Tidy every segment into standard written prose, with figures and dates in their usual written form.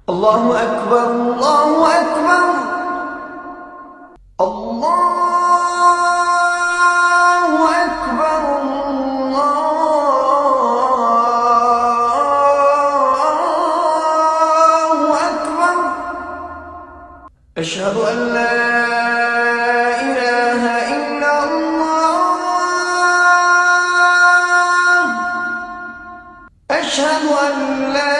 الله أكبر الله أكبر الله أكبر الله أكبر أشهد أن لا إله إلا الله أشهد أن لا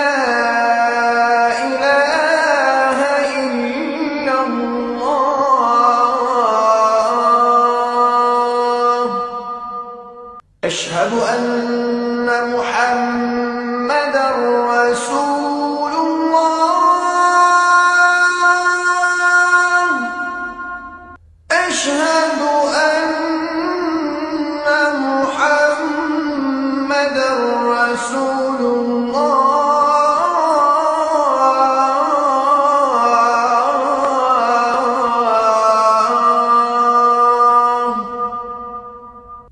أشهد أن محمدًا رسول الله أشهد أن محمدًا رسول الله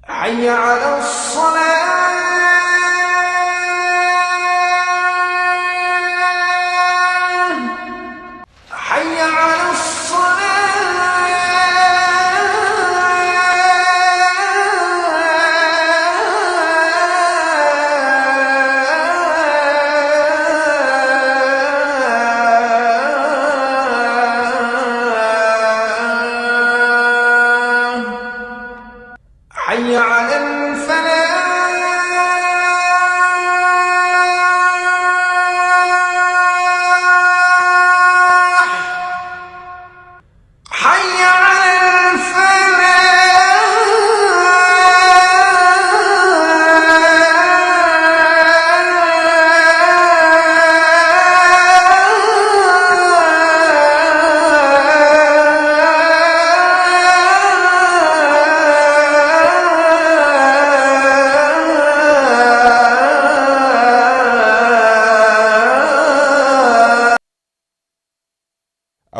حي على الصلاة حي على حي على الفلاح حي على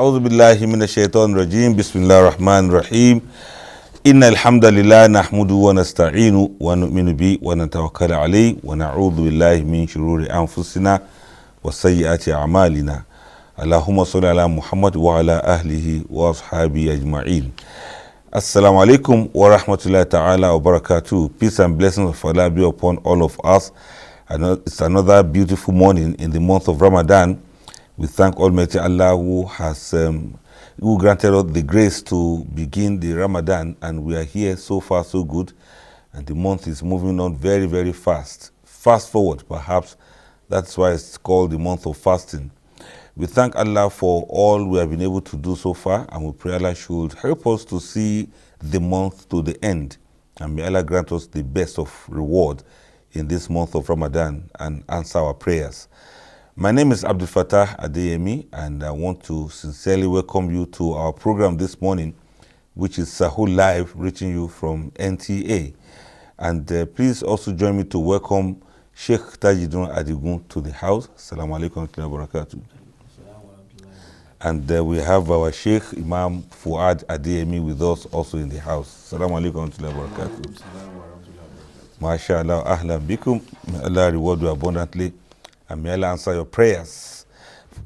أعوذ بالله من الشيطان الرجيم بسم الله الرحمن الرحيم إن الحمد لله نحمده ونستعينه ونؤمن به ونتوكل عليه ونعوذ بالله من شرور أنفسنا وسيئات أعمالنا اللهم صل على محمد وعلى أهله وأصحابه أجمعين. Assalamu alaikum wa rahmatullahi ta'ala wa barakatuh. Peace and blessings of Allah be upon all of us. It's another beautiful morning in the month of Ramadan. We thank Almighty Allah who has who granted us the grace to begin the Ramadan, and we are here so far so good, and the month is moving on very, very fast. Fast forward, perhaps. That's why it's called the month of fasting. We thank Allah for all we have been able to do so far, and we pray Allah should help us to see the month to the end, and may Allah grant us the best of reward in this month of Ramadan and answer our prayers. My name is Abdul Fattah Adeyemi, and I want to sincerely welcome you to our program this morning, which is Sahur Live, reaching you from NTA. And please also join me to welcome Sheikh Tajidun Adigun to the house. Assalamu alaikum wa barakatuh. And we have our Sheikh Imam Fuad Adeyemi with us also in the house. Assalamu alaikum wa barakatuh. MashaAllah, ahlan bikum. May Allah reward you abundantly. And may Allah answer your prayers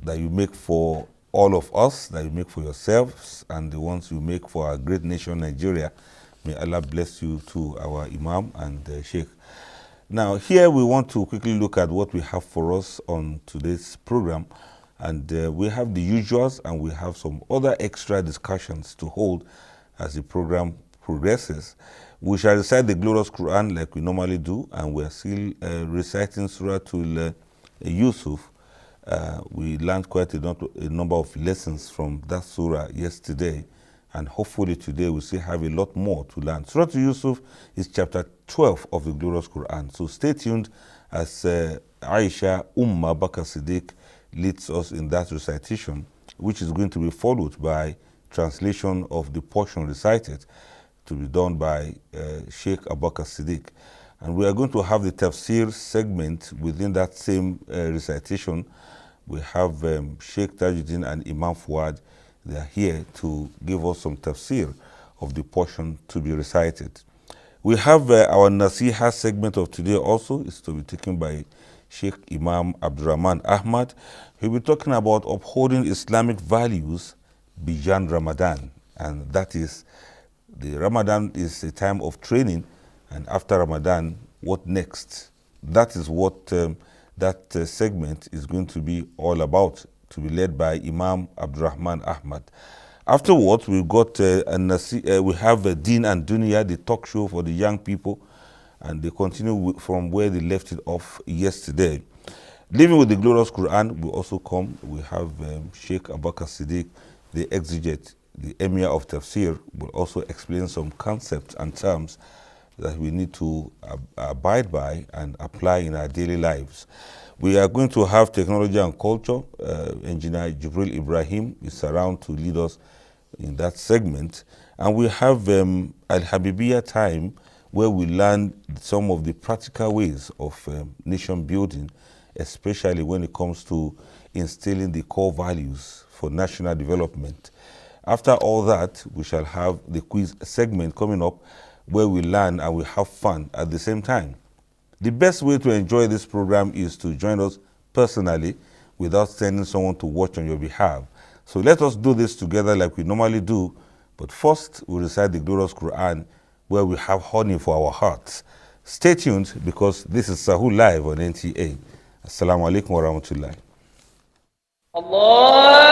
that you make for all of us, that you make for yourselves, and the ones you make for our great nation, Nigeria. May Allah bless you to our Imam and Sheikh. Now, here we want to quickly look at what we have for us on today's program. And we have the usuals, and we have some other extra discussions to hold as the program progresses. We shall recite the glorious Quran like we normally do, and we are still reciting Surah Yusuf. We learned quite a number of lessons from that surah yesterday, and hopefully today we still have a lot more to learn. Surah Yusuf is chapter 12 of the glorious Quran. So stay tuned as Aisha Bakr Siddiq leads us in that recitation, which is going to be followed by translation of the portion recited to be done by Sheikh Abubakar Siddiq. And we are going to have the tafsir segment within that same recitation. We have Sheikh Tajuddin and Imam Fuad. They are here to give us some tafsir of the portion to be recited. We have our Nasiha segment of today also. It's to be taken by Sheikh Imam Abdurrahman Ahmad. He'll be talking about upholding Islamic values beyond Ramadan, and that is, the Ramadan is a time of training, and after Ramadan, what next? That is what that segment is going to be all about, to be led by Imam Abdurrahman Ahmad. Afterwards, we have Deen and Dunya, the talk show for the young people, and they continue from where they left it off yesterday. Living with the Glorious Quran will also come. We have Sheikh Abubakar Siddiq, the exegete, the Emir of Tafsir, will also explain some concepts and terms that we need to abide by and apply in our daily lives. We are going to have Technology and Culture. Engineer Jibril Ibrahim is around to lead us in that segment. And we have Al-Habibiyya time, where we learn some of the practical ways of nation building, especially when it comes to instilling the core values for national development. After all that, we shall have the quiz segment coming up, where we learn and we have fun at the same time. The best way to enjoy this program is to join us personally without sending someone to watch on your behalf. So let us do this together like we normally do. But first, we recite the Glorious Quran, where we have honey for our hearts. Stay tuned, because this is Sahur Live on NTA. Assalamu alaikum wa rahmatullahi. Allah.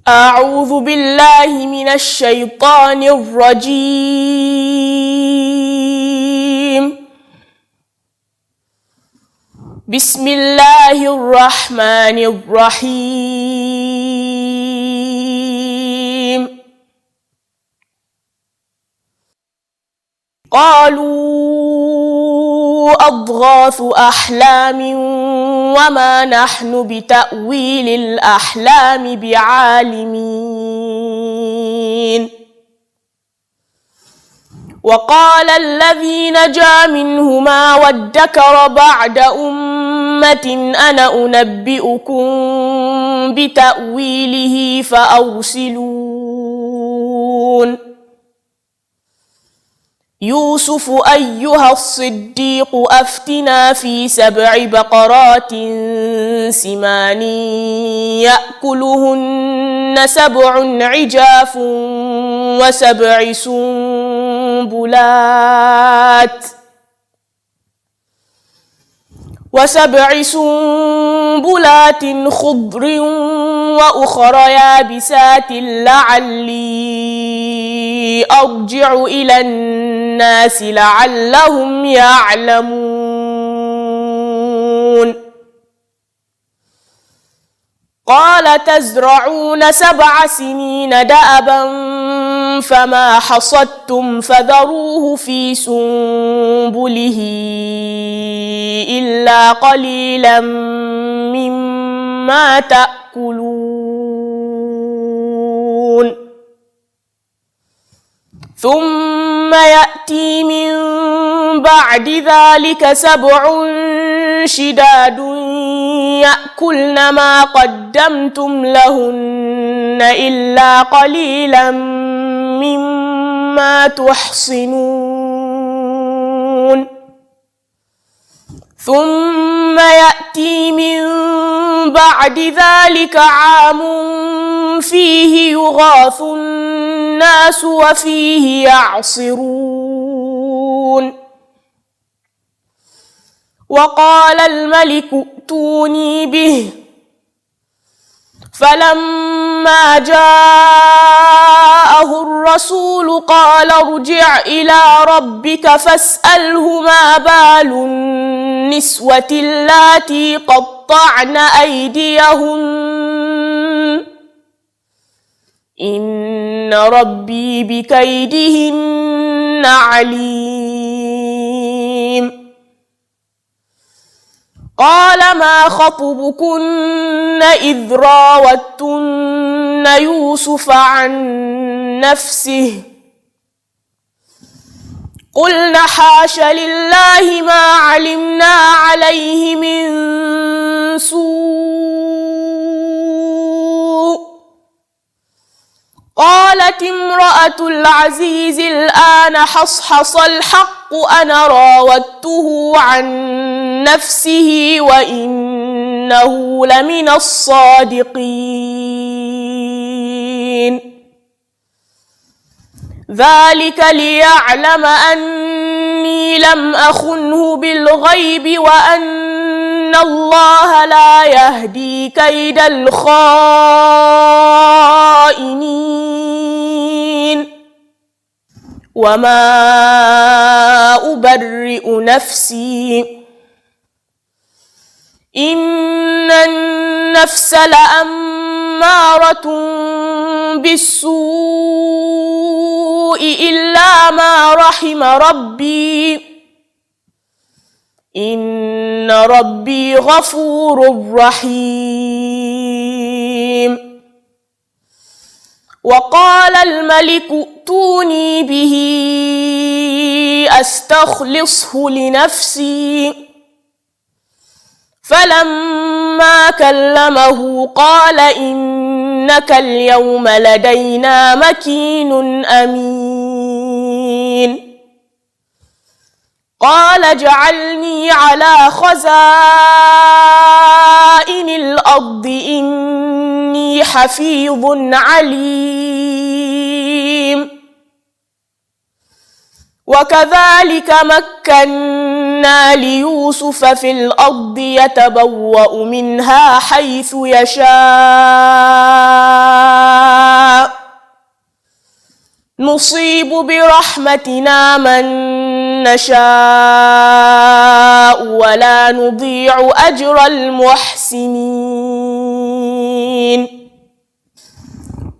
أعوذ بالله من الشيطان الرجيم. بسم الله الرحمن الرحيم. قالوا أضغاث أحلام وما نحن بتأويل الأحلام بعالمين. وقال الذي نجا منهما وادكر بعد أمة أنا أنبئكم بتأويله فأرسلون. يوسف أيها الصديق أفتنا في 7 بقرات سمان يأكلهن 7 عجاف و7 سنبلات خضر وأخر يابسات لعلي أرجع إلى الناس لعلهم يعلمون. قال تزرعون 7 سنين دأبا فما حصدتم فذروه في سنبله إلا قليلا مما تأكلون. ثم يأتي من بعد ذلك 7 شداد يأكلن ما قدمتم لهن إلا قليلا مما تحصنون. ثم يأتي من بعد ذلك عام فيه يغاث الناس وفيه يعصرون. وقال الملك ائتوني به. فلما جاءه الرسول قال ارجع إلى ربك فاسأله ما بال النسوة اللاتي قطعن أيديهن إن ربي بكيدهن عليم. قال ما خطبكن إذ راوتن يوسف عن نفسه قلن حاش لله ما علمنا عليه من سوء. قالت امرأة العزيز الآن حصحص الحق أنا راودته عن نفسه وإنه لمن الصادقين. ذلك ليعلم أني لم أخنه بالغيب وأن الله لا يهدي كيد الخائنين. وما أبرئ نفسي إن النفس لأمارة بالسوء إلا ما رحم ربي إن ربي غفور رحيم. وقال الملك ائتوني به أستخلصه لنفسي فلما كلمه قال إنك اليوم لدينا مكين أمين. قال اجعلني على خزائن الأرض إني حفيظ عليم. وكذلك مكنا ليوسف في الأرض يتبوأ منها حيث يشاء نصيب برحمتنا من نشاء ولا نضيع أجر المحسنين.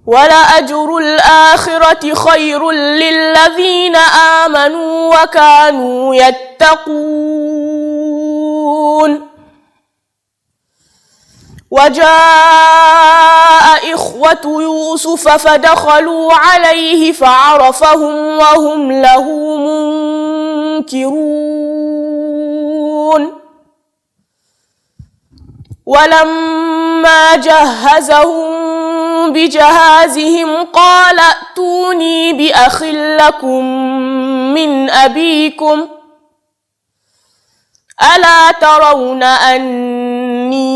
ولأجر الآخرة خير للذين آمنوا وكانوا يتقون. وجاء إخوة يوسف فدخلوا عليه فعرفهم وهم له منكرون. ولما جهزهم بجهازهم قال ائتوني بأخ لكم من أبيكم ألا ترون أني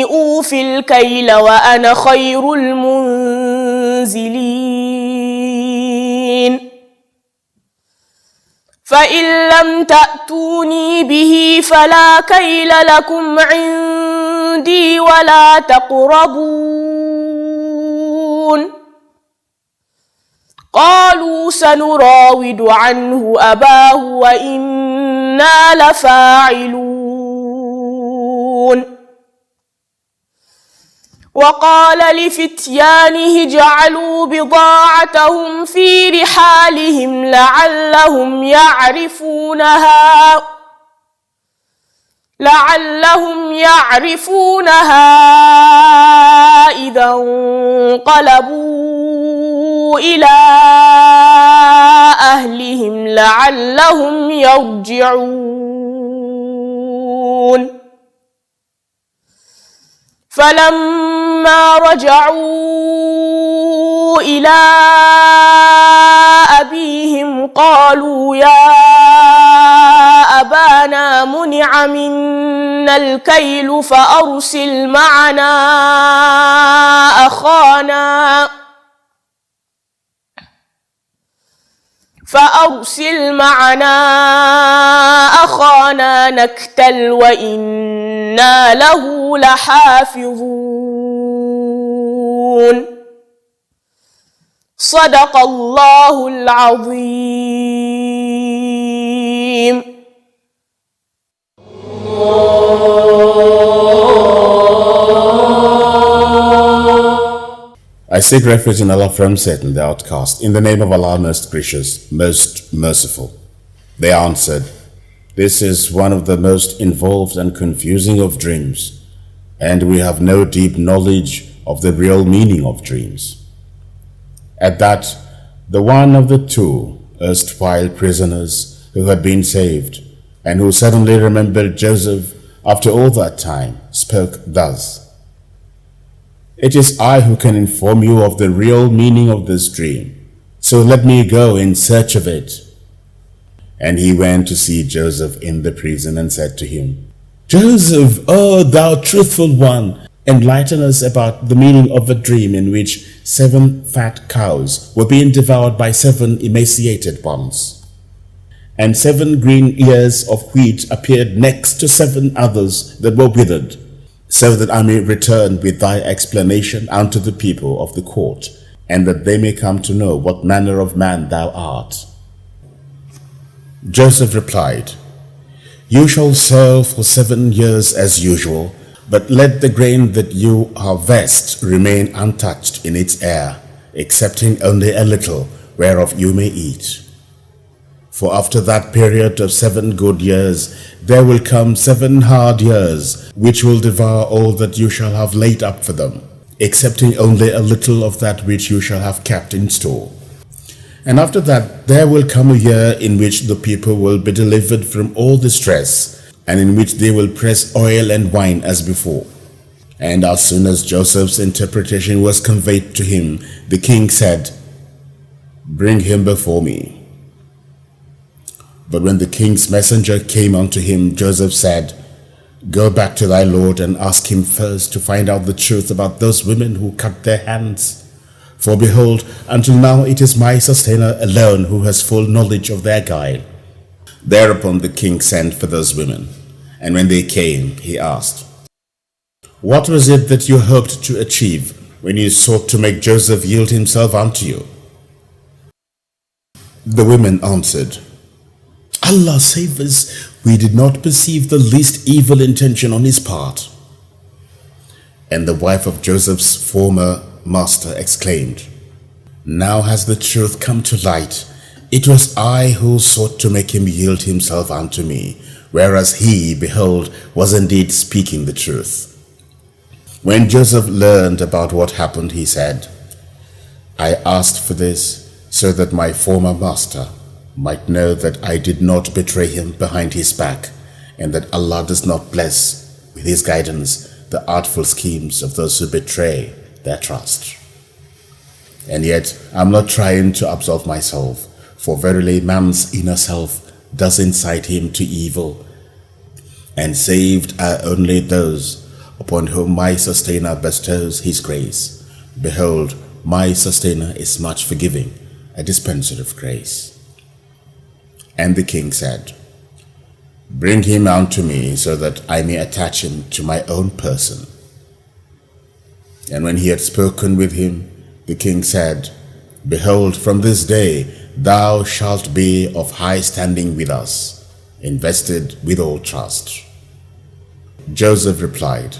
أوفي الكيل وأنا خير المنزلين. فإن لم تأتوني به فلا كيل لكم عندي ولا تقربون. قالوا سنراود عنه أباه وإنا لفاعلون. وقال لفتيانه اجعلوا بضاعتهم في رحالهم لعلهم يعرفونها إذا انقلبوا إلى أهلهم لعلهم يرجعون. فلما رجعوا إلى أبيهم قالوا يا أبانا منع منا الكيل فأرسل معنا أخانا نكتل وإنا له لحافظون. صدق الله العظيم. seek refuge in Allah from Satan, the outcast. In the name of Allah, most gracious, most merciful. They answered, this is one of the most involved and confusing of dreams, and we have no deep knowledge of the real meaning of dreams. At that, the one of the two erstwhile prisoners who had been saved, and who suddenly remembered Joseph after all that time, spoke thus, it is I who can inform you of the real meaning of this dream, so let me go in search of it. And he went to see Joseph in the prison and said to him, Joseph, O thou truthful one, enlighten us about the meaning of a dream in which 7 fat cows were being devoured by 7 emaciated ones, and 7 green ears of wheat appeared next to 7 others that were withered, so that I may return with thy explanation unto the people of the court, and that they may come to know what manner of man thou art. Joseph replied, you shall serve for 7 years as usual, but let the grain that you harvest remain untouched in its air, excepting only a little, whereof you may eat. For after that period of 7 good years, there will come 7 hard years, which will devour all that you shall have laid up for them, excepting only a little of that which you shall have kept in store. And after that, there will come a year in which the people will be delivered from all distress, and in which they will press oil and wine as before. And as soon as Joseph's interpretation was conveyed to him, the king said, bring him before me. But when the king's messenger came unto him, Joseph said, go back to thy lord and ask him first to find out the truth about those women who cut their hands. For behold, until now it is my sustainer alone who has full knowledge of their guile. Thereupon the king sent for those women, and when they came, he asked, what was it that you hoped to achieve when you sought to make Joseph yield himself unto you? The women answered, Allah save us, we did not perceive the least evil intention on his part. And the wife of Joseph's former master exclaimed, now has the truth come to light. It was I who sought to make him yield himself unto me, whereas he, behold, was indeed speaking the truth. When Joseph learned about what happened, he said, I asked for this so that my former master might know that I did not betray him behind his back, and that Allah does not bless with his guidance the artful schemes of those who betray their trust. And yet I'm not trying to absolve myself, for verily man's inner self does incite him to evil, and saved are only those upon whom my sustainer bestows his grace. Behold, my sustainer is much forgiving, a dispenser of grace. And the king said, bring him unto me so that I may attach him to my own person. And when he had spoken with him, the king said, behold, from this day thou shalt be of high standing with us, invested with all trust. Joseph replied,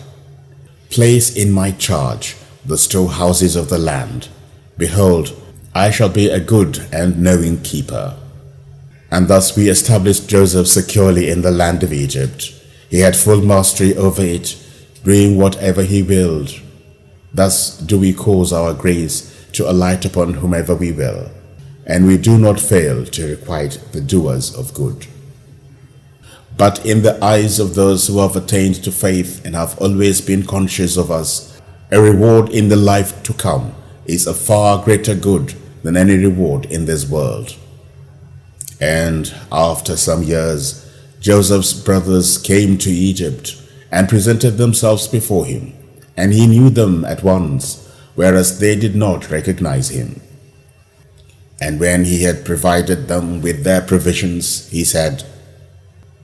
place in my charge the storehouses of the land. Behold, I shall be a good and knowing keeper. And thus we established Joseph securely in the land of Egypt. He had full mastery over it, doing whatever he willed. Thus do we cause our grace to alight upon whomever we will, and we do not fail to requite the doers of good. But in the eyes of those who have attained to faith and have always been conscious of us, a reward in the life to come is a far greater good than any reward in this world. And after some years, Joseph's brothers came to Egypt and presented themselves before him, and he knew them at once, whereas they did not recognize him. And when he had provided them with their provisions, he said,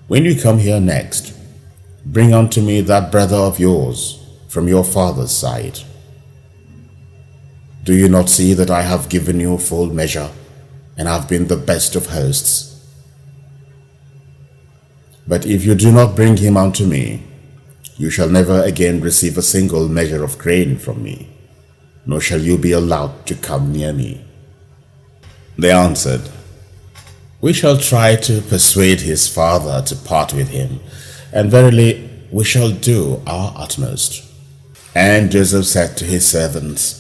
when you come here next, bring unto me that brother of yours from your father's side. Do you not see that I have given you full measure, and have been the best of hosts? But if you do not bring him unto me, you shall never again receive a single measure of grain from me. nor shall you be allowed to come near me. They answered, We shall try to persuade his father to part with him, and verily we shall do our utmost. And Joseph said to his servants,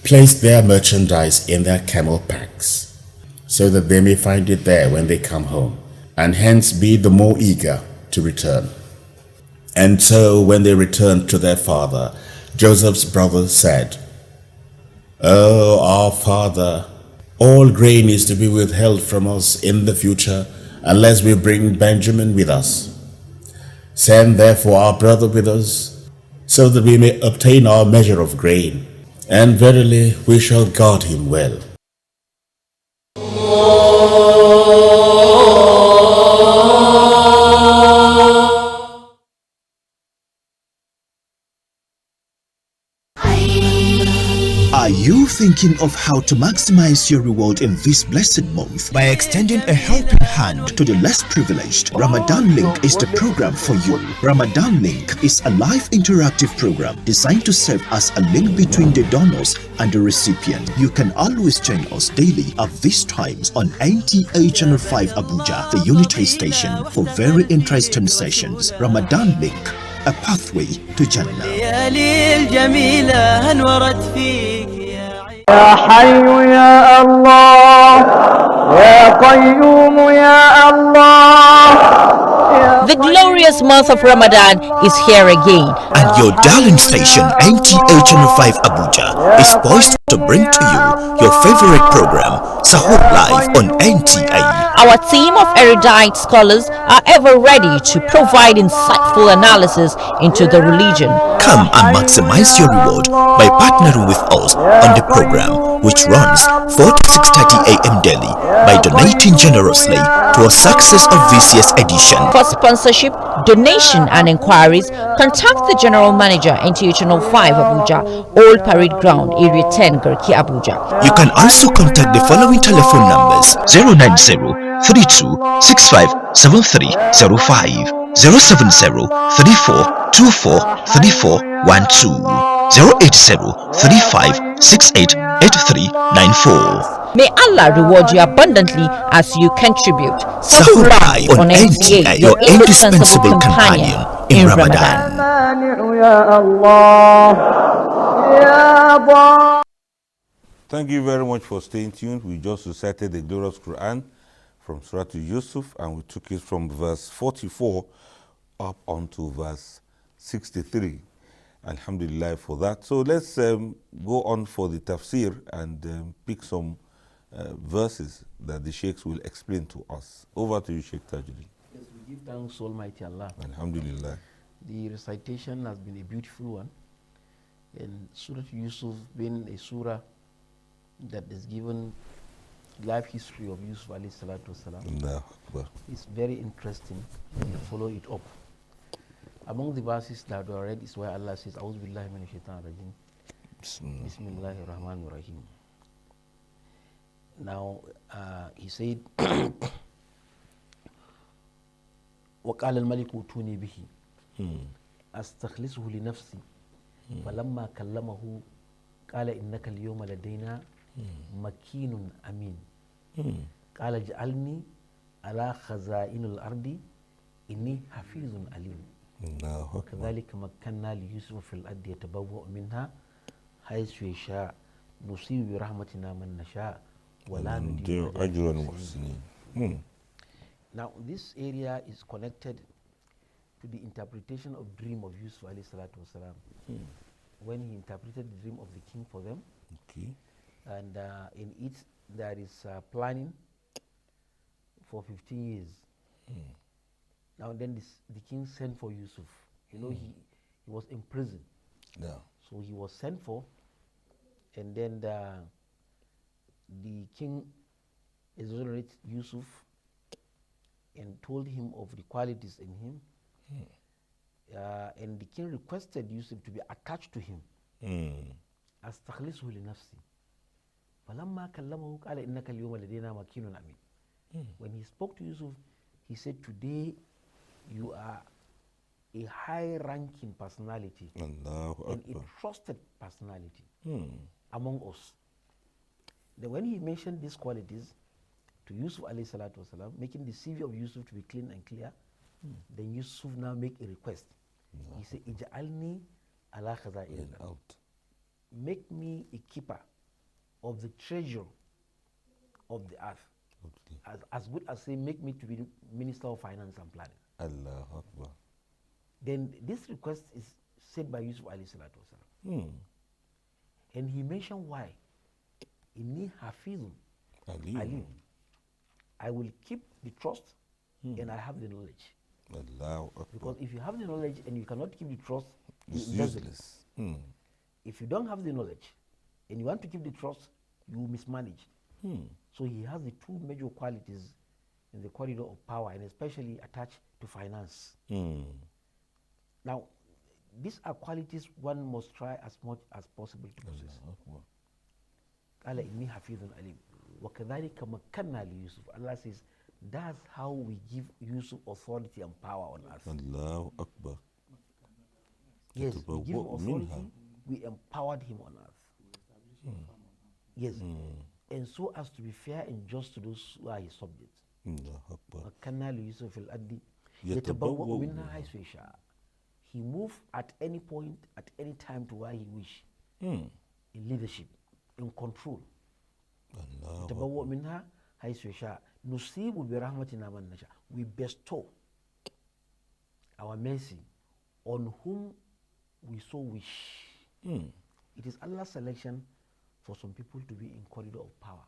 Place their merchandise in their camel packs, so that they may find it there when they come home, and hence be the more eager to return. And so when they returned to their father, Joseph's brothers said, Oh, our father, all grain is to be withheld from us in the future, unless we bring Benjamin with us. Send therefore our brother with us, so that we may obtain our measure of grain, and verily we shall guard him well. Are you thinking of how to maximize your reward in this blessed month by extending a helping hand to the less privileged? Ramadan Link is the program for you. Ramadan Link is a live interactive program designed to serve as a link between the donors and the recipient. You can always join us daily at these times on NTA Channel 5 Abuja, the Unity station, for very interesting sessions. Ramadan Link, a pathway to Jannah. يا حي يا الله يا قيوم يا الله. The glorious month of Ramadan is here again. And your darling station, NTA Channel 5 Abuja, is poised to bring to you your favorite program, Sahur Live on NTA. Our team of erudite scholars are ever ready to provide insightful analysis into the religion. Come and maximize your reward by partnering with us on the program, which runs 4 to 6:30 a.m. daily, by donating generously to a success of this year's edition. For sponsorship, donation and inquiries, contact the General Manager, NTA Channel 5 Abuja, Old Parade Ground, Area 10, Garki, Abuja. You can also contact the following telephone numbers: 090-3265-7305, 070-3424-3412, 080-3568-8394. May Allah reward you abundantly as you contribute. Sahur Live on NTA, your indispensable companion in Ramadan. Thank you very much for staying tuned. We just recited the glorious Quran from Surah to Yusuf, and we took it from verse 44 up onto verse 63. Alhamdulillah for that. So let's go on for the tafsir and pick some verses that the sheikhs will explain to us. Over to you, Sheikh Tajuddin. Yes, we give thanks to Almighty Allah. Alhamdulillah. The recitation has been a beautiful one. And Surah Yusuf being a surah that is given life history of Yusuf alayhi salatu wasalam. Allahu Akbar. It's very interesting. You follow it up. Among the verses that were read is where Allah says, A'udhu billahi minash shaitanir rajim. Bismillahir rahmanir rahim. Now, he said, وقال الملك ائتوني به أستخلصه لنفسي فلما كلمه قال إنك اليوم لدينا مكين أمين قال اجعلني على خزائن الأرض إني حفيظ عليم وكذلك مكنا ليوسف في الأرض يتبوأ منها حيث يشاء نصيب برحمتنا من نشاء ولا نضيع أجر المحسنين. Now this area is connected to the interpretation of dream of Yusuf alayhi salatu wasalam. When he interpreted the dream of the king for them. Okay. And in it there is planning for 15 years. Now then the king sent for Yusuf. You know, he was in prison. Yeah. So he was sent for, and then the king exonerated Yusuf and told him of the qualities in him. And the king requested Yusuf to be attached to him. أستخلصه لنفسي فلما كلمه قال إنك اليوم لدينا مكين أمين. When he spoke to Yusuf, he said, today you are a high-ranking personality Allahu and a Akbar. trusted personality among us. Then when he mentioned these qualities to Yusuf alayhi salatu wasalam, making the CV of Yusuf to be clean and clear, then Yusuf now make a request. He said, Ija'alni ala khaza'in al-ard. Out. Make me a keeper of the treasure of the earth. Okay. As good as say, make me to be the Minister of Finance and Planning. Allahu Akbar. Then this request is said by Yusuf alayhi salatu wasalam. And he mentioned why. Inni hafizun alim. I will keep the trust and I have the knowledge. Allahu Akbar. Because if you have the knowledge and you cannot keep the trust, It's you embezzle it. useless. If you don't have the knowledge and you want to keep the trust, you mismanage. So he has the two major qualities in the corridor of power, and especially attached to finance. Now, these are qualities one must try as much as possible to possess. قال إني حفيظ عليم وكذلك مكنا ليوسف. Allah says that's how we give Yusuf authority and power on us. Allahu Akbar. Yes, we give him authority, Minha. we empowered him on earth. Yes, and so as to be fair and just to those who are his subjects. Allahu Akbar. مكنا ليوسف في الأرض يتبوأ يتبوأ منها منها حيث يشاء. He moved at any point, at any time to where he wish. In leadership, in control. Allahu يتبوأ منها حيث يشاء. نصيب برحمتنا من نشاء. We bestow our mercy on whom we so wish. It is Allah's selection for some people to be in corridor of power,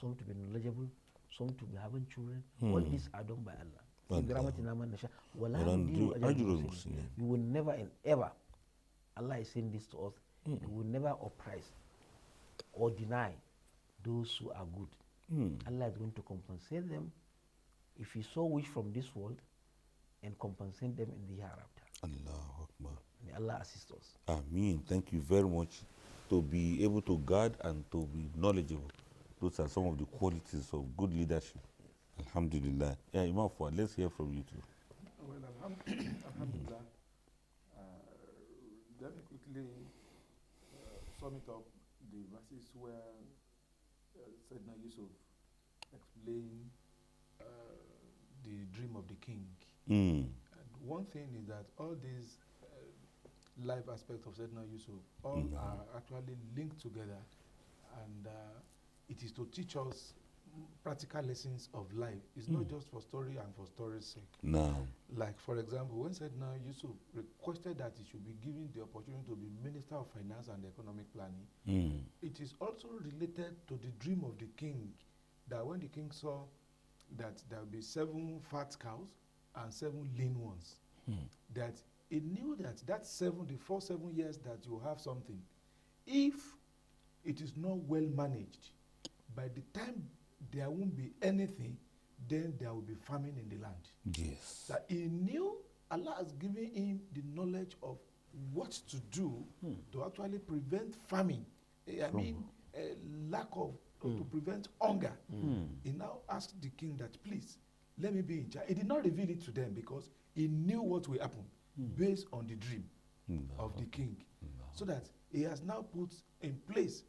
some to be knowledgeable, some to be having children. All these are done by Allah. برحمتنا من نشاء ولا نضيع أجر المحسنين. You will never and ever, Allah is saying this to us, you will never oppress or deny those who are good. Allah is going to compensate them if He so wish from this world and compensate them in the hereafter. Allahu Akbar. May Allah assist us. Ameen. Thank you very much. To be able to guard and to be knowledgeable. Those are some of the qualities of good leadership. Alhamdulillah. Yeah, Imam Fuad, let's hear from you too. Well, alhamdulillah. Let me quickly sum it up the verses where Sayyidina Yusuf explained the dream of the king. And one thing is that all these life aspects of Sayyidina Yusuf all are actually linked together, and it is to teach us practical lessons of life. It's not just for story and for story's sake. No. Like, for example, when Sayyidina Yusuf requested that he should be given the opportunity to be Minister of Finance and Economic Planning, it is also related to the dream of the king, that when the king saw that there will be 7 fat cows and 7 lean ones, that he knew that the first 7 years that you have something, if it is not well managed, by the time there won't be anything, then there will be famine in the land. Yes. That he knew Allah has given him the knowledge of what to do to actually prevent famine. Lack of, to prevent hunger. He now asked the king that, please, let me be in charge. He did not reveal it to them because he knew what will happen based on the dream of the king. So that he has now put in place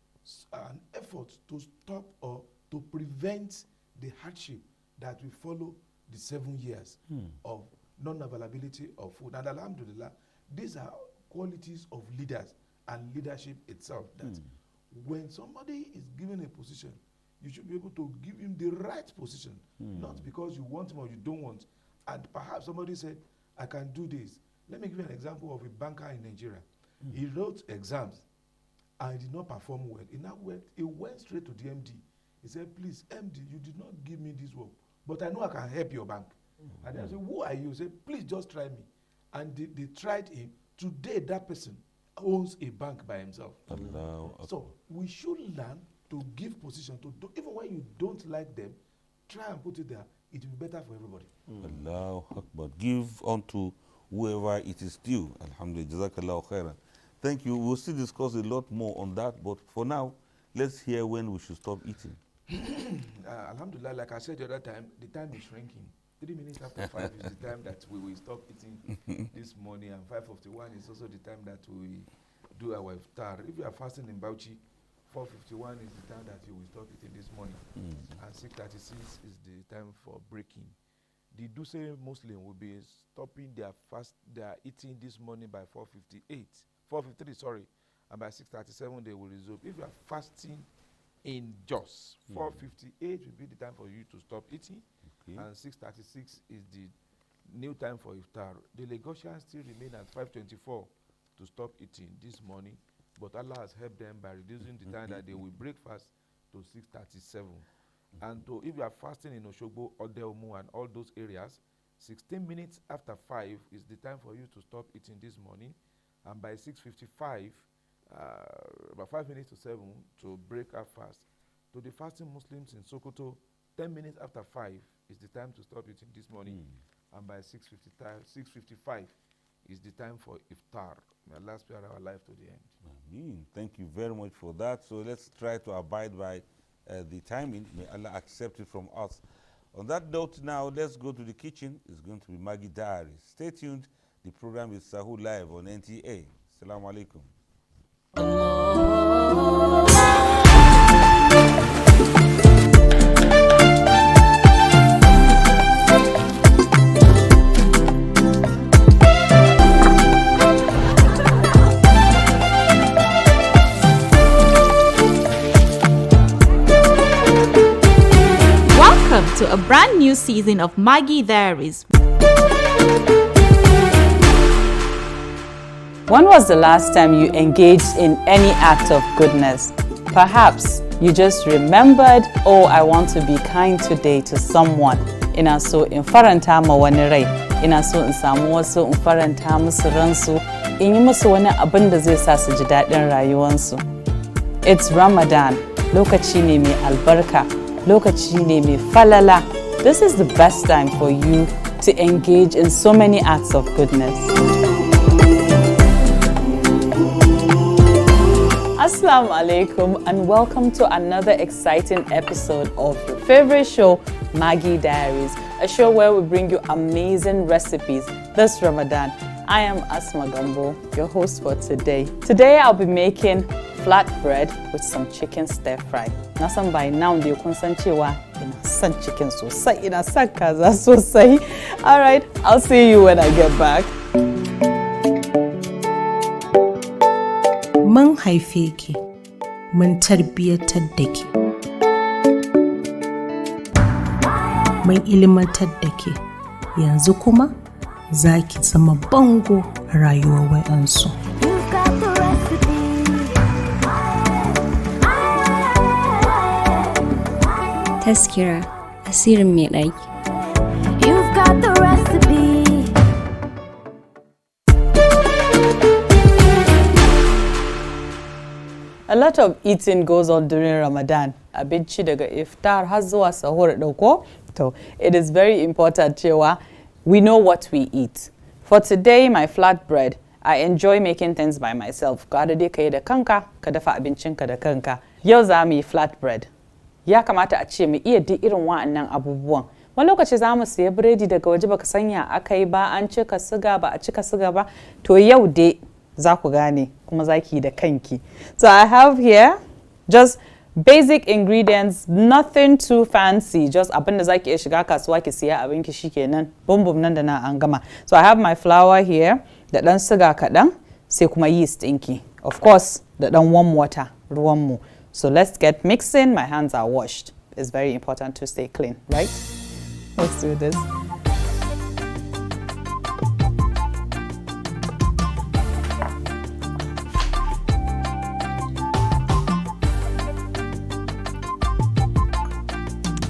an effort to stop or to prevent the hardship that will follow the 7 years of non-availability of food. And alhamdulillah, these are qualities of leaders and leadership itself, that when somebody is given a position, you should be able to give him the right position, not because you want him or you don't want. And perhaps somebody said, I can do this. Let me give you an example of a banker in Nigeria. He wrote exams and did not perform well. He went straight to the MD. He said, please, MD, you did not give me this work, but I know I can help your bank. And then I said, who are you? He said, please just try me. And they tried him. Today, that person owns a bank by himself. So we should learn to give position to do, even when you don't like them, try and put it there. It will be better for everybody. Allahu Akbar. Give unto whoever it is due. Alhamdulillah. Jazakallahu khairan. Thank you. We'll still discuss a lot more on that, but for now, let's hear when we should stop eating. Alhamdulillah, like I said the other time, the time is shrinking. 3 minutes after 5 is the time that we will stop eating this morning, and 5:51 is also the time that we do our iftar. If you are fasting in Bauchi, 4:51 is the time that you will stop eating this morning, and 6:36 is the time for breaking. The Duse Muslim will be stopping their eating this morning by 4:53, sorry, and by 6:37 they will resume. If you are fasting in Jos, 4:58 will be the time for you to stop eating, and 6:36 is the new time for iftar. The Lagosians still remain at 5:24 to stop eating this morning, but Allah has helped them by reducing the time that they will break fast to 6:37. And if you are fasting in Oshogbo, Odeomu, and all those areas, 16 minutes after 5 is the time for you to stop eating this morning, and by 6:55, about 5 minutes to 7 to break our fast. To the fasting Muslims in Sokoto, 10 minutes after 5 is the time to stop eating this morning, and by 6:55 is the time for iftar. May Allah spare our life to the end. Ameen. Thank you very much for that. So let's try to abide by the timing. May Allah accept it from us. On that note, now let's go to the kitchen. It's going to be Maggie Diaries. Stay tuned. The program is Sahur Live on NTA. Assalamu alaikum. Welcome to a brand new season of Maggie Diaries. When was the last time you engaged in any act of goodness? Perhaps you just remembered, oh, I want to be kind today to someone. Ina so in faranta ma wani rai, ina so in samu wasu in faranta musu ransu, in yi musu wani abin da zai sa su ji daɗin rayuwansu. It's Ramadan, lokaci ne mai albarka, lokaci ne mai falala. This is the best time for you to engage in so many acts of goodness. Assalamu alaikum and welcome to another exciting episode of your favorite show, Maggie Diaries, a show where we bring you amazing recipes this Ramadan. I am Asma Gambo, your host for today. Today I'll be making flatbread with some chicken stir fry. Na san by now da kun san cewa ina son chicken sosai, ina son kaza sosai. All right, I'll see you when I get back. Mun haife ki, mun tarbiyyatar da ki, mun ilimantar da ki, yanzu kuma za ki zama bango a rayuwar wayansu. Taskira, asirin mai ɗaki. You've got the recipe. A lot of eating goes on during Ramadan. Abinci daga iftar har zuwa sahur ɗauko. So it is very important cewa we know what we eat. For today, my flatbread, I enjoy making things by myself. Ka da dai ka yi da kanka, ka dafa abincinka da kanka. Yau za mu yi flatbread. Ya kamata a ce mu iya duk irin wa'annan abubuwan. Wani lokaci za mu siya biredi daga waje baka sanya aka yi ba, an cika siga ba a cika siga ba. To yau dai za ku gane kuma za ki yi da kanki. So I have here just basic ingredients, nothing too fancy, just abin da za ki iya shiga kasuwa ki siya abinki shikenan. Bum bum nan da nan an gama. So I have my flour here, da ɗan siga kaɗan, sai kuma yeast ɗinki. Of course, da ɗan warm water, ruwanmu. So let's get mixing. My hands are washed. It's very important to stay clean, right? Let's do this.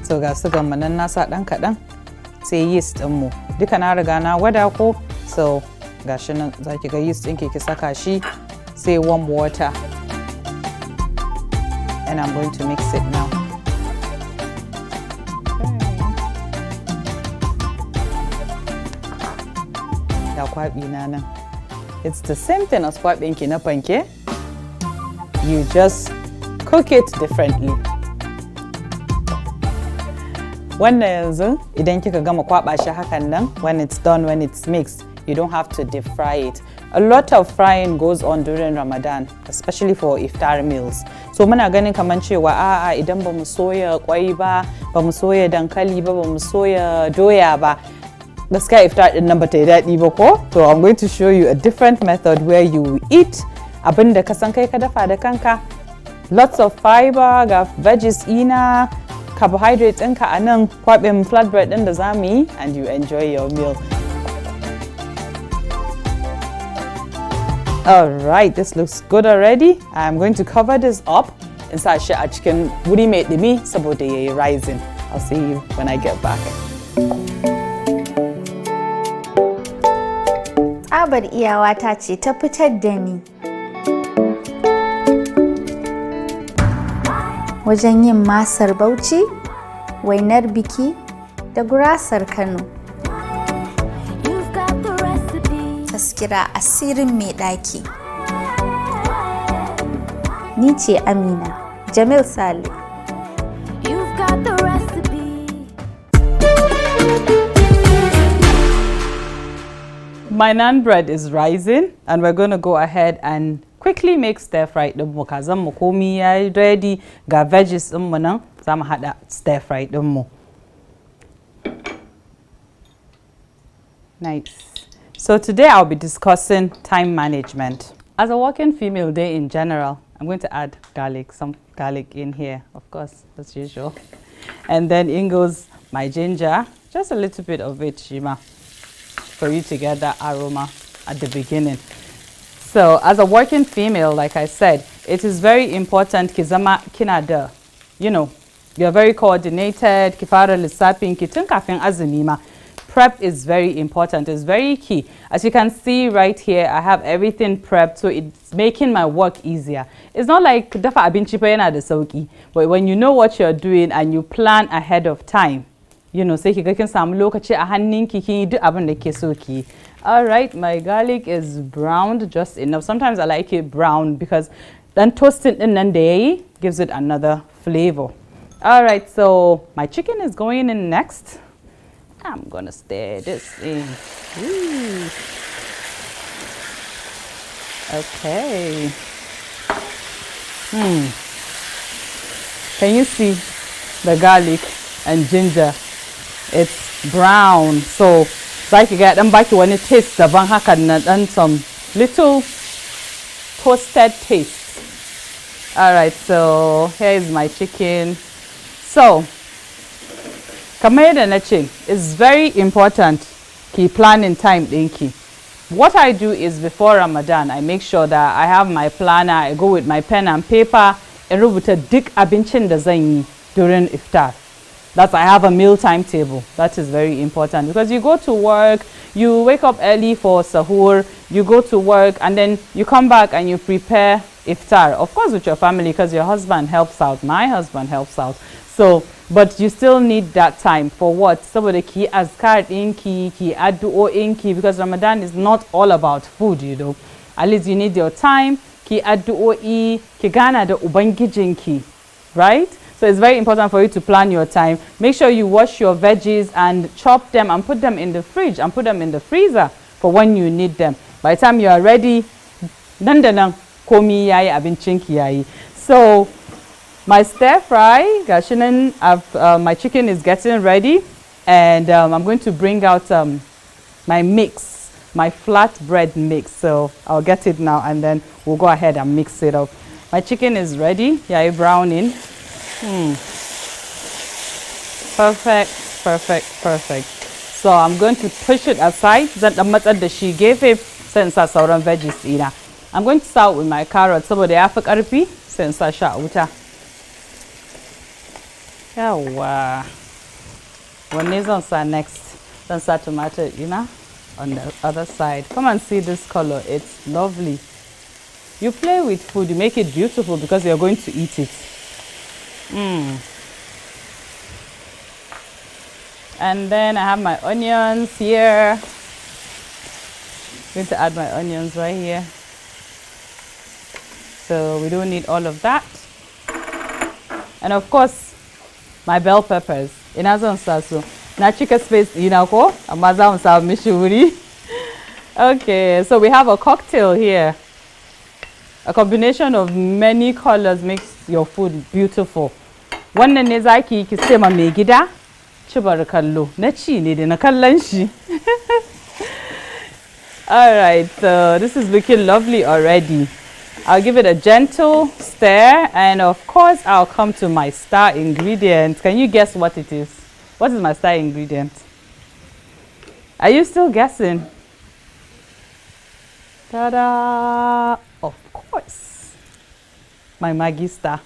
So ga sugan mu nan na sa ɗan kaɗan, sai yeast ɗinmu. Duka na riga na wada ko, so gashi nan za ki ga yeast ɗinki ki saka shi, sai warm water. And I'm going to mix it now. Da kwaɓi na nan. It's the same thing as kwaɓinki na panke. You just cook it differently. Wannan yanzu idan kika gama kwaba shi hakan nan, when it's done, when it's mixed, you don't have to deep fry it. A lot of frying goes on during Ramadan, especially for iftar meals. So muna ganin kaman cewa a'a idan bamu soya kwai ba, bamu soya dankali ba, bamu soya doya ba, gaskiya iftar din nan bata yi daɗi ba ko? So I'm going to show you a different method where you eat abinda ka san kai ka dafa da kanka. Lots of fiber, ga veggies ina, carbohydrates ɗinka a nan, kwaɓin flatbread ɗin da zamu yi, and you enjoy your meal. Alright, this looks good already. I'm going to cover this up and sa shi a cikin wuri mai ɗumi saboda yayi rising. I'll see you when I get back. Tsabar iyawata ce ta fitar da ni wajen yin masar Bauchi, wainar biki da gurasar Kano. Taskira asirin mai ɗaki. Ni ce Amina Jamil Sale. My naan bread is rising, and we're going to go ahead and quickly make stir fry ɗinmu. Kazan mu komi yayi ready, ga veggies ɗinmu nan, zamu haɗa stir fry ɗinmu. Nice. So today I'll be discussing time management. As a working female day in general, I'm going to add garlic, some garlic in here, of course, as usual. And then in goes my ginger, just a little bit of it, Shima, for you to get that aroma at the beginning. So as a working female, like I said, it is very important kizama kinada, you know, you're very coordinated, kifara lissapin kitun kafin azumi. Prep is very important, it's very key. As you can see right here, I have everything prepped, so it's making my work easier. It's not like dafa abinci pa yana da sauki, but when you know what you're doing and you plan ahead of time, you know, sai kiga kin samu lokaci a hannunki kin yi duk abin da ke so ki. All right, my garlic is browned just enough. Sometimes I like it brown because then toasting din nan da yayi gives it another flavor. All right, so my chicken is going in next. I'm gonna stir this in. Ooh. Okay. Can you see the garlic and ginger? It's brown, so like you get them back when it tastes the van and some little toasted taste. All right, so here is my chicken. So kamar yadda na ce, it's very important ki planning time ɗinki. What I do is before Ramadan, I make sure that I have my planner, I go with my pen and paper, and rubuta duk abincin da zan yi during iftar. That's I have a meal timetable. That is very important because you go to work, you wake up early for sahur, you go to work, and then you come back and you prepare iftar. Of course with your family because your husband helps out. My husband helps out. So, but you still need that time for what? Saboda ki azkar ɗinki, ki addu'o ɗinki, because Ramadan is not all about food, you know. At least you need your time, ki addu'o'i, ki gana da ubangijinki, right? So it's very important for you to plan your time. Make sure you wash your veggies and chop them and put them in the fridge and put them in the freezer for when you need them. By the time you are ready, nan da nan komi yayi abincinki yayi. So my stir fry, gashinan, my chicken is getting ready, and I'm going to bring out my mix, my flatbread mix. So I'll get it now, and then we'll go ahead and mix it up. My chicken is ready. Yeah, browning. Perfect, perfect, perfect. So I'm going to push it aside. That she gave it since sauran veggies ina. I'm going to start with my carrots. Saboda ya fi ƙarfi since I sha wuta. Yawa. Wanne zan sa next? Zan sa tomato ina on the other side. Come and see this color. It's lovely. You play with food, you make it beautiful because you're going to eat it. And then I have my onions here. I'm going to add my onions right here. So we don't need all of that. And of course, my bell peppers. ina zan sa su na cika space ina ko amma za mu samu mishi wuri. Okay, so we have a cocktail here. A combination of many colors makes your food beautiful. Wannan ne zaki ki ce ma mai gida ci bar kallo na ci ne da na kallon shi. All right, so this is looking lovely already. I'll give it a gentle stir, and of course I'll come to my star ingredient. Can you guess what it is? What is my star ingredient? Are you still guessing? Ta-da! Of course, my Maggi star.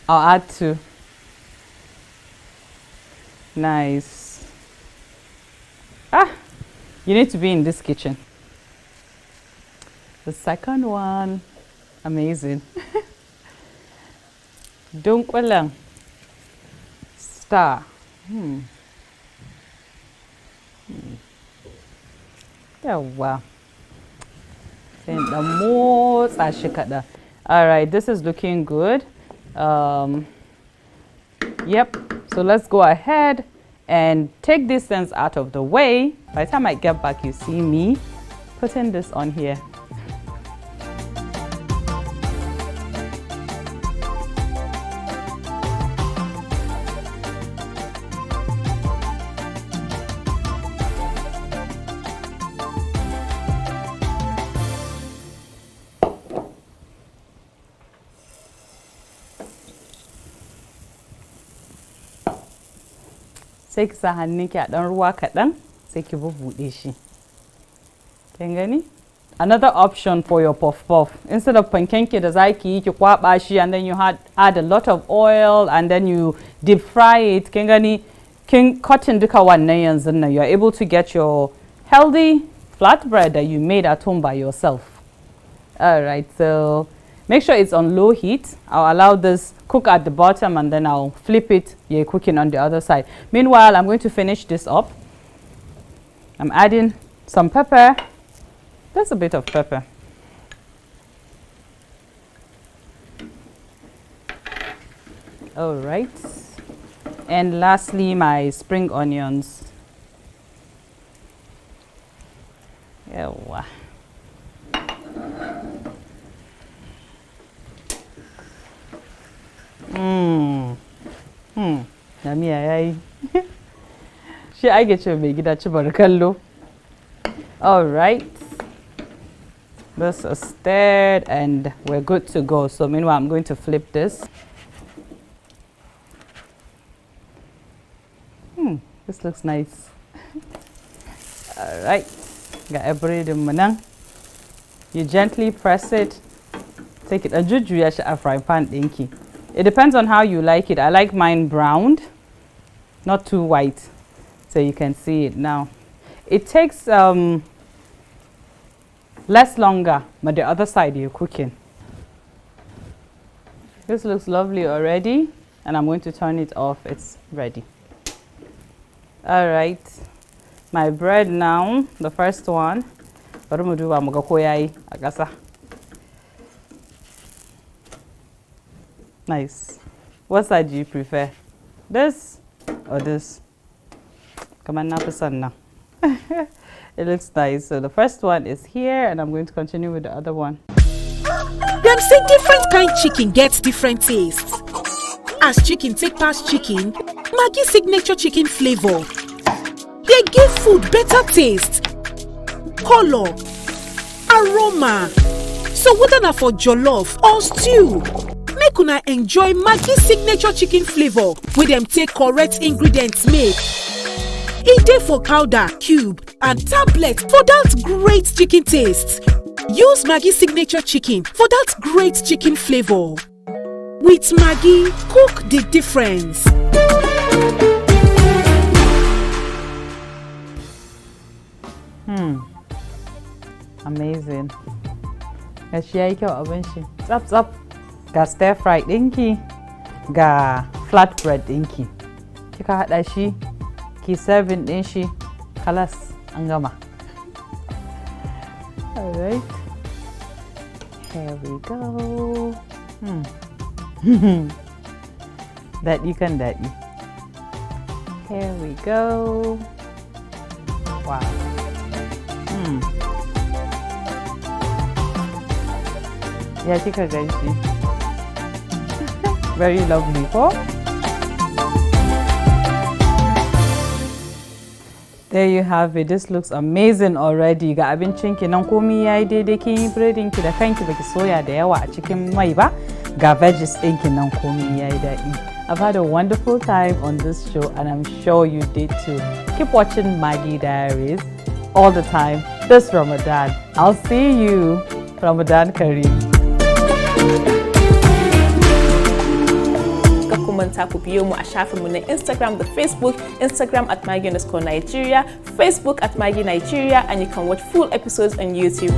I'll add 2. Nice. You need to be in this kitchen. The second one, amazing. Dunkulen star. Yawa. Sai dan motsa shi kaɗan. All right, this is looking good. Yep, so let's go ahead and take these things out of the way. By the time I get back, you see me putting this on here. Sai ki sa hannunki a ɗan ruwa kaɗan sai ki bubbuɗe shi. Kin gani? Another option for your puff puff. Instead of pankenki da zaki yi ki kwaɓa shi and then you add a lot of oil and then you deep fry it. Kin gani? Kin cutting duka wannan yanzu nan. You are able to get your healthy flatbread that you made at home by yourself. All right, so make sure it's on low heat. I'll allow this cook at the bottom and then I'll flip it. You're cooking on the other side. Meanwhile, I'm going to finish this up. I'm adding some pepper. Just a bit of pepper. All right. And lastly, my spring onions. Yawa. Na miya yayi. Shi ake ce mai gida ci bar kallo. All right. This is stirred and we're good to go. So meanwhile, I'm going to flip this. This looks nice. All right. Got everything mu nan. You gently press it. Take it and jujjuya shi a frying pan ɗinki. It depends on how you like it. I like mine browned, not too white. So you can see it now. It takes less longer, but the other side you're cooking. This looks lovely already, and I'm going to turn it off. It's ready. All right, my bread now, the first one. Bari mu duba mu ga ko yayi a ƙasa. Nice. What side do you prefer? This or this? Come on, now. It looks nice. So the first one is here, and I'm going to continue with the other one. Them say different kind chicken gets different tastes. As chicken take past chicken, Maggi signature chicken flavor. They give food better taste, color, aroma. So whether na for jollof or stew, make una enjoy Maggi signature chicken flavor with them take correct ingredients make. E dey for powder, cube and tablet for that great chicken taste. Use Maggi signature chicken for that great chicken flavor. With Maggi, cook the difference. Amazing. Gashi yayi kyau abin shi. Tsap tsap. Ga stir fry ɗinki, ga flatbread ɗinki. Kika haɗa shi, ki serving ɗin shi, kalas an gama. All right. Here we go. Daɗi kan daɗi. Here we go. Wow. Ya kika ganshi. Very lovely, ko? There you have it. This looks amazing already. Ga abincin ki nan komai yayi daidai, kin yi breading ki da kanki baki soya da yawa a cikin mai ba. Ga veggies ɗin ki nan komai yayi daɗi. I've had a wonderful time on this show and I'm sure you did too. Keep watching Maggie Diaries all the time this Ramadan. I'll see you. Ramadan Kareem. Manta ku biyo mu a shafinmu na Instagram da Facebook, Instagram at Maggie_Nigeria, Facebook at Maggie Nigeria, and you can watch full episodes on YouTube.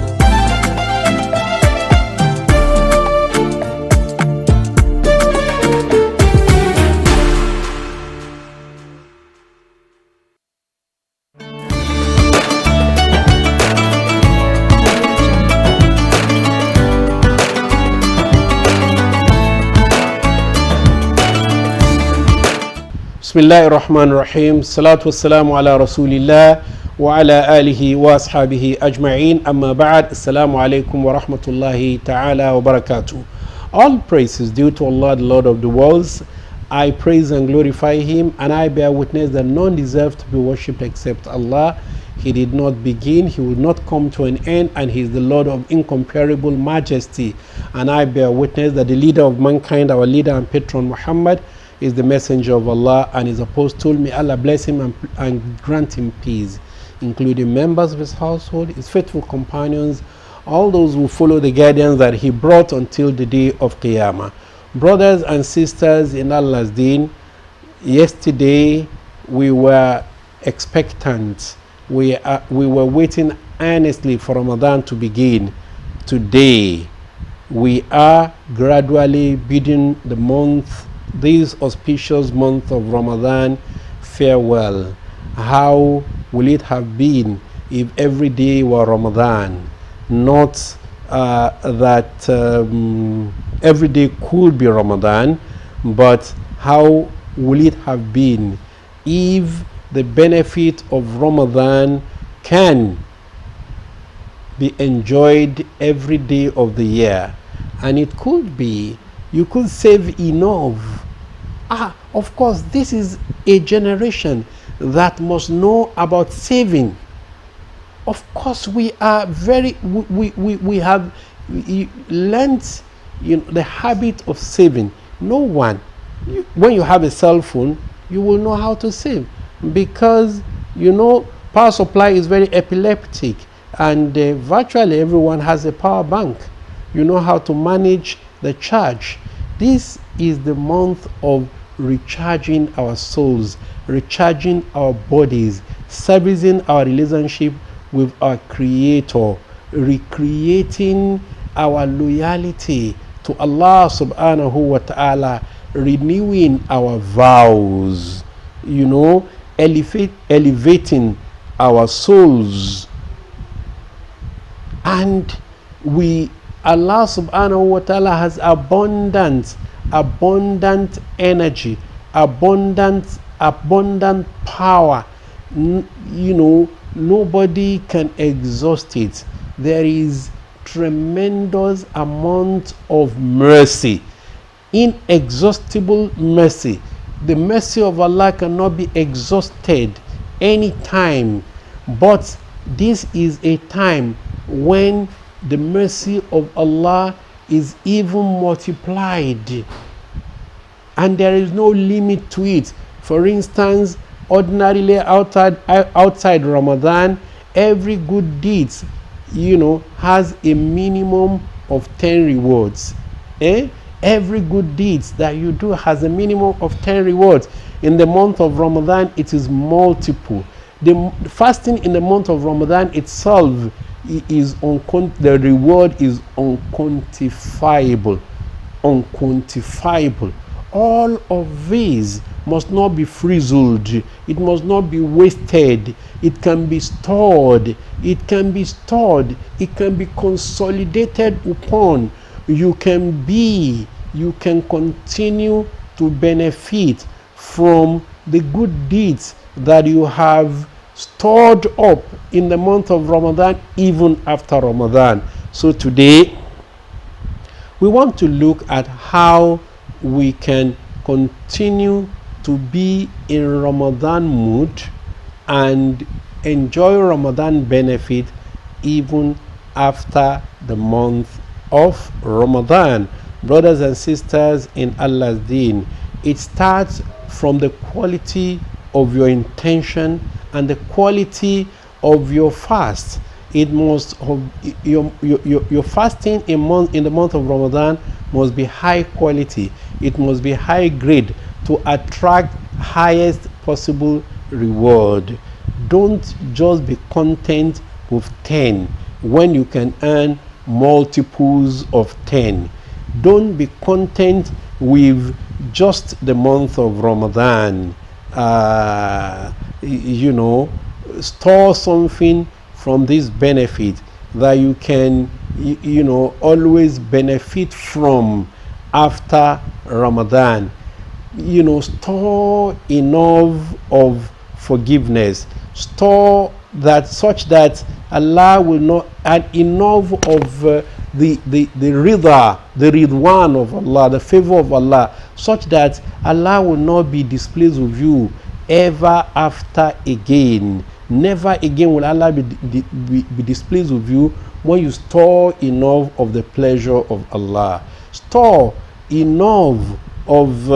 Bismillahir Rahmanir Rahim. Salatu wassalamu ala Rasulillah wa ala alihi wa ashabihi ajma'in. Amma ba'd. Assalamu alaikum wa rahmatullahi ta'ala wa barakatuh. All praise is due to Allah, the Lord of the worlds. I praise and glorify Him, and I bear witness that none deserve to be worshipped except Allah. He did not begin, He will not come to an end, and He is the Lord of incomparable majesty. And I bear witness that the leader of mankind, our leader and patron Muhammad, is the messenger of Allah and his apostle. May Allah bless him and grant him peace, including members of his household, his faithful companions, all those who follow the guidance that he brought until the day of Qiyamah. Brothers and sisters in Allah's deen, yesterday we were expectant. We were waiting earnestly for Ramadan to begin. Today we are gradually bidding the month, this auspicious month of Ramadan, farewell. How will it have been if every day were Ramadan? Not that every day could be Ramadan, but how will it have been if the benefit of Ramadan can be enjoyed every day of the year? And it could be, you could save enough. Of course, this is a generation that must know about saving. Of course, we are very, we have learnt, the habit of saving. No one, when you have a cell phone, you will know how to save, because power supply is very epileptic, and virtually everyone has a power bank. You know how to manage the charge. This is the month of recharging our souls, recharging our bodies, servicing our relationship with our Creator, recreating our loyalty to Allah subhanahu wa ta'ala, renewing our vows, elevating our souls. And Allah subhanahu wa ta'ala has abundant energy, abundant power. Nobody can exhaust it. There is tremendous amount of mercy, inexhaustible mercy. The mercy of Allah cannot be exhausted any time, but this is a time when the mercy of Allah is even multiplied, and there is no limit to it. For instance, ordinarily outside Ramadan, every good deed has a minimum of 10 rewards. Every good deed that you do has a minimum of 10 rewards. In the month of Ramadan, it is multiple. The fasting in the month of Ramadan itself is the reward is unquantifiable. All of these must not be frizzled. It must not be wasted. It can be stored. It can be consolidated upon. You can continue to benefit from the good deeds that you have stored up in the month of Ramadan, even after Ramadan. So today, we want to look at how we can continue to be in Ramadan mood and enjoy Ramadan benefit even after the month of Ramadan. Brothers and sisters in Allah's deen, it starts from the quality of your intention and the quality of your fast. It must your fasting in the month of Ramadan must be high quality. It must be high grade to attract highest possible reward. Don't just be content with 10 when you can earn multiples of 10. Don't be content with just the month of Ramadan. Store something from this benefit that you can always benefit from after Ramadan. Store enough of forgiveness, store that such that Allah will not add enough of the rida, the ridwan of Allah, the favor of Allah, such that Allah will not be displeased with you ever after again. Never again will Allah be displeased with you when you store enough of the pleasure of Allah. Store enough of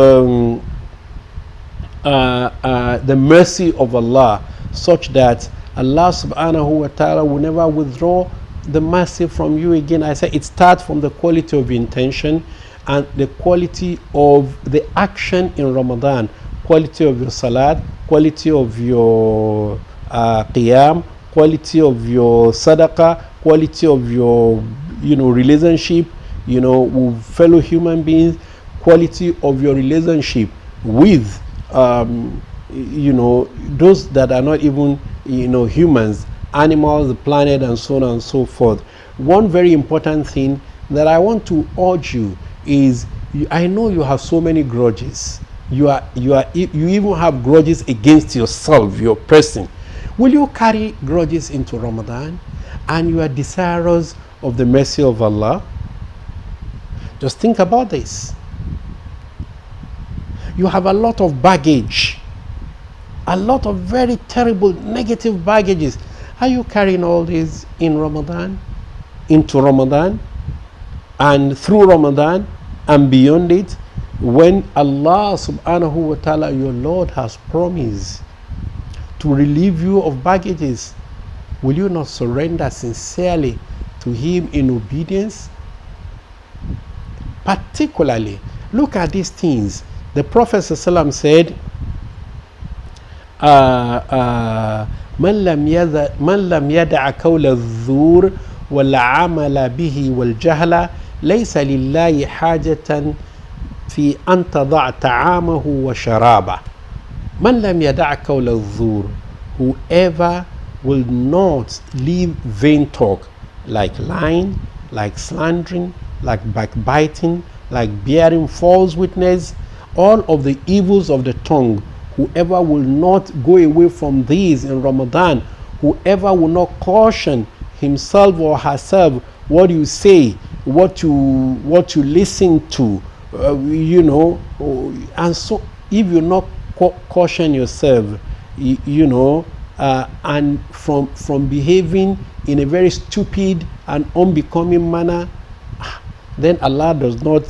the mercy of Allah, such that Allah subhanahu wa ta'ala will never withdraw the mercy from you again. I say it starts from the quality of intention and the quality of the action in Ramadan, quality of your salat, quality of your qiyam, quality of your sadaqah, quality of your relationship with fellow human beings, quality of your relationship with those that are not even humans, animals, the planet, and so on and so forth. One very important thing that I want to urge you is, I know you have so many grudges. You even have grudges against yourself, your person. Will you carry grudges into Ramadan and you are desirous of the mercy of Allah? Just think about this. You have a lot of baggage, a lot of very terrible negative baggages. Are you carrying all this in Ramadan, into Ramadan, and through Ramadan and beyond it, when Allah subhanahu wa ta'ala, your Lord, has promised to relieve you of baggages? Will you not surrender sincerely to Him in obedience? Particularly, look at these things. The Prophet ﷺ said, من لم يدع قول الزور والعمل به والجهل ليس لله حاجة في أن تضع طعامه وشرابه. من لم يدع قول الزور, whoever will not leave vain talk, like lying, like slandering, like backbiting, like bearing false witness, all of the evils of the tongue, whoever will not go away from these in Ramadan, whoever will not caution himself or herself what you say, what you listen to, and so if you not caution yourself, and from behaving in a very stupid and unbecoming manner, then Allah does not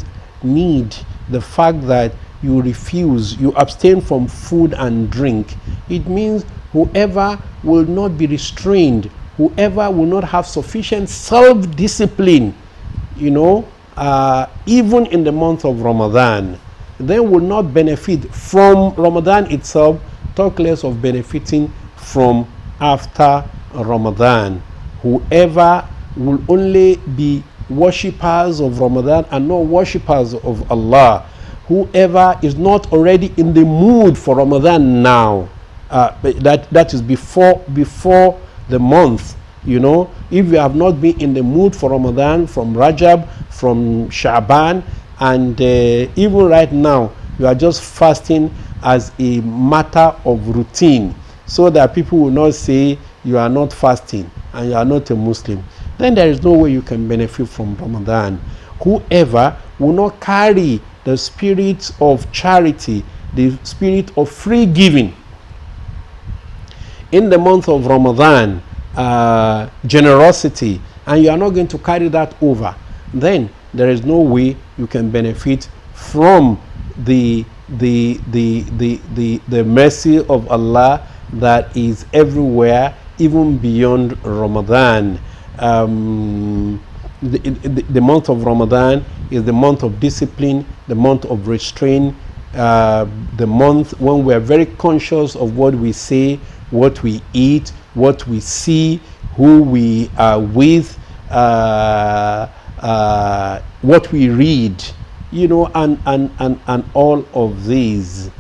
need the fact that you refuse, you abstain from food and drink. It means whoever will not be restrained, whoever will not have sufficient self-discipline, even in the month of Ramadan, then will not benefit from Ramadan itself, talk less of benefiting from after Ramadan. Whoever will only be worshippers of Ramadan and not worshippers of Allah, whoever is not already in the mood for Ramadan now, that is before the month, if you have not been in the mood for Ramadan from Rajab, from Sha'ban, and even right now You are just fasting as a matter of routine, so that people will not say you are not fasting and you are not a Muslim. Then there is no way you can benefit from Ramadan. Whoever will not carry the spirit of charity, the spirit of free giving in the month of Ramadan, generosity, and you are not going to carry that over, then there is no way you can benefit from the mercy of Allah that is everywhere, even beyond Ramadan. The month of Ramadan is the month of discipline, the month of restraint, the month when we are very conscious of what we say, what we eat, what we see, who we are with, what we read, you know, and all of these.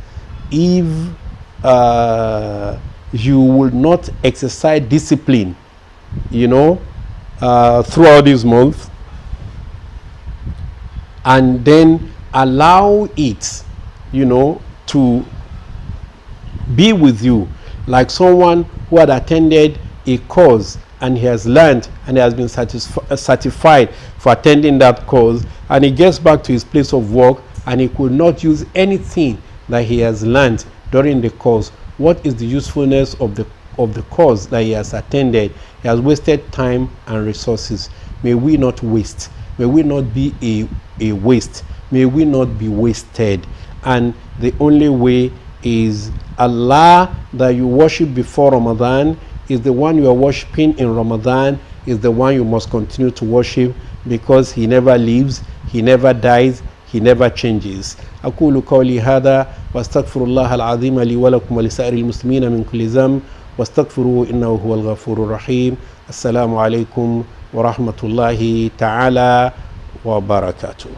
If you will not exercise discipline, you know, throughout this month, and then allow it, you know, to be with you, like someone who had attended a course and he has learned and he has been certified for attending that course, and he gets back to his place of work and he could not use anything that he has learned during the course. What is the usefulness of the course that he has attended? He has wasted time and resources. May we not waste. May we not be a waste. May we not be wasted. And the only way is Allah that you worship before Ramadan is the one you are worshiping in Ramadan, is the one you must continue to worship, because he never leaves, he never dies, he never changes. أقول قولي هذا واستغفر الله العظيم لي ولكم ولسائر المسلمين من كل ذنب واستغفروه إنه هو الغفور الرحيم. السلام عليكم ورحمة الله تعالى وبركاته.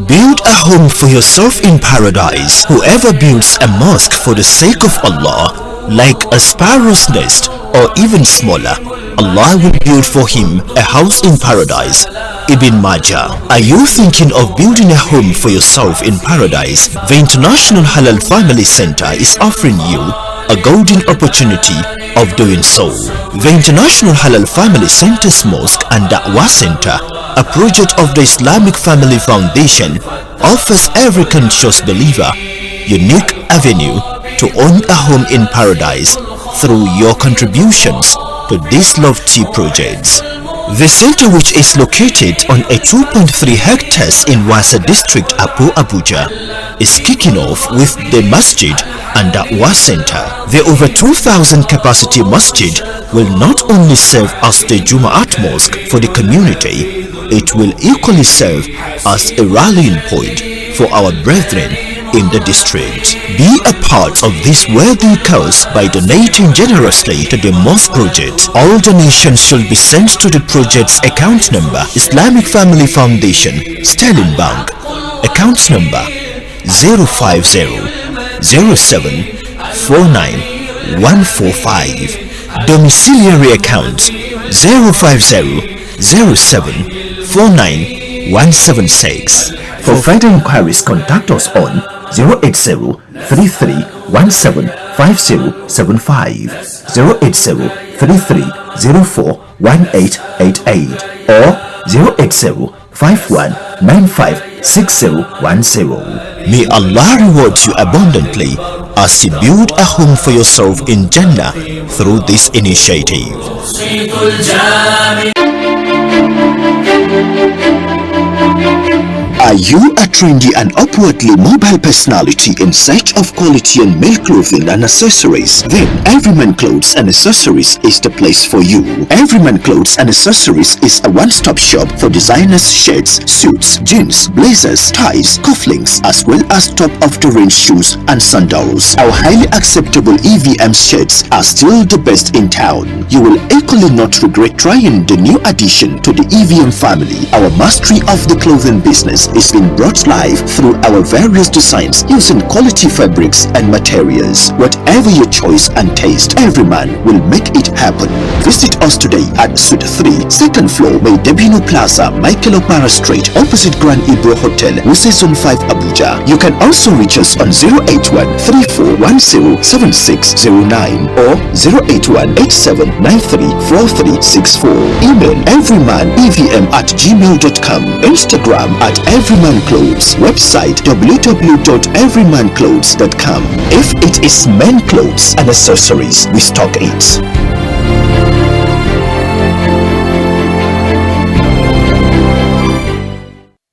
Build a home for yourself in paradise. Whoever builds a mosque for the sake of Allah, like a sparrow's nest or even smaller, Allah will build for him a house in paradise. Ibn Majah. Are you thinking of building a home for yourself in paradise? The International Halal Family Center is offering you a golden opportunity of doing so. The International Halal Family Center's Mosque and Da'wah Center, a project of the Islamic Family Foundation, offers every conscious believer unique avenue to own a home in paradise through your contributions to these lofty projects. The center, which is located on a 2.3 hectares in Wasa district, Abuja, is kicking off with the masjid and Da'wah center. The over 2,000 capacity masjid will not only serve as the Jum'at mosque for the community, it will equally serve as a rallying point for our brethren in the district. Be a part of this worthy cause by donating generously to the mosque project. All donations should be sent to the project's account number, Islamic Family Foundation, Sterling Bank, account number 050-07-49-145, domiciliary account 050-07-49-176. For further inquiries, contact us on 080-3317-5075, 080-3304-1888 or 080-5195-6010. May Allah reward you abundantly as you build a home for yourself in Jannah through this initiative. Are you a trendy and upwardly mobile personality in search of quality and male clothing and accessories? Then Everyman Clothes and Accessories is the place for you. Everyman Clothes and Accessories is a one-stop shop for designers' shirts, suits, jeans, blazers, ties, cufflinks, as well as top-of-the-range shoes and sandals. Our highly acceptable EVM shirts are still the best in town. You will equally not regret trying the new addition to the EVM family. Our mastery of the clothing business is has been brought life through our various designs using quality fabrics and materials. Whatever your choice and taste, Everyman will make it happen. Visit us today at Suite 3, second floor, Maidebino Plaza, Michael Opara Street, opposite Grand Ibro Hotel, Wuse Zone 5, Abuja. You can also reach us on 081 3410 7609 or 081 8793 4364. Email everymanevm@gmail.com. Instagram at everymanclothes. Website www.everymanclothes.com. If it is men clothes and accessories, we stock it.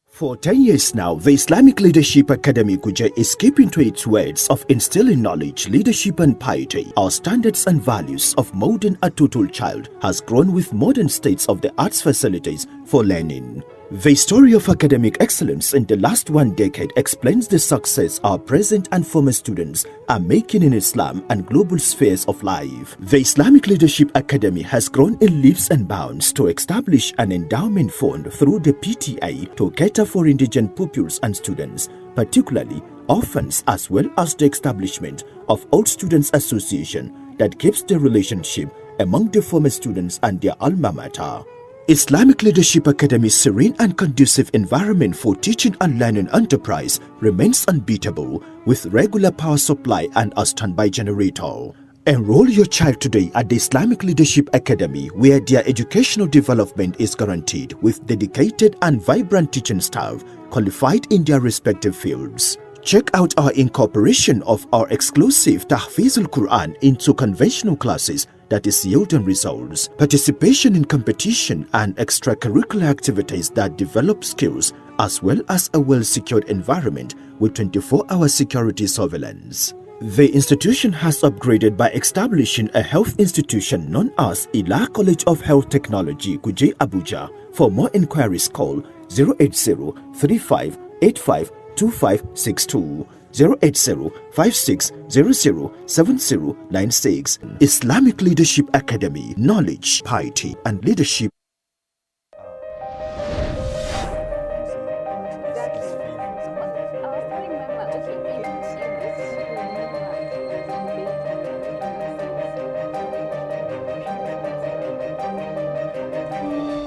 For 10 years now, the Islamic Leadership Academy Kuje is keeping to its words of instilling knowledge, leadership and piety. Our standards and values of molding a total child has grown with modern state-of-the-art facilities for learning. The story of academic excellence in the last 1 decade explains the success our present and former students are making in Islam and global spheres of life. The Islamic Leadership Academy has grown in leaps and bounds to establish an endowment fund through the PTA to cater for indigent pupils and students, particularly orphans, as well as the establishment of Old Students Association that keeps the relationship among the former students and their alma mater. Islamic Leadership Academy's serene and conducive environment for teaching and learning enterprise remains unbeatable with regular power supply and a standby generator. Enroll your child today at the Islamic Leadership Academy, where their educational development is guaranteed with dedicated and vibrant teaching staff qualified in their respective fields. Check out our incorporation of our exclusive Tahfizul Quran into conventional classes that is yielding results, participation in competition and extracurricular activities that develop skills, as well as a well-secured environment with 24-hour security surveillance. The institution has upgraded by establishing a health institution known as Ila College of Health Technology, Kuje, Abuja. For more inquiries, call 080-3585-2562, 080-5600-7096. Islamic Leadership Academy, knowledge, piety, and leadership.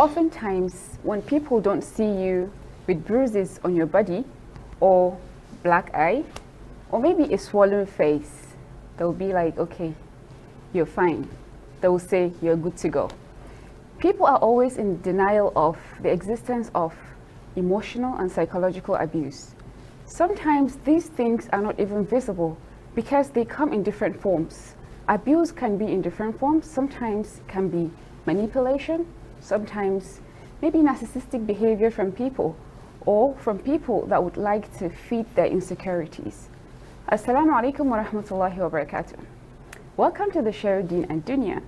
Oftentimes, when people don't see you with bruises on your body, or black eye, or maybe a swollen face, they'll be like, okay, you're fine. They will say, you're good to go. People are always in denial of the existence of emotional and psychological abuse. Sometimes these things are not even visible because they come in different forms. Abuse can be in different forms. Sometimes it can be manipulation, sometimes maybe narcissistic behavior from people, or from people that would like to feed their insecurities. Assalamu alaikum wa rahmatullahi wa barakatuh. Welcome to the show Deen and Dunya.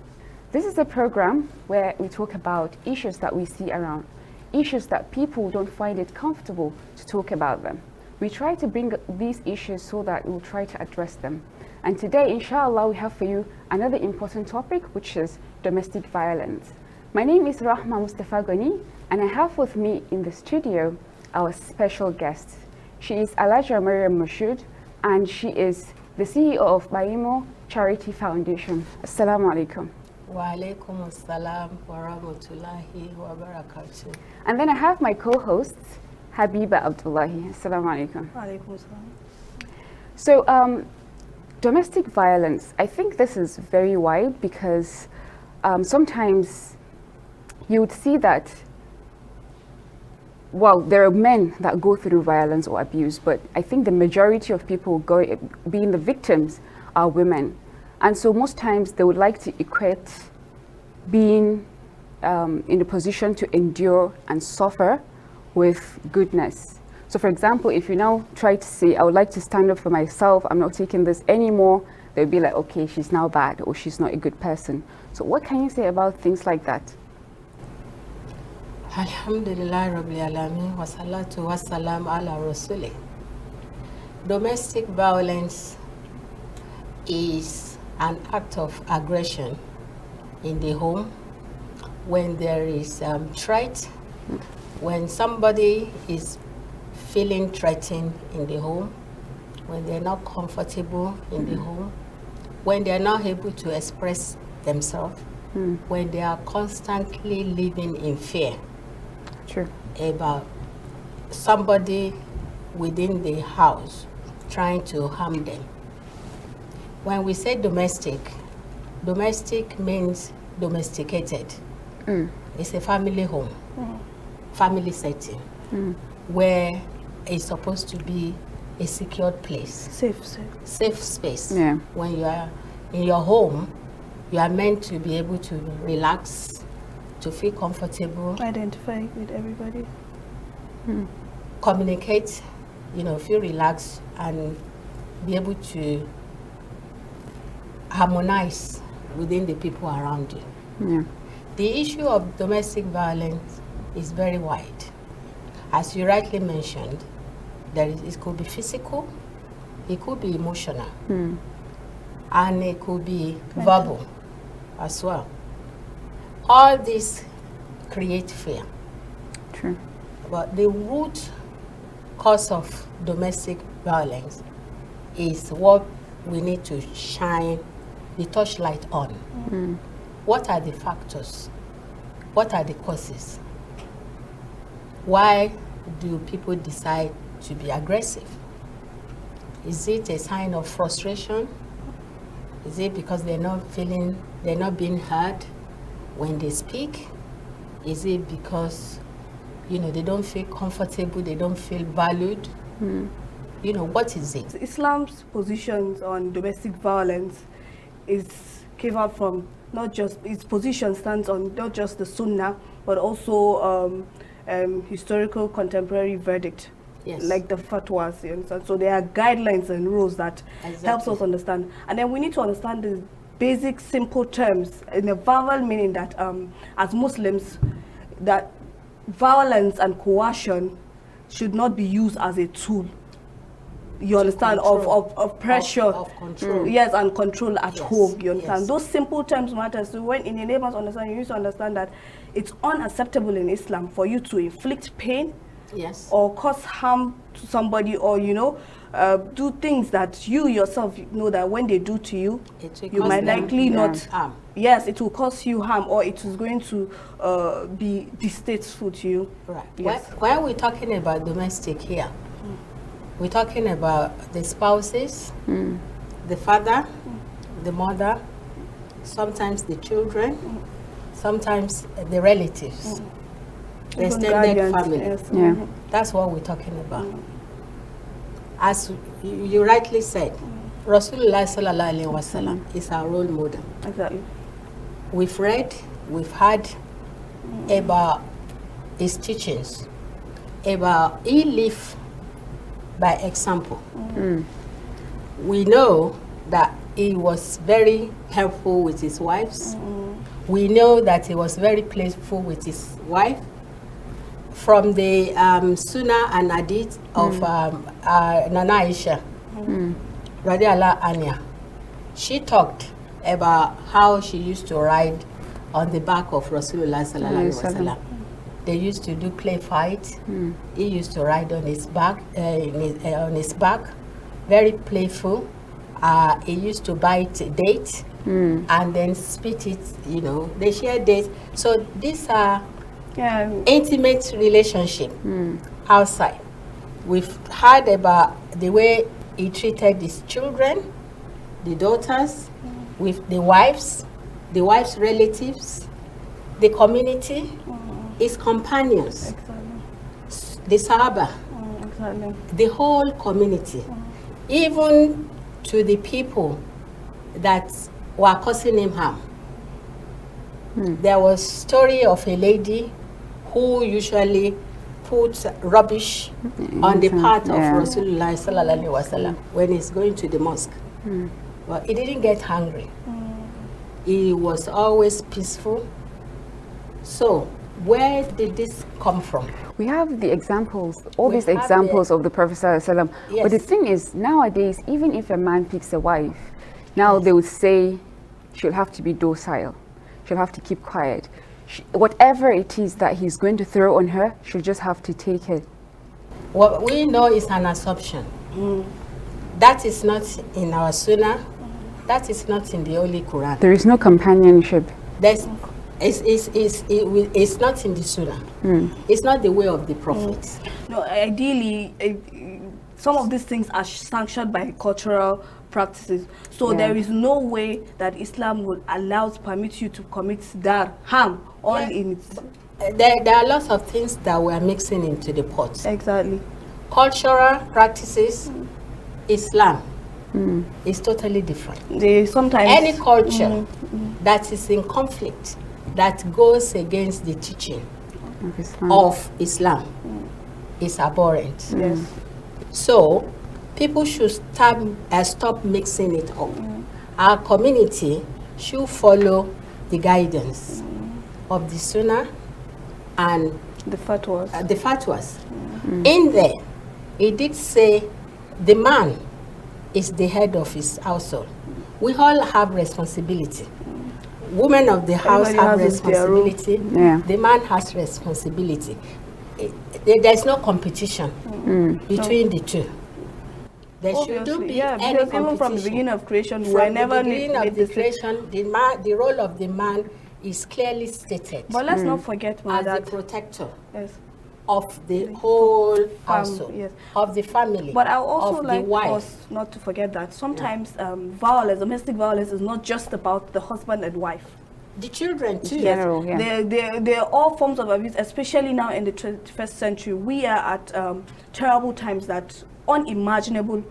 This is a program where we talk about issues that we see around, issues that people don't find it comfortable to talk about them. We try to bring these issues so that we'll try to address them. And today, inshallah, we have for you another important topic, which is domestic violence. My name is Rahma Mustafa Ghani, and I have with me in the studio our special guest. She is Alaja Mariam Mashud, and she is the CEO of Baimo Charity Foundation. Assalamu alaikum. Wa alaikum assalam wa rahmatullahi wa barakatuh. And then I have my co-host, Habiba Abdullahi. Assalamu alaikum. Wa alaikum assalam. So, domestic violence, I think this is very wide because sometimes you would see that, well, there are men that go through violence or abuse, but I think the majority of people being the victims are women. And so most times they would like to equate being in a position to endure and suffer with goodness. So for example, if you now try to say, I would like to stand up for myself, I'm not taking this anymore, they'll be like, okay, she's now bad or she's not a good person. So what can you say about things like that? Alhamdulillah Rabbil Alameen wa salatu wa salam ala Rasulih. Domestic violence is an act of aggression in the home when there is threat, when somebody is feeling threatened in the home, when they're not comfortable in the home, when they're not able to express themselves, when they are constantly living in fear about somebody within the house trying to harm them. When we say domestic, domestic means domesticated. It's a family home, family setting, where it's supposed to be a secured place. Safe space. Yeah. When you are in your home, you are meant to be able to relax, to feel comfortable. Identify with everybody. Communicate, feel relaxed and be able to harmonize within the people around you. Yeah. The issue of domestic violence is very wide. As you rightly mentioned, it could be physical, it could be emotional, and it could be verbal as well. All this create fear. True. But the root cause of domestic violence is what we need to shine the torchlight on. What are the factors? What are the causes? Why do people decide to be aggressive? Is it a sign of frustration? Is it because they're not being heard when they speak? Is it because, they don't feel comfortable, they don't feel valued? What is it? Islam's positions on domestic violence came out from its position stands on not just the Sunnah, but also historical contemporary verdict. Yes. Like the fatwas, you understand? So there are guidelines and rules that helps us understand. And then we need to understand the basic simple terms in a verbal meaning that as Muslims, that violence and coercion should not be used as a tool. You understand, of pressure, of control. Yes, and control at home. You understand? Yes. Those simple terms matter. So when in enables understand, you need to understand that it's unacceptable in Islam for you to inflict pain, yes, or cause harm to somebody, or do things that you yourself know that when they do to you, you might likely not harm. Yes, it will cause you harm, or it is going to be distasteful to you. Right. Yes. Why are we talking about domestic here? We're talking about the spouses, the father, the mother, sometimes the children, sometimes the relatives, the extended family. Yes. Yeah. That's what we're talking about. As you rightly said, Rasulullah sallallahu alaihi wasallam is our role model. Exactly. We've read, we've heard about his teachings, about he lived by example. We know that he was very helpful with his wives. We know that he was very playful with his wife. From the Sunnah and Hadith of Nana Aisha, radiallahu anha, she talked about how she used to ride on the back of Rasulullah sallallahu alaihi wasallam. They used to do play fight. He used to ride on his back, very playful. He used to bite a date and then spit it. They share dates. So these are intimate relationship outside. We've heard about the way he treated his children, the daughters, with the wives' relatives, the community, his companions, the Sahaba, the whole community, even to the people that were causing him harm. There was a story of a lady who usually puts rubbish on the path of Rasulullah sallallahu alaihi wasallam when he's going to the mosque. But he didn't get hungry. He was always peaceful. So where did this come from? We have the examples, all these examples of the Prophet ﷺ. Yes. But the thing is, nowadays, even if a man picks a wife, now they would say she'll have to be docile. She'll have to keep quiet. Whatever it is that he's going to throw on her, she'll just have to take it. What we know is an assumption. That is not in our Sunnah. That is not in the Holy Quran. There is no companionship. It's not in the Sunnah. It's not the way of the prophets. No, ideally, some of these things are sanctioned by cultural practices. So there is no way that Islam would permit you to commit harm in its. There are lots of things that we are mixing into the pot. Exactly. Cultural practices, Islam is totally different. Any culture that is in conflict, that goes against the teaching of Islam is abhorrent. Yes. So people should stop mixing it up. Our community should follow the guidance of the Sunnah and the fatwas. In there, it did say the man is the head of his household. We all have responsibility. Women of the house have responsibility. The man has responsibility. There's no competition between the two. There shouldn't be any because competition. even from the beginning of creation, From the beginning of the creation, the role of the man is clearly stated. But let's not forget, as the protector of the whole household, of the family. But I also of like the wife. us not to forget that sometimes domestic violence is not just about the husband and wife. The children too. They're all forms of abuse, especially now in the 21st century. We are at terrible times that unimaginable,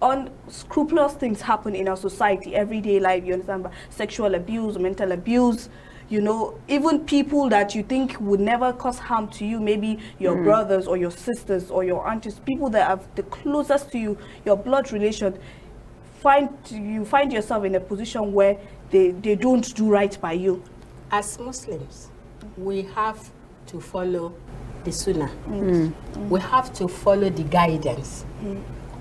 unscrupulous things happen in our society, everyday life, you understand? Sexual abuse, mental abuse, you know, even people that you think would never cause harm to you, maybe your brothers or your sisters or your aunties, people that are the closest to you, your blood relation, you find yourself in a position where they don't do right by you. As Muslims, we have to follow the Sunnah. We have to follow the guidance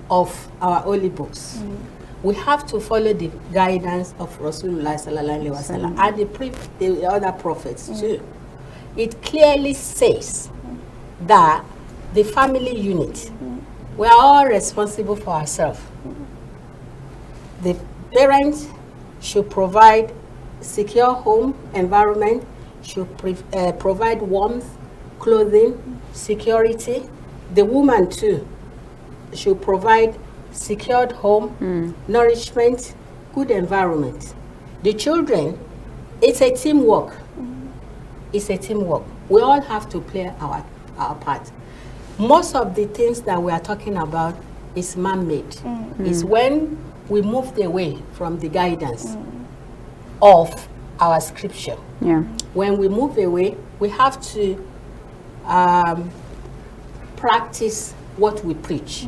of our holy books. We have to follow the guidance of Rasulullah sallallahu alaihi wasallam and the other prophets too. It clearly says that the family unit, we are all responsible for ourselves. The parents should provide secure home environment, should provide warmth, clothing, security. The woman too should provide secured home, nourishment, good environment. The children, it's a teamwork. It's a teamwork. We all have to play our part. Most of the things that we are talking about is man-made. It's when we moved away from the guidance of our scripture. When we move away, we have to practice what we preach.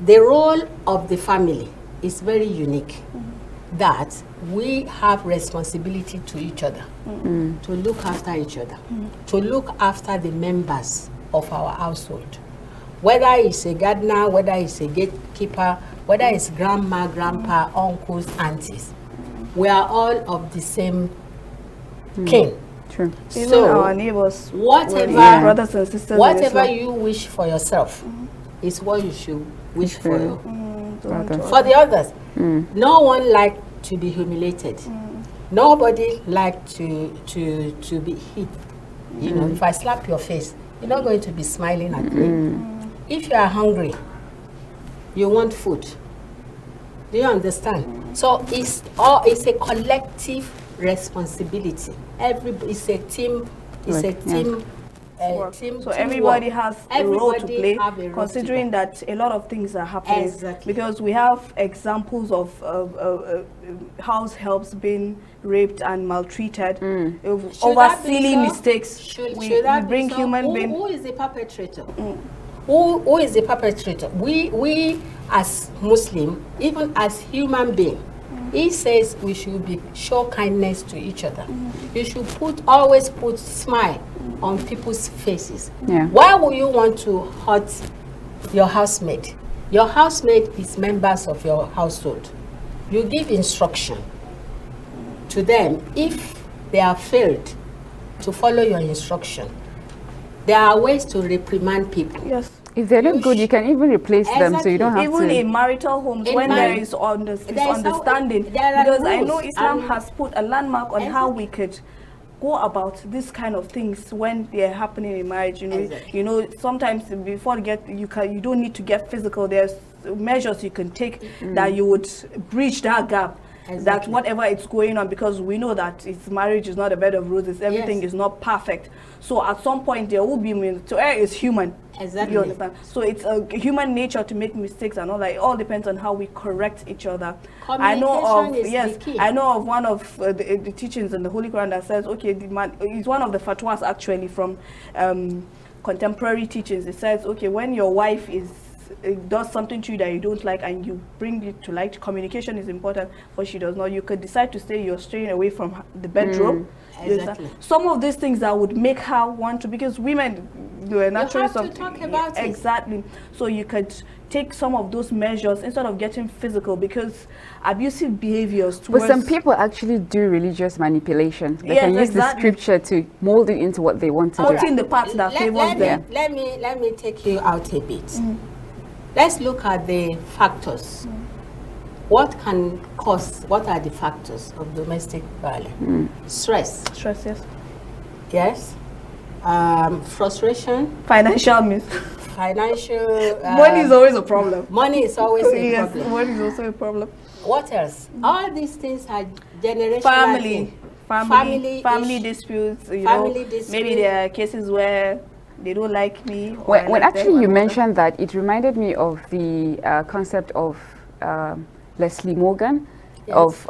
The role of the family is very unique, that we have responsibility to each other, to look after each other, to look after the members of our household. Whether it's a gardener, whether it's a gatekeeper, whether it's grandma, grandpa, uncles, aunties, we are all of the same kin. True. Even So our neighbors, whatever brothers and sisters, whatever you wish for yourself is what you should wish for the others. No one like to be humiliated. Nobody like to be hit. You know, if I slap your face, you're not going to be smiling at me. If you are hungry, you want food. Do you understand? So it's a collective responsibility. It's a team. It's a team. So everybody has a role to play, considering that a lot of things are happening. Because we have examples of house helps being raped and maltreated over silly mistakes. We bring human beings. Who is the perpetrator? Who is the perpetrator? We as Muslim, even as human beings, he says we should show kindness to each other. You should always put smile on people's faces. Why would you want to hurt your housemate? Your housemate is members of your household. You give instruction to them. If they have failed to follow your instruction, there are ways to reprimand people. Yes. If they're not good, you can even replace them, so you don't have even to. in marital homes, when there is understanding, because I know Islam has put a landmark on how we could go about this kind of things when they're happening in marriage. You know, sometimes before you don't need to get physical. There's measures you can take that you would bridge that gap. That whatever it's going on, because we know that marriage is not a bed of roses, everything is not perfect. So at some point there will be, so air is human. Exactly. You understand? So it's a human nature to make mistakes and all that. It all depends on how we correct each other. I know of one of the teachings in the Holy Quran that says, okay, the man is one of the fatwas actually from contemporary teachings. It says, okay, when your wife does something to you that you don't like and you bring it to light, communication is important, but she does not. You could decide to say you're straying away from the bedroom. Exactly. Some of these things that would make her want to, because women are naturally you have to talk about it. Exactly. So you could take some of those measures instead of getting physical, because abusive behaviors towards... But some people actually do religious manipulation. They can use the scripture to mold it into what they want to do. Put in the parts that favors them. Let me take you out a bit. Let's look at the factors. What can cause, what are the factors of domestic violence? Stress. Stress, yes. Yes. Frustration. Financial Financial. Money is always a problem. Money is always a problem. Yes, money is also a problem. What else? All these things are generational. Family disputes. Family disputes. Maybe there are cases where they don't like me. When actually you mentioned that, it reminded me of the concept of Leslie Morgan, of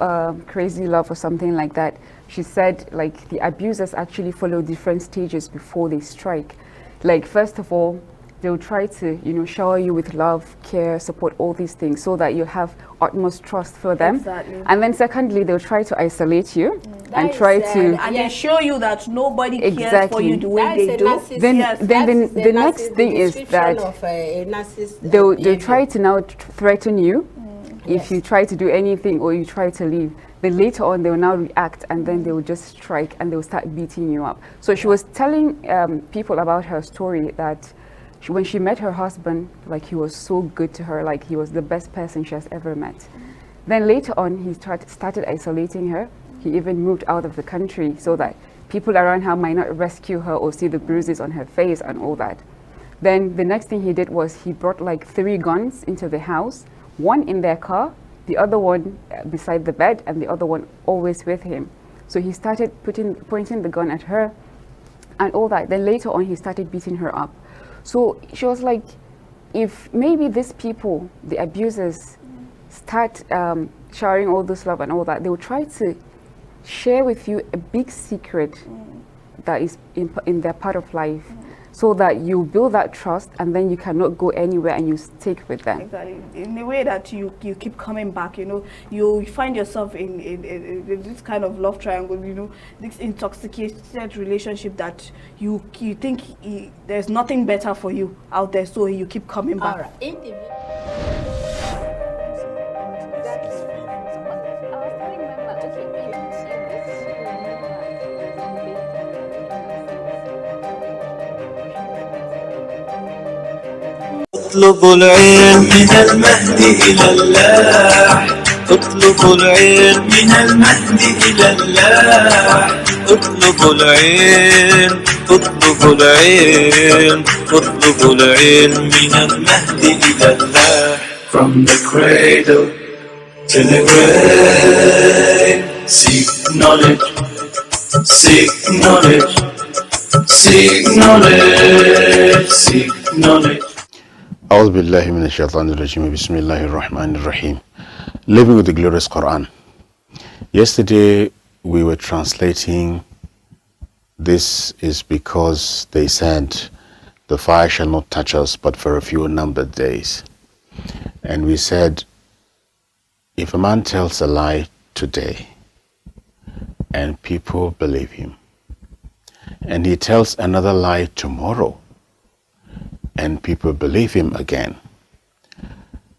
Crazy Love or something like that. She said, like, the abusers actually follow different stages before they strike. Like, first of all, they'll try to, shower you with love, care, support, all these things, so that you have utmost trust for them. Exactly. And then secondly, they'll try to isolate you and try to... And they show you that nobody cares for you the way they do. Then the next thing is that they'll try to now threaten you if you try to do anything or you try to leave. Then later on, they will now react, and then they will just strike and they will start beating you up. So she was telling people about her story that when she met her husband, like, he was so good to her, like he was the best person she has ever met. Then later on, he started isolating her. He even moved out of the country so that people around her might not rescue her or see the bruises on her face and all that. Then the next thing he did was he brought like 3 guns into the house, one in their car, the other one beside the bed, and the other one always with him. So he started pointing the gun at her and all that. Then later on, he started beating her up. So she was like, if maybe these people, the abusers, start showering all this love and all that, they will try to share with you a big secret that is in their part of life, so that you build that trust, and then you cannot go anywhere and you stick with them. Exactly. In a way that you keep coming back, you find yourself in this kind of love triangle, this intoxicated relationship that you think there's nothing better for you out there, so you keep coming back. All right. اطلبوا العلم من المهد إلى الله اطلبوا العلم من المهد إلى الله اطلبوا العلم اطلبوا العلم اطلبوا العلم من المهد إلى الله From the cradle to the grave seek knowledge seek knowledge seek knowledge seek knowledge أعوذ بالله من الشيطان الرجيم بسم الله الرحمن الرحيم. Living with the glorious Quran. Yesterday we were translating, this is because they said the fire shall not touch us but for a few numbered days. And we said, if a man tells a lie today and people believe him, and he tells another lie tomorrow and people believe him again,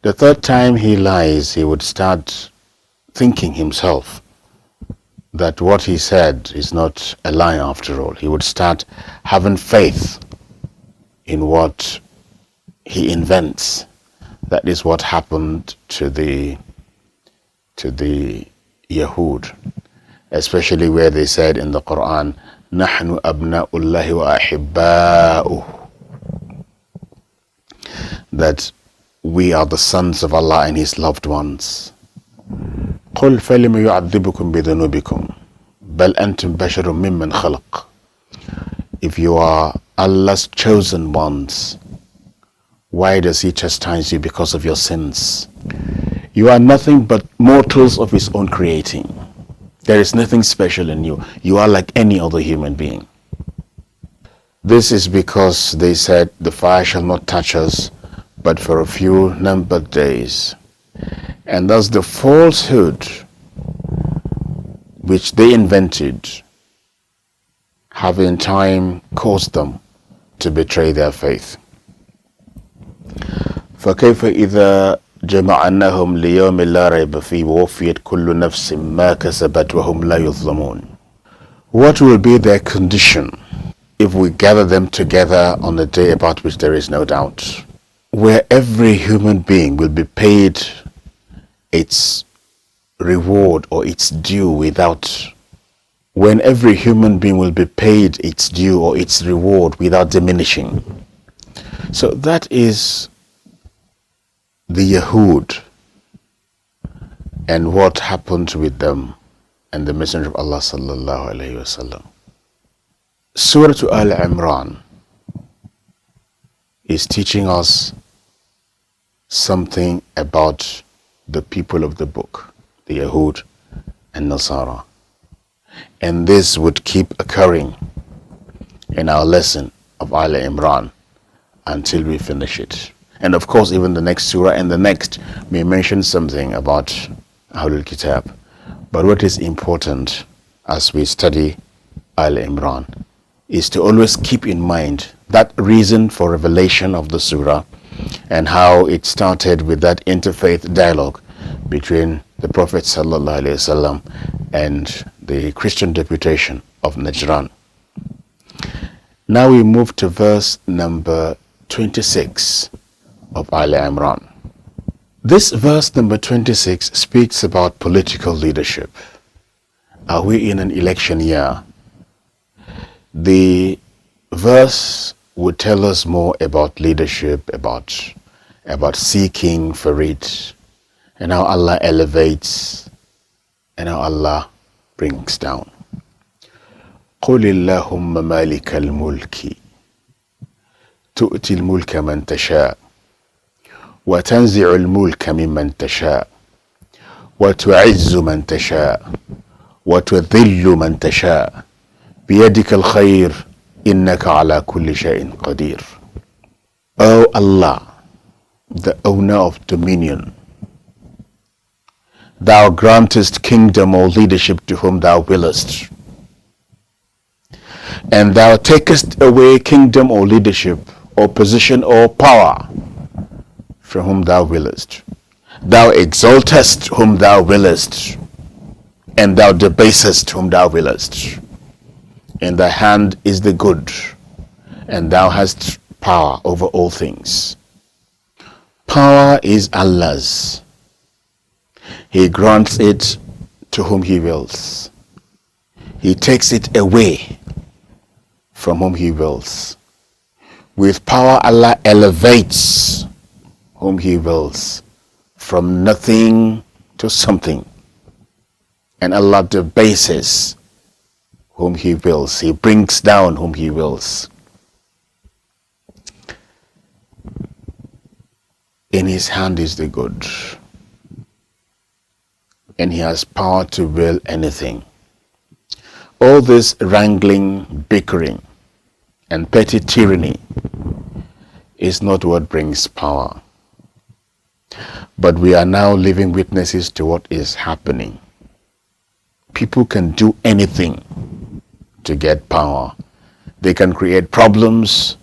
the third time he lies, he would start thinking himself that what he said is not a lie after all. He would start having faith in what he invents. That is what happened to the Yahud, especially where they said in the Quran, "Nahnu abna'ullahi wa ahibba'uh," that we are the sons of Allah and His loved ones. قل فلم يعذبكم بذنوبكم بل أنتم بشر ممن خلق. If you are Allah's chosen ones, why does He chastise you because of your sins? You are nothing but mortals of His own creating. There is nothing special in you. You are like any other human being. This is because they said the fire shall not touch us but for a few numbered days. And thus the falsehood which they invented have in time caused them to betray their faith. فكيف إذا جمعناهم ليوم لا ريب فيه ووفيت كل نفس ما كسبت وهم لا يظلمون. What will be their condition if we gather them together on a day about which there is no doubt, where every human being will be paid its reward or its due when every human being will be paid its due or its reward without diminishing. So that is the Yahud and what happened with them and the Messenger of Allah sallallahu alayhi wasallam. Surah Al-Imran is teaching us something about the people of the book, the Yahud and Nasara. And this would keep occurring in our lesson of Al-Imran until we finish it. And of course, even the next surah and the next may mention something about Ahlul Kitab. But what is important as we study Al-Imran is to always keep in mind that reason for revelation of the surah and how it started with that interfaith dialogue between the Prophet ﷺ and the Christian deputation of Najran. Now we move to verse number 26 of Al-Imran. This verse number 26 speaks about political leadership. Are we in an election year? The verse would tell us more about leadership, about seeking for it, and how Allah elevates and how Allah brings down. قُلِ اللَّهُمَّ مَالِكَ الْمُلْكِ تُؤْتِي الْمُلْكَ مَنْ تَشَاءُ وتنزع الملك ممن تشاء وتعز من تشاء وتذل من تشاء بيدك الخير إنك على كل شيء قدير. O Allah, the owner of dominion, Thou grantest kingdom or leadership to whom Thou willest, and Thou takest away kingdom or leadership or position or power from whom Thou willest. Thou exaltest whom Thou willest, and Thou debasest whom Thou willest. In Thy hand is the good, and Thou hast power over all things. Power is Allah's. He grants it to whom He wills. He takes it away from whom He wills. With power, Allah elevates whom He wills from nothing to something, and Allah debases whom He wills. He brings down whom He wills. In His hand is the good, and He has power to will anything. All this wrangling, bickering, and petty tyranny is not what brings power. But we are now living witnesses to what is happening. People can do anything to get power. They can create problems.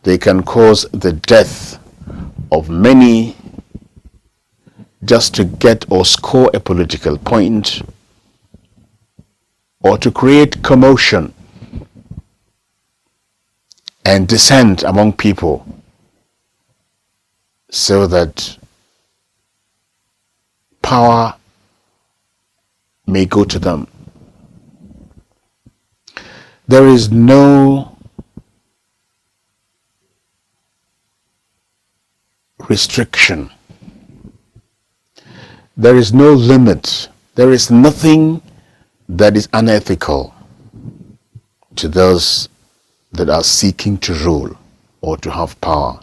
They can cause the death of many just to get or score a political point, or to create commotion and dissent among people so that power may go to them. There is no restriction. There is no limit. There is nothing that is unethical to those that are seeking to rule or to have power.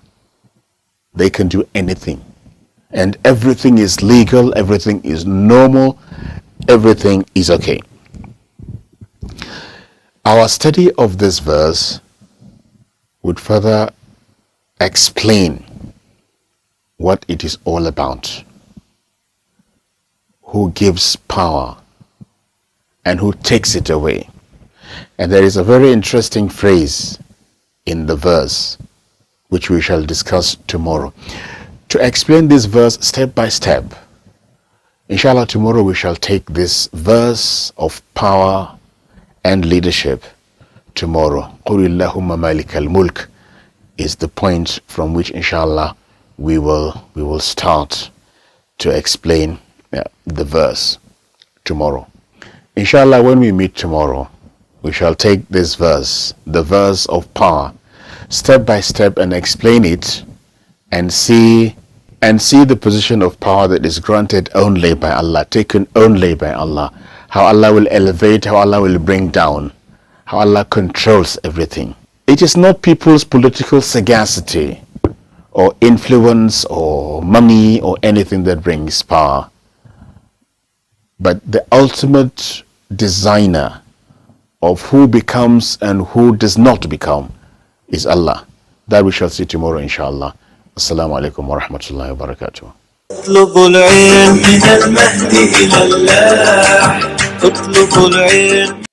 They can do anything. And everything is legal, everything is normal, everything is okay. Our study of this verse would further explain what it is all about. Who gives power and who takes it away. And there is a very interesting phrase in the verse which we shall discuss tomorrow. To explain this verse step by step, inshallah, tomorrow we shall take this verse of power and leadership tomorrow. قُلِ اللَّهُمَّ مَالِكَ الْمُلْكِ is the point from which inshallah we will start to explain the verse tomorrow. Inshallah, when we meet tomorrow, we shall take this verse, the verse of power, step by step and explain it and see the position of power that is granted only by Allah, taken only by Allah, how Allah will elevate, how Allah will bring down, how Allah controls everything. It is not people's political sagacity or influence or money or anything that brings power, but the ultimate designer of who becomes and who does not become is Allah. That we shall see tomorrow, inshallah. Assalamu alaikum wa rahmatullahi wa barakatuh. اطلبوا العلم من المهد إلى الله اطلبوا العلم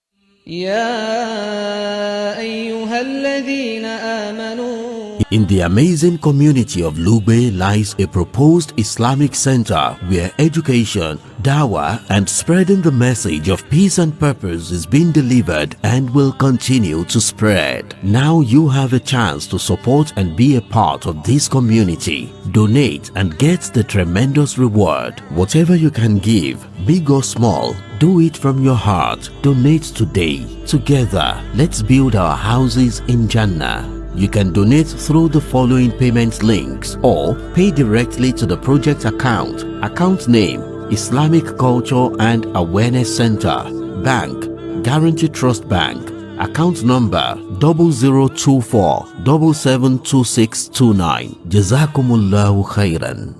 يا أيها الذين آمنوا. In the amazing community of Lube lies a proposed Islamic center where education, dawah and spreading the message of peace and purpose is being delivered and will continue to spread. Now you have a chance to support and be a part of this community. Donate and get the tremendous reward. Whatever you can give, big or small, do it from your heart. Donate today. Together, let's build our houses in Jannah. You can donate through the following payment links or pay directly to the project account. Account name: Islamic Culture and Awareness Center. Bank: Guarantee Trust Bank. Account number 0024 772629. Jazakumullahu khairan.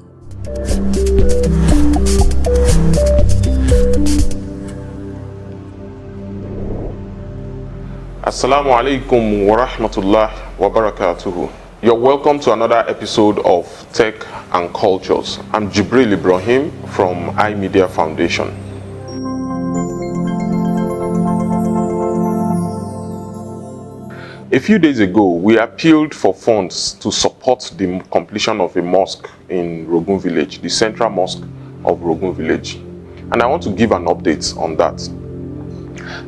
Assalamu alaikum wa rahmatullah wa barakatuhu. You're welcome to another episode of Tech and Cultures. I'm Jibril Ibrahim from iMedia Foundation. A few days ago, we appealed for funds to support the completion of a mosque in Rogun Village, the central mosque of Rogun Village. And I want to give an update on that.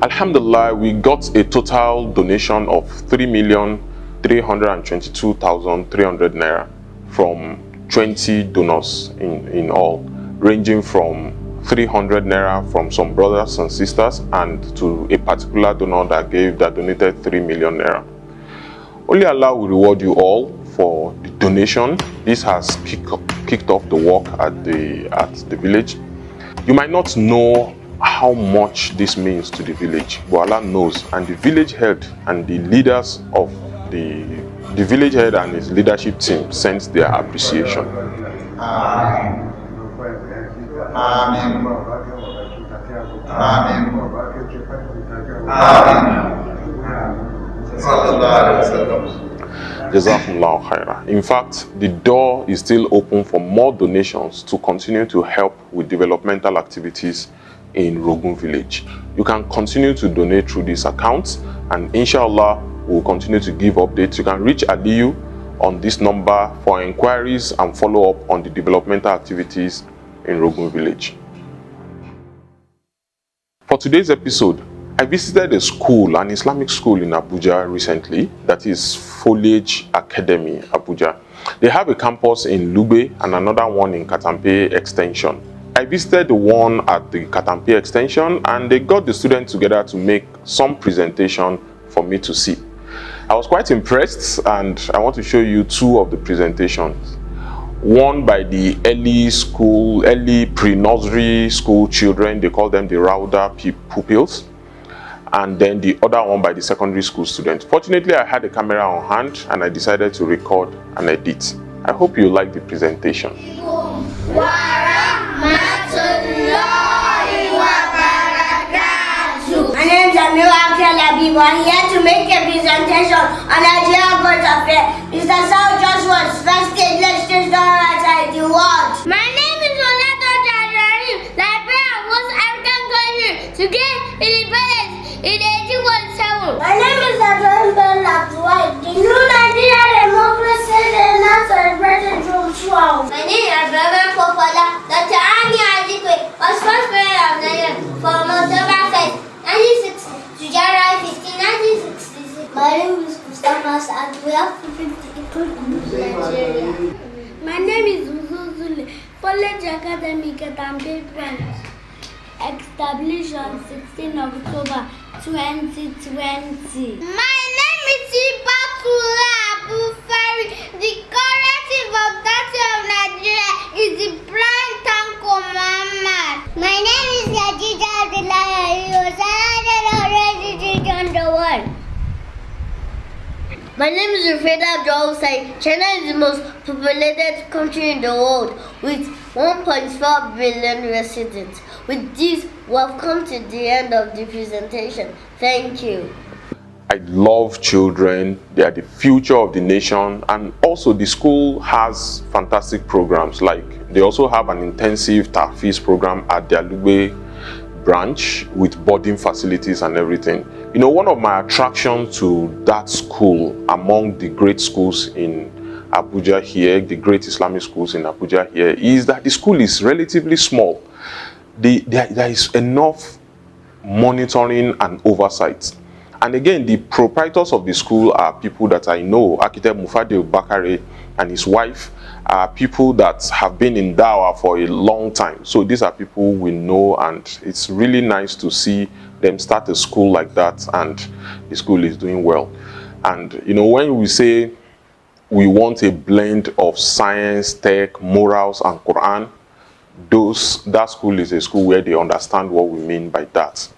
Alhamdulillah, we got a total donation of 3,322,300 naira from 20 donors in all, ranging from 300 naira from some brothers and sisters and to a particular donor that donated 3 million naira. Only Allah will reward you all for the donation. This has kicked off the work at the village. You might not know how much this means to the village, but Allah knows, and the village head and the leaders of the village head and his leadership team sends their appreciation. Amen. Amen. Jazakumullahu khairah. In fact, the door is still open for more donations to continue to help with developmental activities in Rogun Village. You can continue to donate through this account, and inshallah we'll continue to give updates. You can reach Aliyu on this number for inquiries and follow up on the developmental activities in Rogun Village. For today's episode, I visited a school, an Islamic school in Abuja recently, that is Foliage Academy, Abuja. They have a campus in Lugbe and another one in Katampe Extension. I visited the one at the Katampe Extension and they got the students together to make some presentation for me to see. I was quite impressed and I want to show you two of the presentations. One by the early pre-nursery school children, they call them the Rauda pupils, and then the other one by the secondary school students. Fortunately, I had a camera on hand and I decided to record and edit. I hope you like the presentation. My name is Amir Abdel. I'm here to make a presentation on Nigeria Gods Affair. Mr. Sahur just was first stage lectures done outside the world. My name is Onato Jadarim, librarian of most African countries to gain independence in 1817. My name is Adon Bellabdouai. The new Nigerian democracy is not celebrated June 12. My name is Abdel Popola. Dr. Ani Ajikwe was first mayor of Nigeria for October 1st. 1960 to January 15, 1966. My name is Mustafa and we have 50 people in Nigeria. My name is Uzuzule, College Academy Katampe Branch. Established on 16 October 2020. My name is Ibatula Abufari. The current authority of Nigeria is the Prime Tanko Muhammad. My name is Yajija Abdullahi. On the world. My name is Rufeda Abdul Hussain. China is the most populated country in the world with 1.4 billion residents. With this, we have come to the end of the presentation. Thank you. I love children. They are the future of the nation, and also the school has fantastic programs. Like they also have an intensive Tahfiz program at their Lugbe branch with boarding facilities and everything. You know, one of my attractions to that school among the great schools in Abuja here, the great Islamic schools in Abuja here, is that the school is relatively small. There is enough monitoring and oversight. And again, the proprietors of the school are people that I know. Architect Mufade Bakare and his wife are people that have been in Dawa for a long time. So these are people we know, and it's really nice to see them start a school like that, and the school is doing well. And you know, when we say we want a blend of science, tech, morals, and Quran, that school is a school where they understand what we mean by that.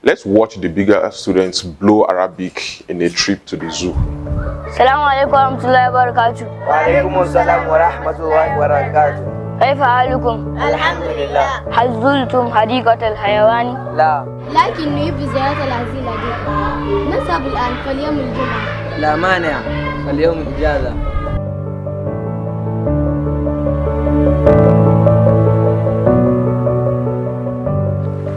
Let's watch the bigger students blow Arabic in a trip to the zoo. Assalamu alaikum warahmatullahi wabarakatuh. Wa alaikum assalam wa rahmatullahi wa barakatuh. كيف حالكم؟ الحمد لله. هل زرتم حديقة الحيوان؟ لا. لكن نحب زيارة هذه الحديقة. نذهب الآن فاليوم الجمعة. لا مانع. فاليوم إجازة.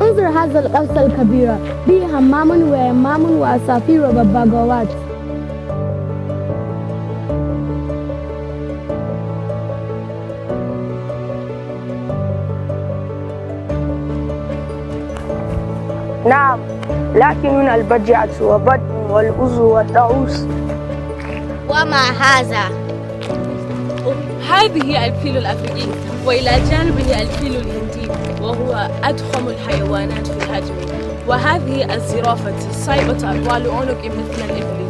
انظر هذا القصر الكبير به حمام ويمام وعصافير وببغاوات. نعم، لكن هنا البجعة وبدن والأزو والدعوس. وما هذا؟ هذه الفيل الأفريقي وإلى جانبه الفيل الهندي وهو أضخم الحيوانات في الحجم، وهذه الزرافة صايبة أطوال عنق مثل الإبل،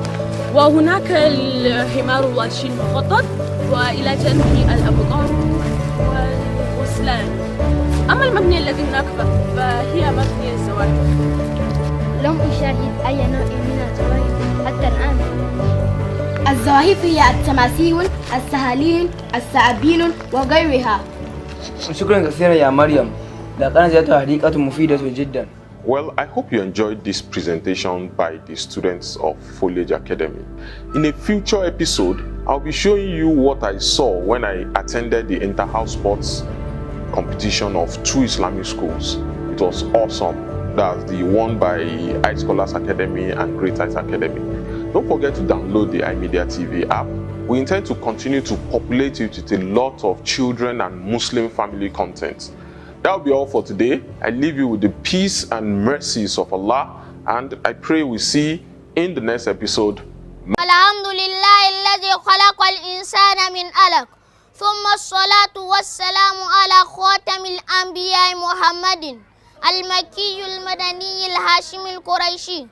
وهناك الحمار والشين المخطط وإلى جانبه الأبقار والغسلان. أما المبنية الذي هناك فهي مبنية الزواحف. لم أشاهد أي نوع من الزواحف حتى الآن. الزواحف هي التماثيل، السهالين، الثعابين وغيرها. شكرا كثيرا يا مريم. لقد زيارة حديقة مفيدة جدا. Well, I hope you enjoyed this presentation by the students of Foliage Academy. In a future episode, I'll be showing you what I saw when I attended the inter-house sports competition of 2 Islamic schools. It was awesome. That's the one by High Scholars Academy and Great Heights Academy. Don't forget to download the iMedia TV app. We intend to continue to populate it with a lot of children and Muslim family content. That will be all for today. I leave you with the peace and mercies of Allah. And I pray we see in the next episode. الحمد لله الذي خلق الإنسان من علق ثم الصلاة والسلام على خاتم الأنبياء محمد المكي المدني الهاشمي القريشي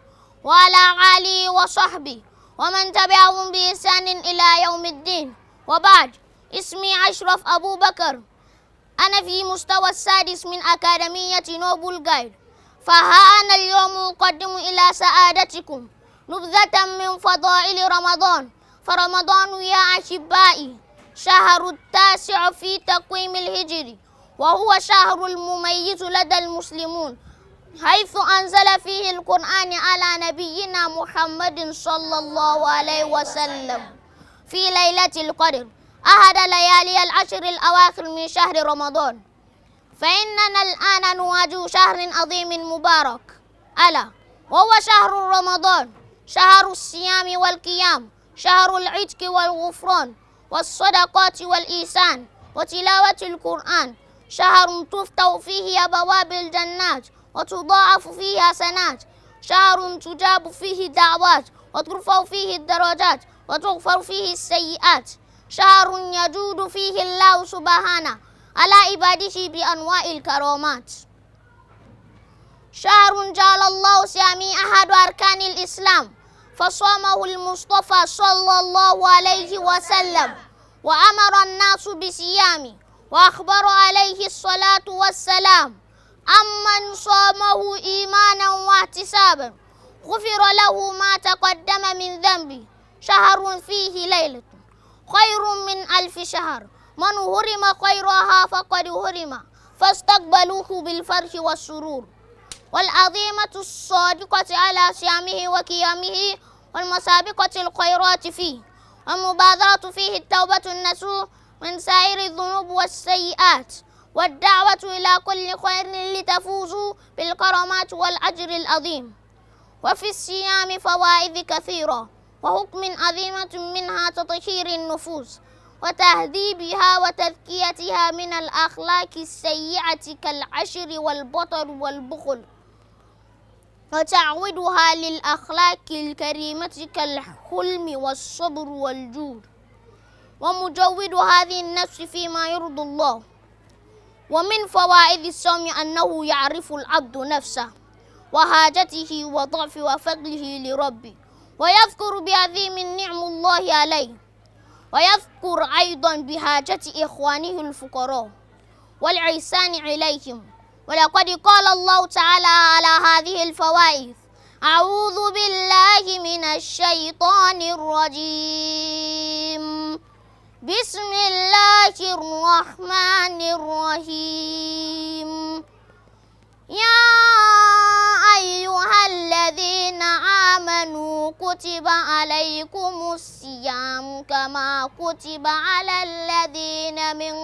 وعلى آله وصحبه ومن تبعهم بإحسان إلى يوم الدين. وبعد، اسمي أشرف أبو بكر، أنا في مستوى السادس من أكاديمية نوبل جايد، فها أنا اليوم أقدم إلى سعادتكم نبذة من فضائل رمضان. فرمضان يا أحبائي شهر التاسع في تقويم الهجري، وهو شهر المميز لدى المسلمون، حيث أنزل فيه القرآن على نبينا محمد صلى الله عليه وسلم في ليلة القدر أحد ليالي العشر الأواخر من شهر رمضان. فإننا الآن نواجه شهر عظيم مبارك، ألا وهو شهر رمضان، شهر الصيام والقيام، شهر العتق والغفران والصدقات والإحسان وتلاوة القرآن، شهر تفتح فيه أبواب الجنات وتضاعف فيه حسنات، شهر تجاب فيه الدعوات وترفع فيه الدرجات وتغفر فيه السيئات، شهر يجود فيه الله سبحانه على عباده بأنواع الكرامات، شهر جعل الله صيامه أحد أركان الإسلام فصامه المصطفى صلى الله عليه وسلم وأمر الناس بصيامه، وأخبر عليه الصلاة والسلام أمن صامه إيمانا واحتسابا غفر له ما تقدم من ذنبه. شهر فيه ليلة خير من 1000 شهر، من هرم خيرها فقد هرم، فاستقبلوه بالفرح والسرور. والعظيمة الصادقة على صيامه وقيامه والمسابقة الخيرات فيه، والمبادرة فيه التوبة النصوح من سائر الذنوب والسيئات، والدعوة إلى كل خير لتفوزوا بالكرامات والأجر العظيم. وفي الصيام فوائد كثيرة وحكم عظيمة، منها تطهير النفوس وتهذيبها وتزكيتها من الأخلاق السيئة كالعشر والبطر والبخل، وتعودها للأخلاق الكريمة كالحلم والصبر والجود، ومجود هذه النفس فيما يرضي الله. ومن فوائد الصوم أنه يعرف العبد نفسه وحاجته وضعف وفقره لربه، ويذكر بعظيم نعم الله عليه، ويذكر أيضا بحاجة إخوانه الفقراء والإحسان إليهم. ولقد قال الله تعالى على هذه الفوائد: أعوذ بالله من الشيطان الرجيم، بسم الله الرحمن الرحيم. يا أيها الذين آمنوا كتب عليكم الصيام كما كتب على الذين من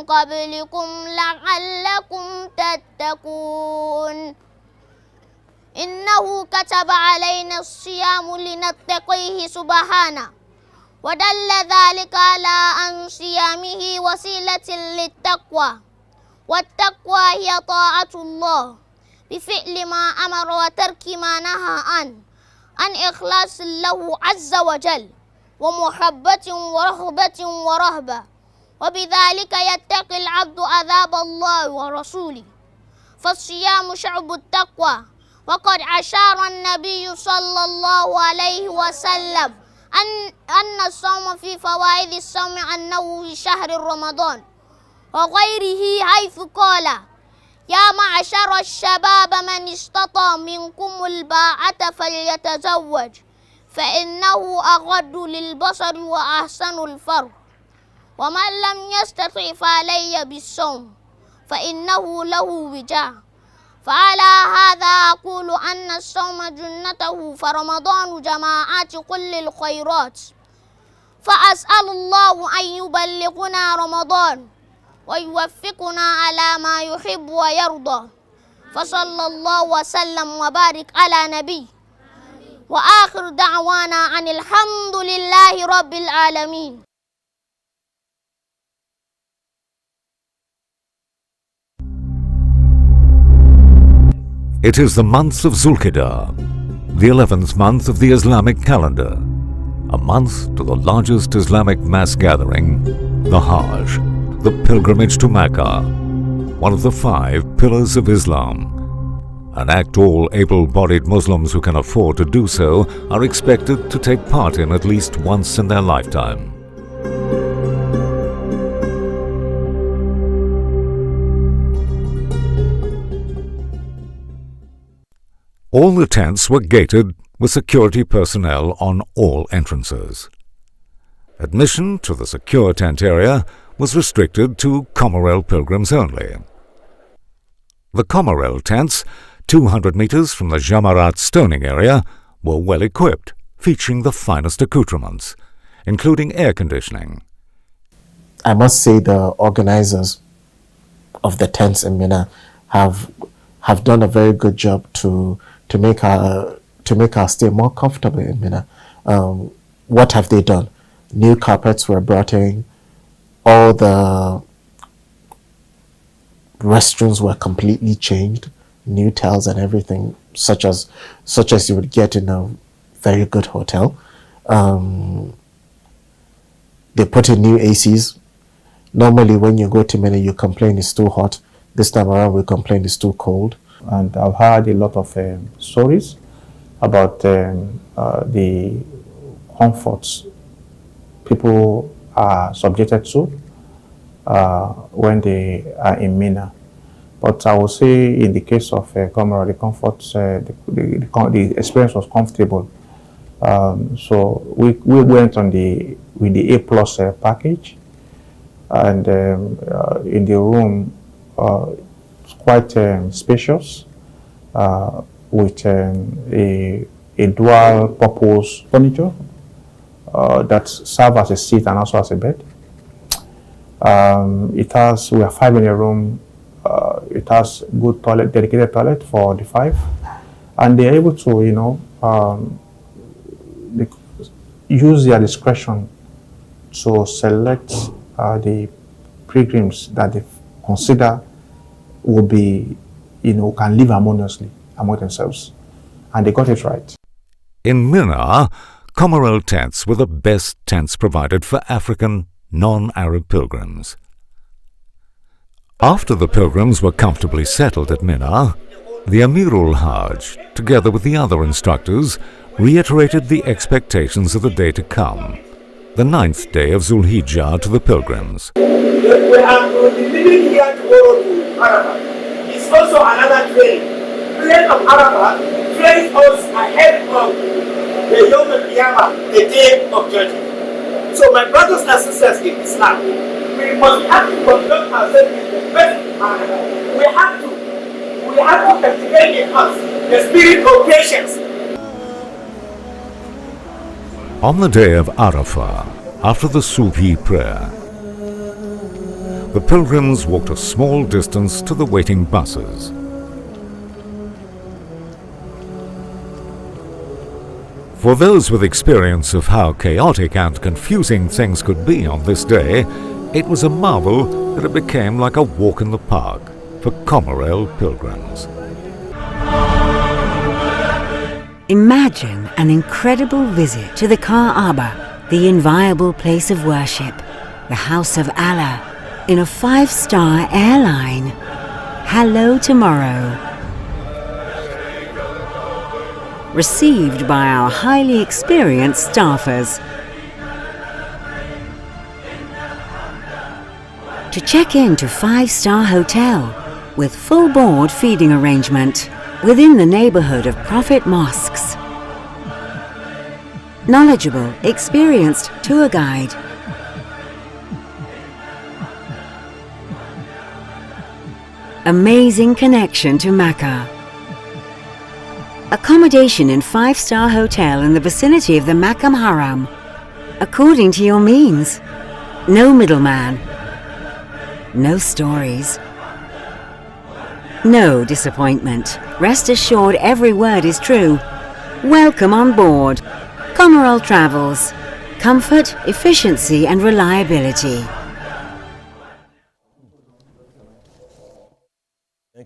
قبلكم لعلكم تتقون. إنه كتب علينا الصيام لنتقيه سبحانه، ودل ذلك على أن صيامه وسيلة للتقوى، والتقوى هي طاعة الله بفعل ما أمر وترك ما نهى عنه، عن إخلاص له عز وجل ومحبة ورغبة ورهبة، وبذلك يتقي العبد عذاب الله ورسوله. فالصيام شعب التقوى، وقد أشار النبي صلى الله عليه وسلم أن الصوم في فوائد الصوم أنه في شهر رمضان وغيره، حيث قال: يا معشر الشباب من استطاع منكم الباءة فليتزوج فإنه أغض للبصر وأحسن الفرج، ومن لم يستطع فعلي بالصوم فإنه له وجاء. فعلى هذا أقول أن الصوم جنته، فرمضان جماعات كل الخيرات. فأسأل الله أن يبلغنا رمضان ويوفقنا على ما يحب ويرضى. فصلى الله وسلم وبارك على نبي، وآخر دعوانا أن الحمد لله رب العالمين. It is the month of Zulqa'dah, the 11th month of the Islamic calendar, a month to the largest Islamic mass gathering, the Hajj, the pilgrimage to Mecca, one of the 5 pillars of Islam. An act all able-bodied Muslims who can afford to do so are expected to take part in at least once in their lifetime. All the tents were gated with security personnel on all entrances. Admission to the secure tent area was restricted to Comorel pilgrims only. The Comorel tents, 200 meters from the Jamarat stoning area, were well equipped, featuring the finest accoutrements, including air conditioning. I must say the organizers of the tents in Mina have done a very good job to make our stay more comfortable in Mina. What have they done? New carpets were brought in. All the restrooms were completely changed. New tiles and everything, such as you would get in a very good hotel. They put in new ACs. Normally, when you go to Mina, you complain it's too hot. This time around, we complain it's too cold. And I've heard a lot of stories about the comforts people are subjected to when they are in Mina. But I will say in the case of Comorel, the comfort, the experience was comfortable. So we went on with the A+ package, and in the room, it's quite spacious, with a dual purpose furniture that serves as a seat and also as a bed. We are 5 in a room. It has good toilet, dedicated toilet for the 5, and they are able to, use their discretion to select the pilgrims that they consider will be, can live harmoniously among themselves, and they got it right. In Mina, Comorel tents were the best tents provided for African, non-Arab pilgrims. After the pilgrims were comfortably settled at Mina, the Amirul Hajj, together with the other instructors, reiterated the expectations of the day to come, the 9th day of Zulhijjah, to the pilgrims. We have to be living here to go to Arafat. It's also another train. The train of Arafat trains us ahead of the Yom Al-Qiyamah, the day of judgment. So my brothers and sisters in Islam, we must have to conduct ourselves in the best manner. We have to cultivate in us the spirit of patience. On the day of Arafah, after the Subhi prayer, the pilgrims walked a small distance to the waiting buses. For those with experience of how chaotic and confusing things could be on this day, it was a marvel that it became like a walk in the park for Comorel pilgrims. Imagine an incredible visit to the Kaaba, the inviolable place of worship, the house of Allah, in a 5-star airline. Hello tomorrow. Received by our highly experienced staffers. To check in to 5-star hotel with full board feeding arrangement within the neighborhood of Prophet Mosques. Knowledgeable, experienced tour guide. Amazing connection to Mecca. Accommodation in 5-star hotel in the vicinity of the Makam Haram, according to your means. No middleman. No stories. No disappointment. Rest assured every word is true. Welcome on board. Comorel Travels. Comfort, efficiency and reliability.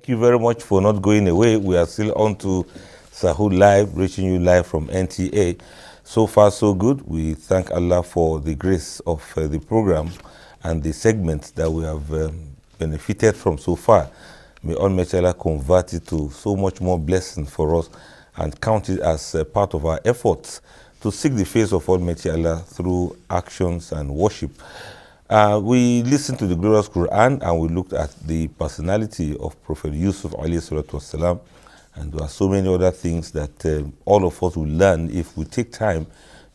Thank you very much for not going away. We are still on to Sahur Live, reaching you live from NTA. So far, so good. We thank Allah for the grace of the program and the segments that we have benefited from so far. May Almighty Allah convert it to so much more blessing for us and count it as part of our efforts to seek the face of Almighty Allah through actions and worship. We listened to the glorious Quran and we looked at the personality of Prophet Yusuf alayhi salatu wasalam. And there are so many other things that all of us will learn if we take time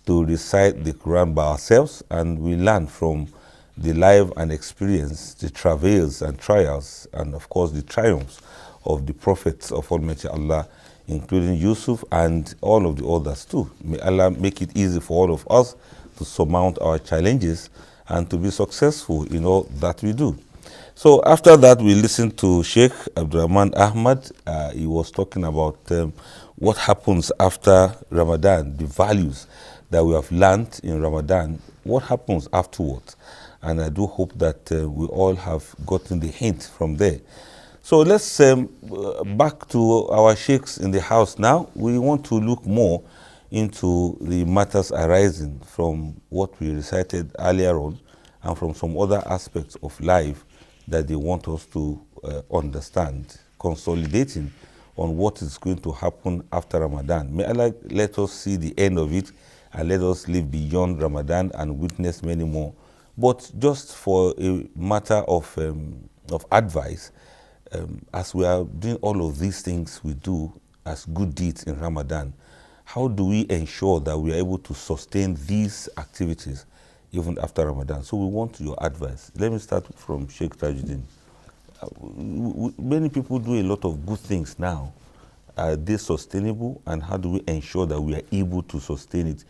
to recite the Quran by ourselves, and we learn from the life and experience, the travails and trials, and of course the triumphs of the prophets of Almighty Allah, including Yusuf and all of the others too. May Allah make it easy for all of us to surmount our challenges and to be successful in all that we do. So after that, we listened to Sheikh Abdurrahman Ahmad. He was talking about what happens after Ramadan, the values that we have learned in Ramadan, what happens afterwards. And I do hope that we all have gotten the hint from there. So let's back to our sheikhs in the house now. We want to look more into the matters arising from what we recited earlier on and from some other aspects of life that they want us to understand, consolidating on what is going to happen after Ramadan. May Allah let us see the end of it and let us live beyond Ramadan and witness many more. But just for a matter of advice, as we are doing all of these things we do as good deeds in Ramadan, how do we ensure that we are able to sustain these activities even after Ramadan? So we want your advice. Let me start from Sheikh Tajuddin. Many people do a lot of good things now. Are they sustainable, and how do we ensure that we are able to sustain it,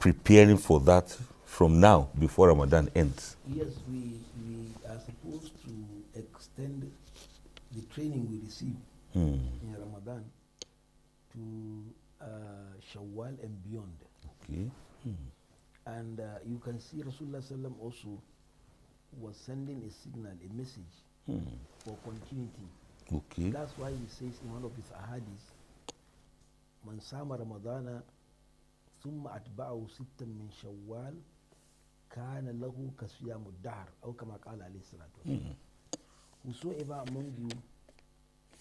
preparing for that from now before Ramadan ends? Yes, we are supposed to extend the training we receive in Ramadan to Shawwal and beyond. Okay. And you can see Rasulullah Sallam also was sending a signal, a message for continuity. Okay. That's why he says in one of his ahadith, Man sama Ramadana thumma atba'ahu sittan min Shawwal kana lahu kasiyamu dahr, aw kama qala alayhi salatu wasallam. Whosoever among you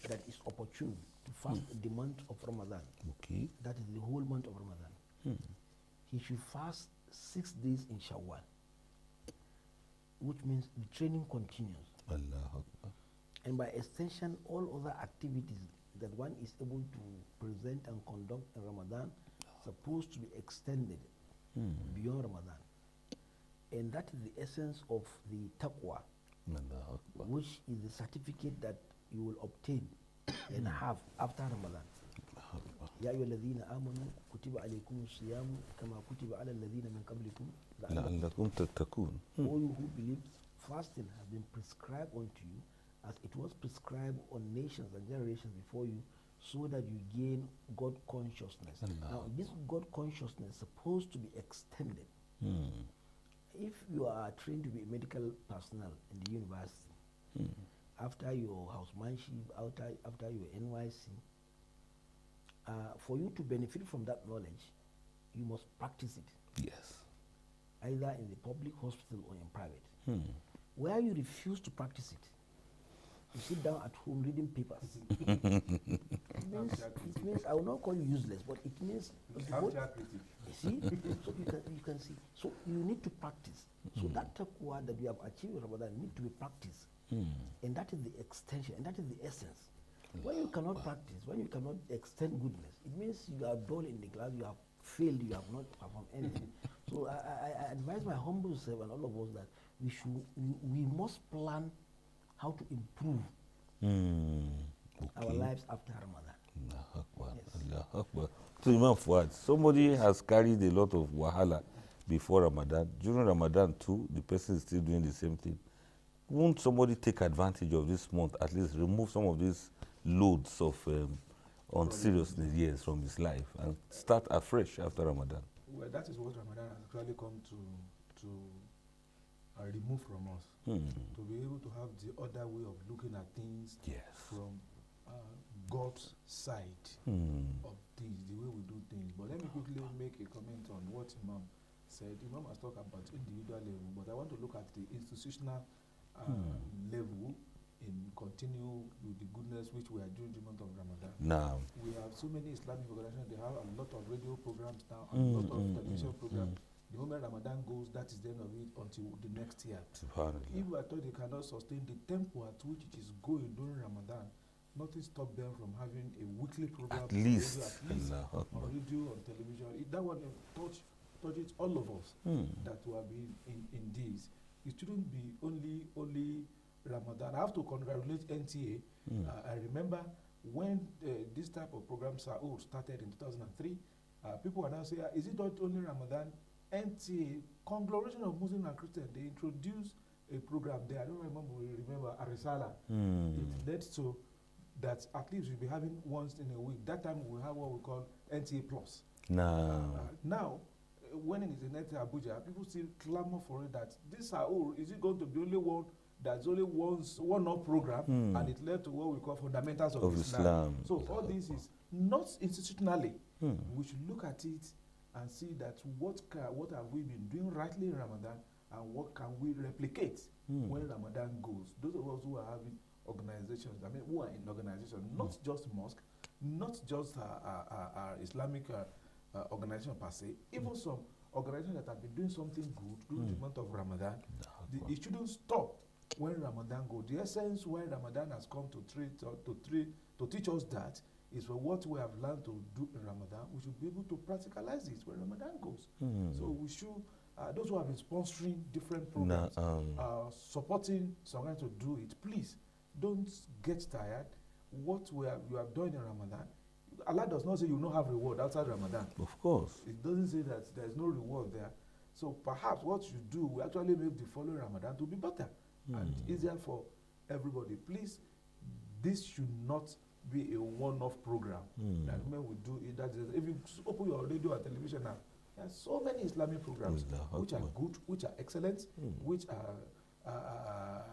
that is opportune to fast the month of Ramadan, okay, that is the whole month of Ramadan, he should fast 6 days in Shawwal, which means the training continues. Allah Akbar. And by extension, all other activities that one is able to present and conduct in Ramadan supposed to be extended beyond Ramadan. And that is the essence of the taqwa, which is the certificate that you will obtain and have after Ramadan. يا أيها الذين آمنوا كتب عليكم الصيام كما كتب على الذين من قبلكم لعلكم تتقون. All you who believe, fasting has been prescribed unto you as it was prescribed on nations and generations before you, so that you gain God consciousness. Now, this God consciousness is supposed to be extended. If you are trained to be a medical personnel in the university, after your housemanship, after your NYC, for you to benefit from that knowledge, you must practice it. Yes. Either in the public hospital or in private. Where you refuse to practice it, you sit down at home reading papers. it means I will not call you useless, but it means you see. So you can see. So you need to practice. So that taqwa that you have achieved in Ramadan need to be practiced, and that is the extension, and that is the essence. When you cannot practice, when you cannot extend goodness, it means you are dull in the class, you have failed, you have not performed anything. So I advise my humble self and all of us that we must plan how to improve our lives after Ramadan. Allah Akbar. Allah Akbar. So Imam Fuad, somebody has carried a lot of wahala before Ramadan. During Ramadan too, the person is still doing the same thing. Won't somebody take advantage of this month, at least remove some of these loads of unseriousness, yes, from his life and start afresh after Ramadan? Well, that is what Ramadan has actually come to remove from us. To be able to have the other way of looking at things, yes, from God's side of things, the way we do things. But let me quickly make a comment on what Imam said. Imam has talked about individual level, but I want to look at the institutional level in continue with the goodness which we are doing the month of Ramadan. Now, we have so many Islamic organizations. They have a lot of radio programs now, and a lot of television programs. The moment Ramadan goes, that is the end of it until the next year. If I thought they cannot sustain the tempo at which it is going during Ramadan, nothing stopped them from having a weekly program at least on radio, on television. That one touches all of us that will be in this. It shouldn't be only Ramadan. I have to congratulate NTA. I remember when this type of program Sahur started in 2003, people are now saying, is it not only Ramadan? NTA, conglomeration of Muslims and Christians, they introduced a program there. I don't remember Arisala. It led to that at least we'll be having once in a week. That time we'll have what we call NTA Plus. Now, when it is in NTA Abuja, people still clamor for it that this Sahur, is it going to be only one that's only one program, and it led to what we call fundamentals of Islam. So all this is not institutionally. We should look at it and see that what have we been doing rightly in Ramadan, and what can we replicate when Ramadan goes. Those of us who are having organizations, who are in organizations, not just mosque, not just Islamic organization per se, even some organizations that have been doing something good during the month of Ramadan, it shouldn't stop when Ramadan goes. The essence why Ramadan has come to teach us that is for what we have learned to do in Ramadan, we should be able to practicalize it when Ramadan goes. So we should, those who have been sponsoring different programs, supporting someone to do it, please don't get tired. What you have done in Ramadan, Allah does not say you will not have reward outside Ramadan. Of course. It doesn't say that there is no reward there. So perhaps what you do will actually make the following Ramadan to be better and easier for everybody. Please, this should not be a one-off program. That when we do it, that is, if you open your radio and television now, there are so many Islamic programs which are good, which are excellent, which are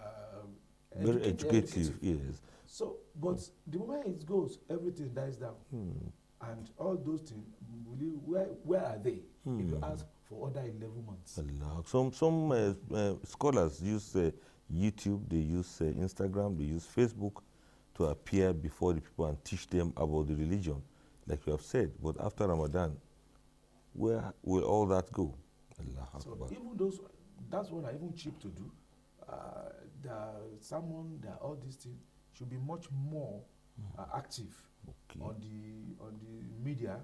very educative. Yes. So, but the moment it goes, everything dies down, and all those things, where are they? If you ask for other 11 months. Some scholars use YouTube, they use Instagram, they use Facebook to appear before the people and teach them about the religion, like you have said. But after Ramadan, where will all that go? So even those, that's what are even cheap to do. The sermon, all these things should be much more active on the media,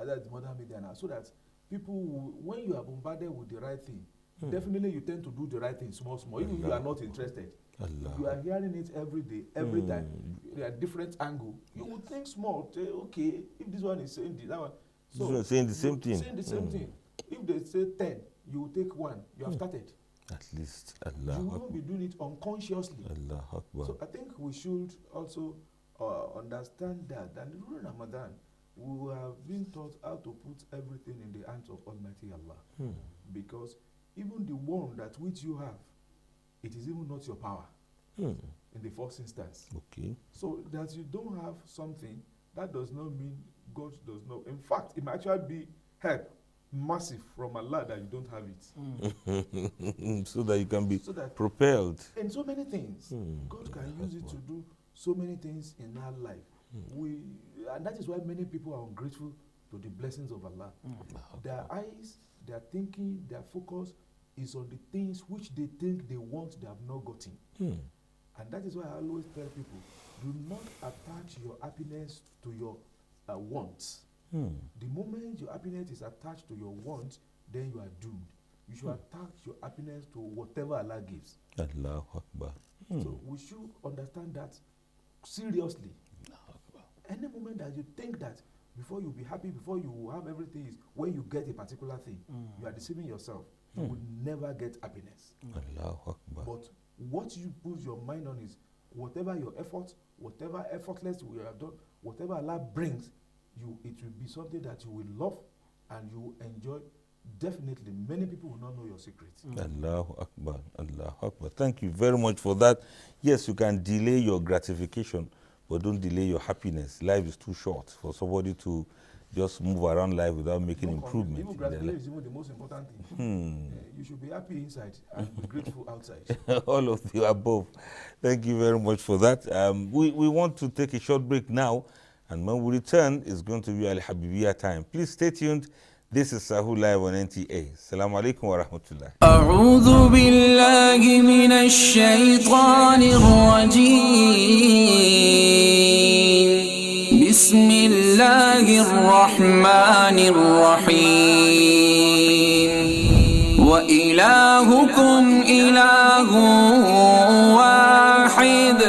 other the modern media now, so that people, when you are bombarded with the right thing, definitely you tend to do the right thing small, even if you are not interested. If you are hearing it every day, every time, at a different angle, you would think small, say, okay, if this one is saying this, that one. So this one is saying the same thing. Saying the same thing. If they say 10, you will take 1. You have started. At least, Allah. You won't be doing it unconsciously. Allah Akbar. So I think we should also understand that during Ramadan, we have been taught how to put everything in the hands of Almighty Allah. Because even the one that which you have, it is even not your power in the first instance. Okay. So that you don't have something, that does not mean God does not. In fact, it might actually be help massive from Allah that you don't have it. So that you can be propelled. In so many things. God can use it to do so many things in our life. And that is why many people are ungrateful to the blessings of Allah. Their eyes, their thinking, their focus is on the things which they think they want, they have not gotten. And that is why I always tell people, do not attach your happiness to your wants. The moment your happiness is attached to your wants, then you are doomed. You should attach your happiness to whatever Allah gives. Allahu Akbar. So we should understand that seriously. Any moment that you think that before you be happy, before you have everything, is when you get a particular thing, you are deceiving yourself. You will never get happiness. Allahu Akbar. But what you put your mind on is whatever your efforts, whatever effortless you have done, whatever Allah brings, it will be something that you will love and you will enjoy. Definitely, many people will not know your secrets. Allahu Akbar. Allahu Akbar. Thank you very much for that. Yes, you can delay your gratification, but don't delay your happiness. Life is too short for somebody to just move around life without making improvement. Even gratitude is even the most important thing. You should be happy inside and be grateful outside. All of the above. Thank you very much for that. We want to take a short break now, and when we return, it's going to be Al Habibiyya time. Please stay tuned. This is Sahur Live on NTA. Assalamu alaikum wa rahmatullah. أعوذ بالله من الشيطان الرجيم بسم الله الرحمن الرحيم وإلهكم إله واحد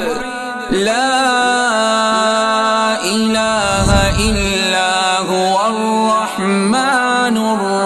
لا إله إلا هو الرحمن الرحيم.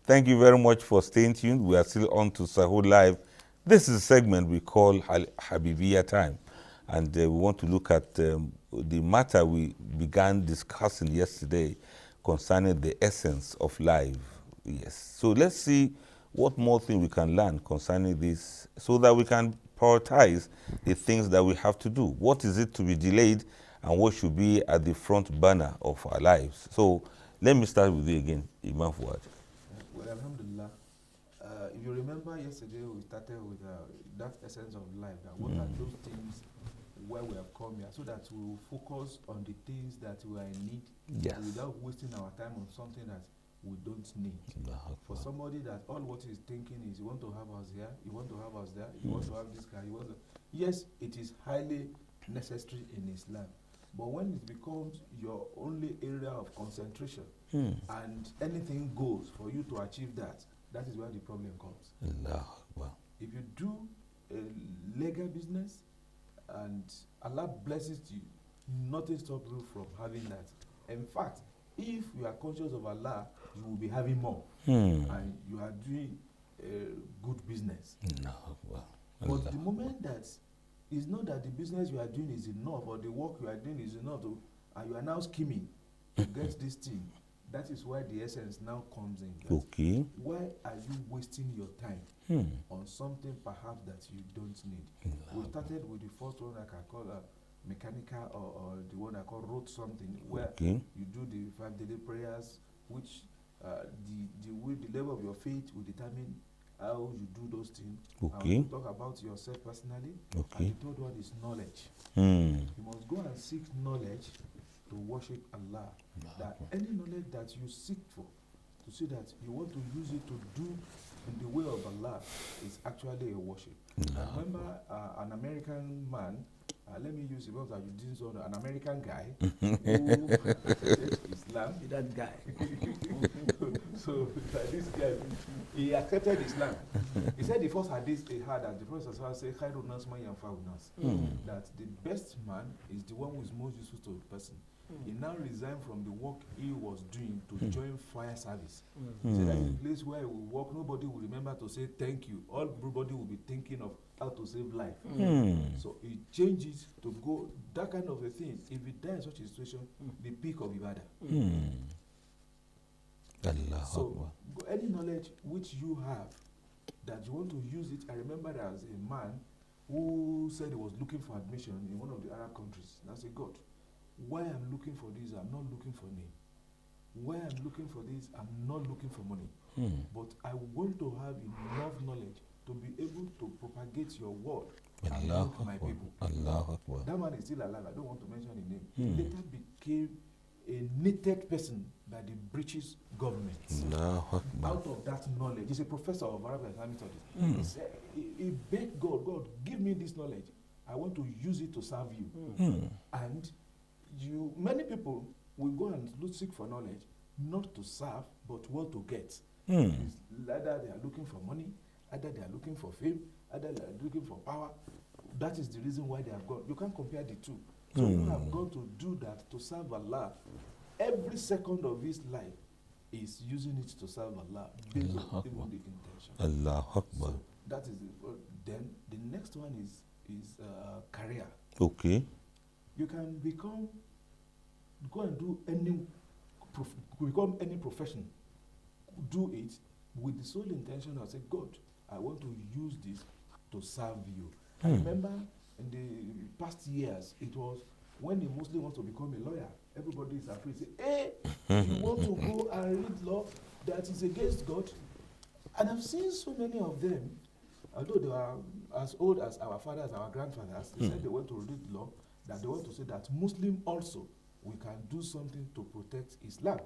Thank you very much for staying tuned. We are still on to Sahur Live. This is a segment we call Habibiyya Time. And we want to look at the matter we began discussing yesterday concerning the essence of life. Yes. So let's see what more thing we can learn concerning this so that we can prioritize the things that we have to do. What is it to be delayed and what should be at the front burner of our lives? So let me start with you again, Imam Fuad. Well, alhamdulillah. If you remember yesterday, we started with that essence of life. That what are those things where we have come here, so that we will focus on the things that we are in need, yes, without wasting our time on something that we don't need. For somebody that all what he's thinking is, you want to have us here, you want to have us there, you want to have this car, you want to. Yes, it is highly necessary in Islam. But when it becomes your only area of concentration and anything goes for you to achieve that, that is where the problem comes. If you do a legal business and Allah blesses you, nothing stops you from having that. In fact, if you are conscious of Allah, you will be having more. And you are doing good business. But the moment that it's not that the business you are doing is enough or the work you are doing is enough and you are now scheming to get this thing, that is why the essence now comes in. Okay. Why are you wasting your time on something perhaps that you don't need? We started with the first one I can call mechanical or the one I call wrote something, where you do the 5 daily prayers, which the level of your faith will determine how you do those things. Okay. You talk about yourself personally. Okay. And the third one is knowledge. You must go and seek knowledge to worship Allah. That any knowledge that you seek for, to see that you want to use it to do in the way of Allah, is actually a worship. I remember an American man, let me use it because you didn't know, an American guy who accepted Islam. That guy. So this guy, he accepted Islam. He said the first hadith he had, that the Prophet said, that the best man is the one who is most useful to the person. He now resigned from the work he was doing to join fire service. He said that in a place where he will work, nobody will remember to say thank you. Everybody will be thinking of how to save life. So he changes to go, that kind of a thing. If he die in such a situation, the peak of Ibadah. So any knowledge which you have that you want to use it. I remember there was a man who said he was looking for admission in one of the Arab countries. And I said, God, why I'm looking for this, I'm not looking for name. Why I'm looking for this, I'm not looking for money. But I want to have enough knowledge to be able to propagate your word and help my people. That man is still alive. I don't want to mention his name. He later became a knitted person by the British government. Out of that knowledge, he's a professor of Arabic Islamic studies. He said, he begged God, God, give me this knowledge. I want to use it to serve you. And many people will go and seek for knowledge, not to serve, but what to get. Either they are looking for money, either they are looking for fame, either they are looking for power. That is the reason why they have gone. You can't compare the two. So who have gone to do that, to serve Allah, every second of his life is using it to serve Allah, based on even the intention. So that is it. Then the next one is career. Okay. You can go and do any profession, do it with the sole intention of say, God, I want to use this to serve you. I Hmm. remember in the past years, it was when a Muslim wants to become a lawyer, everybody is afraid. Say, hey, you want to go and read law that is against God? And I've seen so many of them, although they are as old as our fathers, our grandfathers, they said they want to read law, that they want to say that Muslim also, we can do something to protect Islam.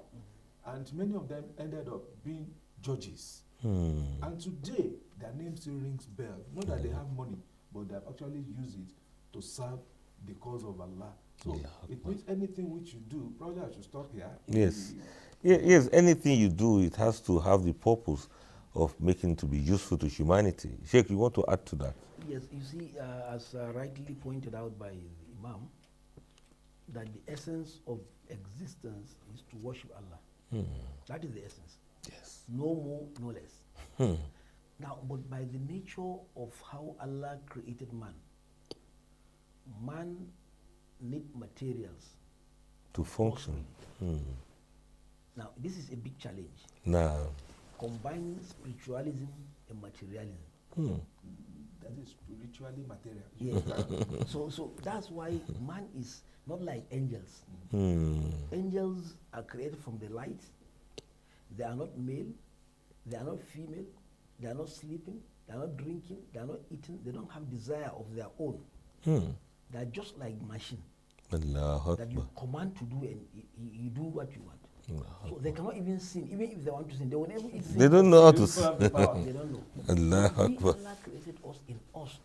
And many of them ended up being judges. And today, their name still rings bell. Not that they have money, but they have actually used it to serve the cause of Allah. So it means anything which you do, probably I should stop here. Yes. Yes, anything you do, it has to have the purpose of making it to be useful to humanity. Sheikh, you want to add to that? Yes, you see, as rightly pointed out by the Imam, that the essence of existence is to worship Allah. That is the essence. Yes. No more, no less. Now, but by the nature of how Allah created man, man need materials To function. Now, this is a big challenge. Now. Combining spiritualism and materialism. That is spiritually material. Yeah. so that's why man is not like angels. Angels are created from the light. They are not male. They are not female. They are not sleeping. They are not drinking. They are not eating. They don't have desire of their own. They are just like machine. That you command to do and you do what you want. So they cannot even sin. Even if they want to sin, they will never sin. They don't know how to sin. They don't know. Allah Allah created us in us.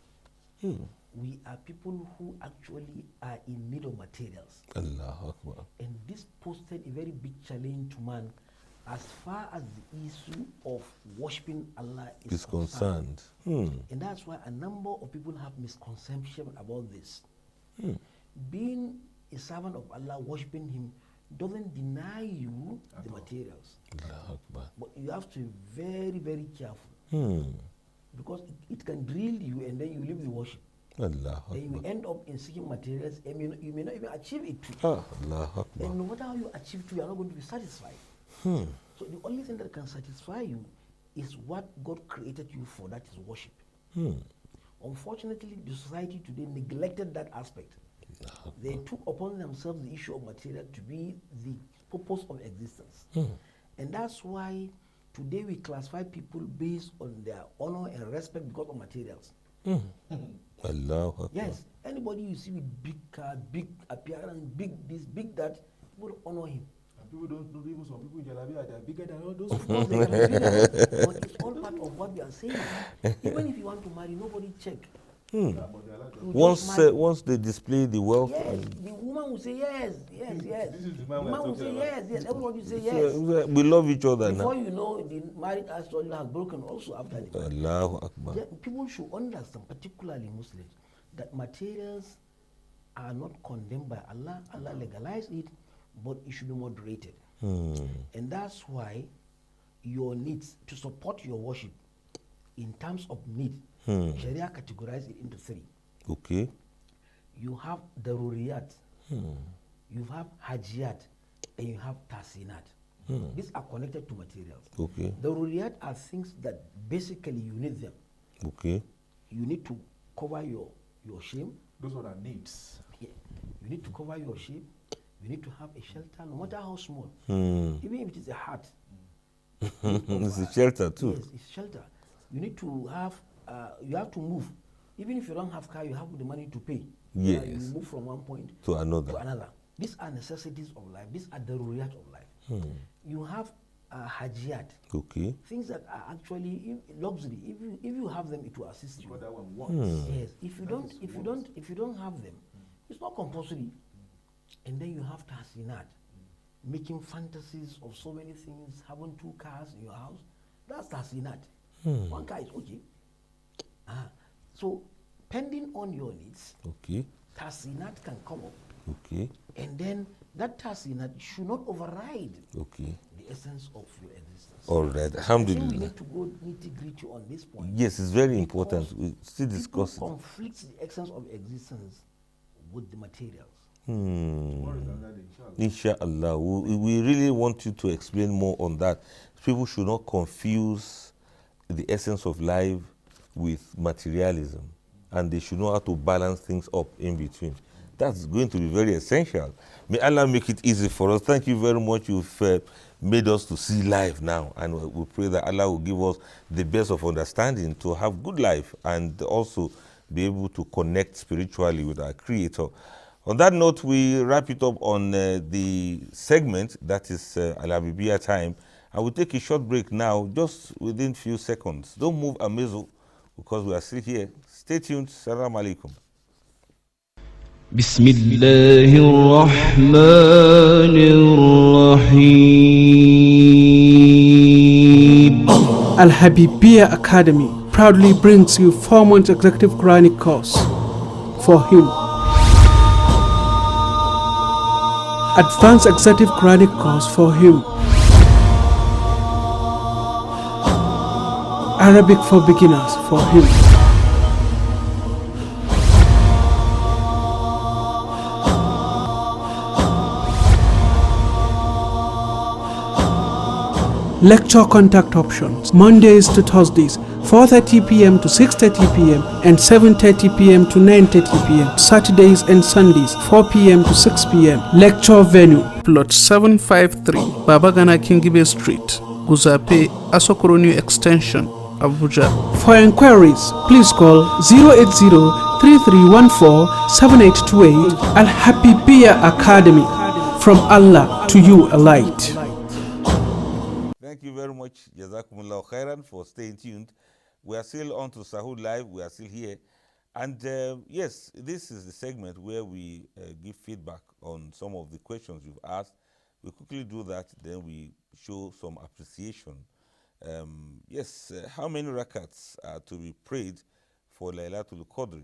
We are people who actually are in need of materials. Allah Akbar. And this posted a very big challenge to man as far as the issue of worshipping Allah is concerned. And that's why a number of people have misconception about this. Being a servant of Allah, worshipping Him, doesn't deny you the materials. But you have to be very, very careful. Because it can drill you and then you leave the worship. Allah and you end up in seeking materials and you may not even achieve it too. Allah Akbar. And no matter how you achieve too, you are not going to be satisfied. So the only thing that can satisfy you is what God created you for, that is worship. Unfortunately, the society today neglected that aspect. They took upon themselves the issue of material to be the purpose of existence. And that's why today we classify people based on their honor and respect because of materials. Allah Akbar. Yes, anybody you see with big car, big appearance, big this, big that, people honor him. And people don't know, even some people in Jalabia, they're bigger than all those Of people. course they can be bigger, but it's all part of what we are saying. Even if you want to marry, nobody check. Once they display the wealth, yes, the woman will say yes. This is the man man will say yes. Everybody will say So, yes. we love each other Before now. you know, the marriage astrology has broken also after the marriage. Allahu Akbar. People should understand, particularly Muslims, that materials are not condemned by Allah. Allah legalized it, but it should be moderated. And that's why your needs to support your worship in terms of need, Sharia categorizes it into three. Okay. You have daruriyat, you have hajiyat, and you have tasinat. These are connected to materials. Okay. Daruriyat are things that basically you need them. Okay. You need to cover your shame. Those are the needs. Yeah. You need to cover your shame. You need to have a shelter, no matter how small. Even if it is a hut. It's a shelter too. Yes, it's shelter. You need to have, you have to move. Even if you don't have car, you have the money to pay. Yes. You move from one point To another. These are necessities of life. These are the daruriyat of life. You have hajiyat. Okay. Things that are actually luxury. If you have them, it will assist you. That one wants. Yes. If you don't have them, it's not compulsory. And then you have tasinat, making fantasies of so many things, having 2 cars in your house. That's tasinat. 1 car is okay. So, pending on your needs, tasinat can come up. Okay. And then that tasinat should not override Okay. the essence of your existence. All right. I think we Alhamdulillah. need to go nitty-gritty on this point. Yes, it's very important. We still discuss it. Conflicts the essence of existence with the materials. Inshallah. We really want you to explain more on that. People should not confuse the essence of life with materialism, and they should know how to balance things up in between. That's going to be very essential. May Allah make it easy for us. Thank you very much. You've made us to see life now, and we pray that Allah will give us the best of understanding to have good life and also be able to connect spiritually with our Creator. On that note, we wrap it up on the segment that is Al-Habibiyya time. I will take a short break now, just within few seconds. Don't move a missile, because we are still here. Stay tuned. Salam alaikum. بسم الله الرحمن الرحيم. Al-Habibiyya Academy proudly brings you 4-month executive Quranic course for him. Advanced executive Quranic course for him. Arabic for beginners for him. Lecture contact options: Mondays to Thursdays, 4:30 p.m. to 6:30 p.m. and 7:30 p.m. to 9:30 p.m. Saturdays and Sundays, 4 p.m. to 6 p.m. Lecture venue: Plot 753, Babagana Kingibe Street, Guzape, Asokoro New Extension, Abuja. For inquiries, please call 080-3314-7828. Al-Habibiyya Academy, from Allah to you a light. Thank you very much, Jazakumullah Khairan, for staying tuned. We are still on to Sahur Live. We are still here. And yes, this is the segment where we give feedback on some of the questions you've asked. We quickly do that, then we show some appreciation. Yes, how many rakats are to be prayed for Laylatul Qadr?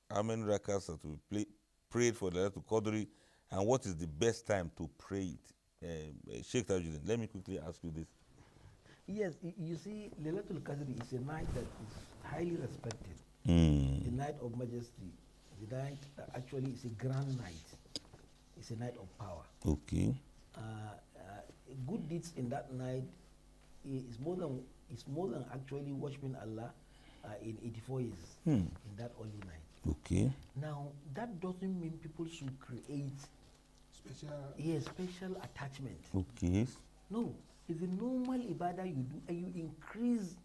How many rakats are to be prayed for Laylatul Qadr? And what is the best time to pray it? Sheikh Tajuddin, let me quickly ask you this. Yes, you see, Laylatul Qadr is a night that is highly respected. The night of majesty. The night actually is a grand night. It's a night of power. Okay. Good deeds in that night is more than actually worshiping Allah in 84 years in that holy night. Okay. Now that doesn't mean people should create special attachment. Okay. No, it's a normal ibadah you do, and you increase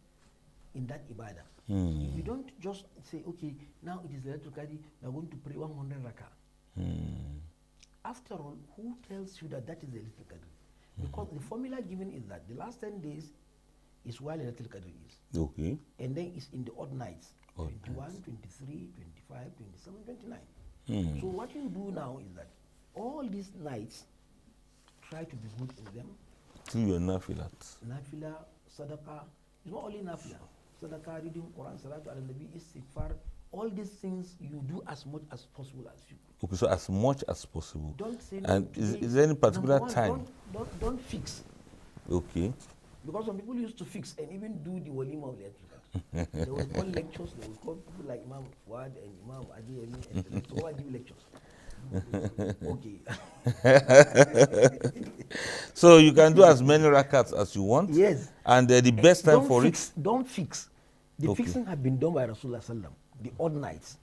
in that ibadah. You don't just say, okay, now it is Laylatul Qadr, we are going to pray 100 rakah. After all, who tells you that that is Laylatul Qadr? Because the formula given is that the last 10 days is where Laylatul Qadr is. Okay. And then it's in the odd nights. 21, 23, 25, 27, 29. So what you do now is that all these nights, try to be good in them. Through your nafilat. Nafila, sadaqah. It's not only nafila. Sadaqah, reading Quran, salatu ala nabi, istighfar. All these things you do as much as possible as you. Okay, so as much as possible. Don't say and is there any particular time? Don't fix. Okay. Because some people used to fix and even do the walima of Laylatul Qadr. They will call lectures, they will call people like Imam Fuad and Imam Adiyemi and so I give lectures. Okay. So you can do as many rakats as you want. Yes. And the best time for it. Don't fix. The fixing have been done by Rasulullah Sallam, the odd nights.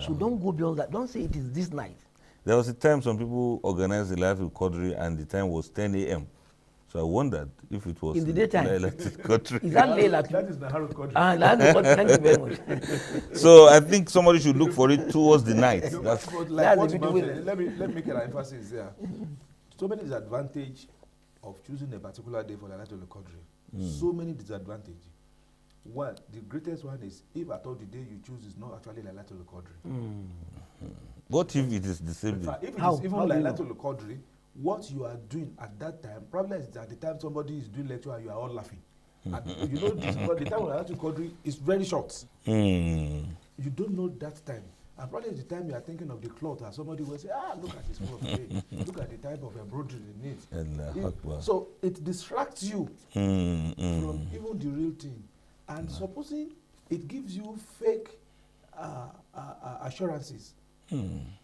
So don't go beyond that. Don't say it is this night. There was a time some people organized the Laylatul Qadr and the time was 10 a.m. So I wondered if it was in the daytime. Laylatul Qadr. Is that Laylatul? That is the Sahur Qadr. Thank you very much. So I think somebody should look for it towards the night. No, That's like what Imam said, let me make an emphasis there. So many disadvantages of choosing a particular day for the Laylatul Qadr. So many disadvantages. One, the greatest one is if at all the day you choose is not actually Laylatul Qadr. What if it is the same day? If it is even Laylatul Qadr, what you are doing at that time, probably is at the time somebody is doing lecture and you are all laughing. And you know this, because the time of Laylatul Qadr is very short. You don't know that time. And probably it's the time you are thinking of the cloth and somebody will say, look at this cloth today. Look at the type of embroidery in it. So it distracts you from even the real thing. And supposing it gives you fake assurances.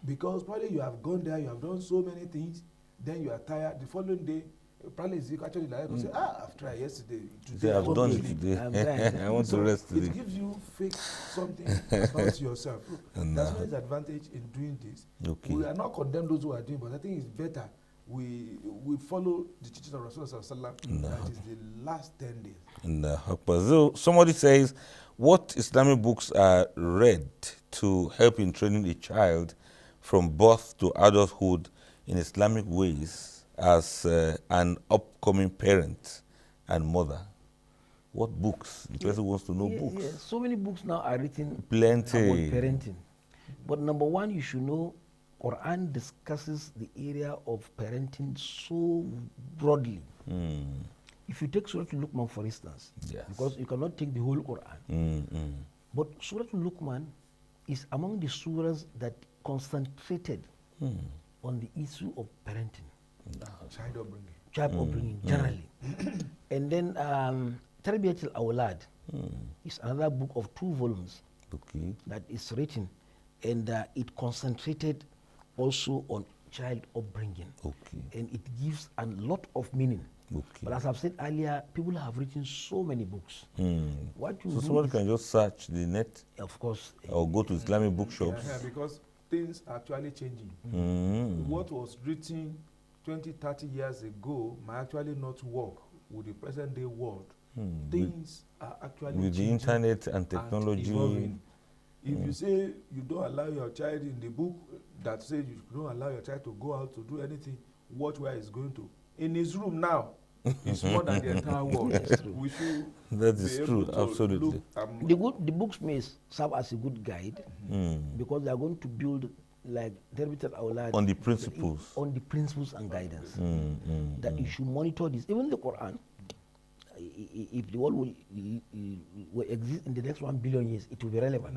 Because probably you have gone there, you have done so many things, then you are tired. The following day, Probably is actually like say, I've tried yesterday. Today I've done it today. I want to rest today. It gives you fake something about yourself. Look, there's no advantage in doing this. Okay. We are not condemning those who are doing, but I think it's better we follow the teachings of Rasulullah. That is the last 10 days. So somebody says, what Islamic books are read to help in training a child from birth to adulthood in Islamic ways as an upcoming parent and mother? What books? The person wants to know books. Yeah. So many books now are written Plenty. about parenting. But number one, you should know Quran discusses the area of parenting so broadly. If you take Surah Al-Luqman, for instance, because you cannot take the whole Quran, but Surah Al-Luqman is among the surahs that concentrated on the issue of parenting. Child upbringing, generally. And then Tarbiyat al-Awlad is another book of 2 volumes that is written, and it concentrated also on child upbringing. And it gives a lot of meaning. But as I've said earlier, people have written so many books. What you so do somebody is, can just search the net, of course, or go to Islamic bookshops. Yeah, because things are actually changing. What was written 20, 30 years ago might actually not work with the present day world. Things are actually with the internet and technology. And if you say you don't allow your child in the book that says you don't allow your child to go out to do anything, watch where he's going to. In his room now, it's more than the entire world. We should that is true, absolutely. Look, the books may serve as a good guide because they are going to build like on the principles. On the principles and guidance. That you should monitor this. Even the Quran, if the world will exist in the next 1 billion years, it will be relevant.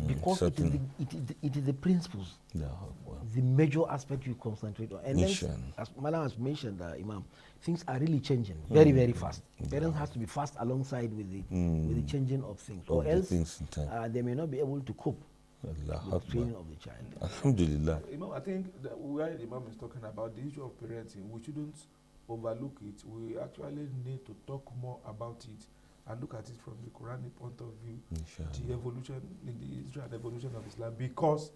Because it is the principles, the major aspect you concentrate on. And then, as Madam has mentioned, Imam, things are really changing very, very fast. Parents have to be fast alongside with the changing of things, or else they may not be able to cope with the training of the child. Alhamdulillah. Imam, I think that where the Imam is talking about the issue of parenting, we shouldn't overlook it. We actually need to talk more about it and look at it from the Quranic point of view, the evolution in the history and evolution of Islam. Because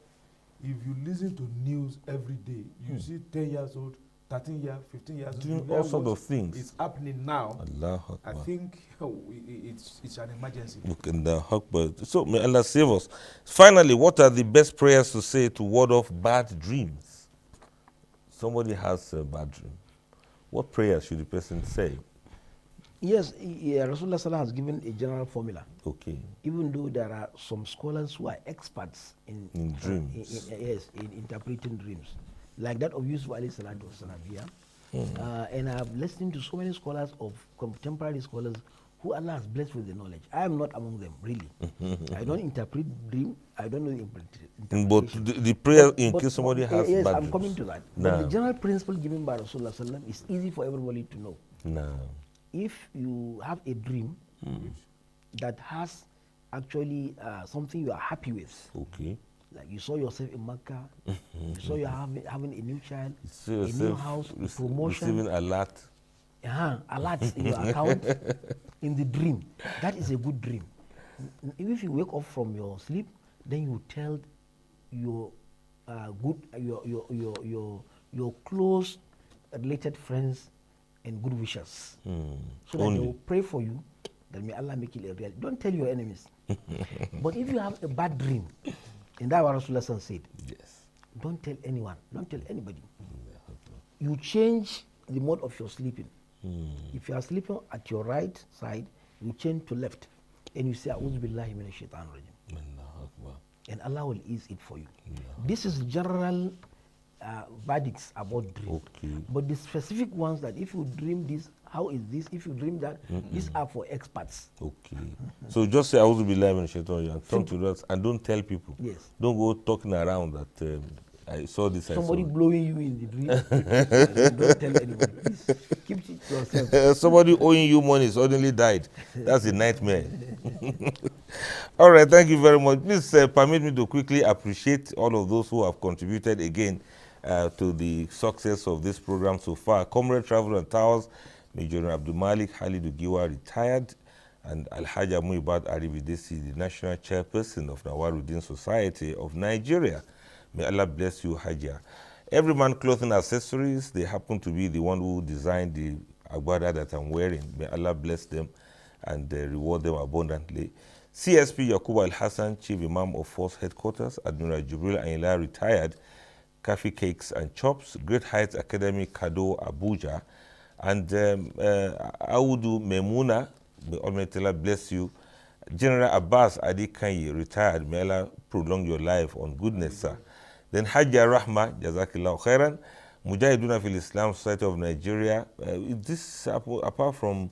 if you listen to news every day, you see 10 years old, 13 years, 15 years old, doing all sorts of things. It's happening now. Allah I think it's an emergency. So may Allah save us. Finally, what are the best prayers to say to ward off bad dreams? Somebody has a bad dream. What prayers should the person say? Yes, Rasulullah has given a general formula. Okay. Even though there are some scholars who are experts in dreams. In interpreting dreams, like that of Yusuf alayhi salatu wasalam. And I have listened to so many scholars of contemporary scholars who Allah has blessed with the knowledge. I am not among them, really. I don't interpret dream. I don't know the interpretation. But the prayer in case somebody has yes, bad I'm dreams. coming to that. But the general principle given by Rasulullah is easy for everybody to know. If you have a dream that has actually something you are happy with, like you saw yourself in Makkah, you saw you having a new child, a new house, promotion, receiving alert. Alerts in your account in the dream. That is a good dream. If you wake up from your sleep, then you tell your your close related friends and good wishers, so that they will pray for you, that may Allah make it a reality. Don't tell your enemies. But if you have a bad dream, and that's what Rasulullah said, don't tell anyone, don't tell anybody. You change the mode of your sleeping. If you are sleeping at your right side, you change to left, and you say, A'udhu billahi minash shaitanir rajim. And Allah will ease it for you. This is general verdicts about dream. But the specific ones, that if you dream this, how is this? If you dream that, these are for experts. So just say, A'udhu billahi minash shaitanir rajim, and talk to us, and don't tell people. Yes. Don't go talking around that I saw this. Somebody blowing you in the dream. Don't tell anybody. Please keep it to yourself. Somebody owing you money suddenly died. That's a nightmare. All right, thank you very much. Please permit me to quickly appreciate all of those who have contributed again to the success of this program so far. Comrade Travel and Towers, Major Abdul Malik Halidu Giwa retired, and Alhaja Muibad Aribidesi, the national chairperson of Nawaruddin Society of Nigeria. May Allah bless you, Hajia. Every Man Clothing Accessories, they happen to be the one who designed the agbada that I'm wearing. May Allah bless them and reward them abundantly. CSP Yakubu Al-Hassan, Chief Imam of Force Headquarters, Admiral Jibril Ayla, retired, Coffee Cakes and Chops, Great Heights Academy, Kado, Abuja, and Audu Memuna, may Almighty bless you. General Abbas Adi Kanyi, retired, may Allah prolong your life on goodness, sir. Then Hajja Rahma, Jazakillah Khairan, Mujahiduna fil Islam Society of Nigeria. This, apart from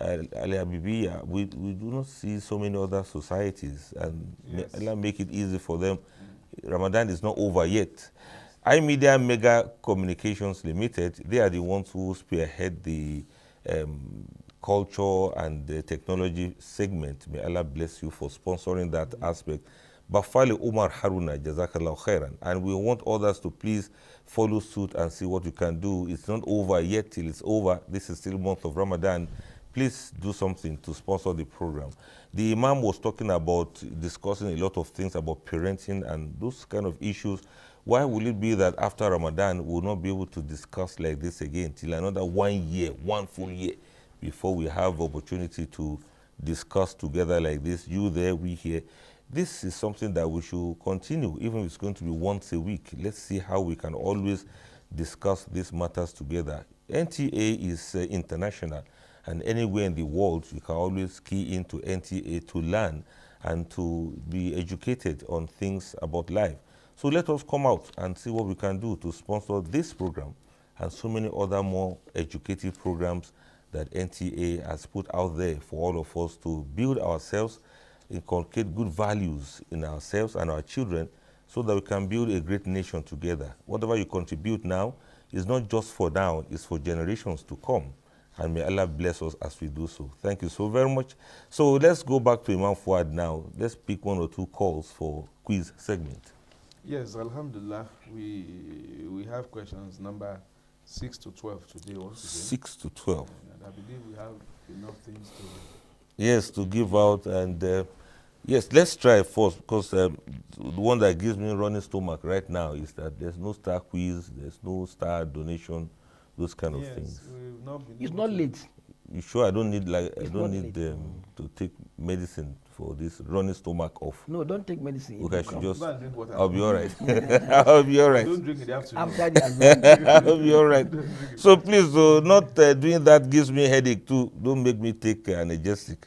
Ali Abibiya, we do not see so many other societies, and may Allah make it easy for them. Ramadan is not over yet. iMedia Mega Communications Limited, they are the ones who spearhead the culture and the technology segment. May Allah bless you for sponsoring that aspect. Bafali Umar Haruna, Jazakallah Khairan. And we want others to please follow suit and see what you can do. It's not over yet till it's over. This is still month of Ramadan. Please do something to sponsor the program. The Imam was talking about discussing a lot of things about parenting and those kind of issues. Why will it be that after Ramadan we will not be able to discuss like this again till another 1 year, 1 full year, before we have opportunity to discuss together like this, you there, we here. This is something that we should continue, even if it's going to be once a week. Let's see how we can always discuss these matters together. NTA is international, and anywhere in the world, you can always key into NTA to learn and to be educated on things about life. So let us come out and see what we can do to sponsor this program and so many other more educative programs that NTA has put out there for all of us to build ourselves, inculcate good values in ourselves and our children, so that we can build a great nation together. Whatever you contribute now is not just for now, it's for generations to come. And may Allah bless us as we do so. Thank you so very much. So let's go back to Imam Fuad now. Let's pick 1 or 2 calls for quiz segment. Yes, Alhamdulillah, we have questions number 6 to 12 today. 6 to 12. And I believe we have enough things to... Yes, to give out. And yes, let's try first, because the one that gives me running stomach right now is that there's no star quiz, there's no star donation, those kind of things. It's not late. You sure I don't need to take medicine for this running stomach off? No, don't take medicine. Okay, I should just. I'll be all right. I'll be all right. Don't drink in the afternoon. I'm tired. I'll be all right. So please, not doing that gives me a headache too. Don't make me take analgesic.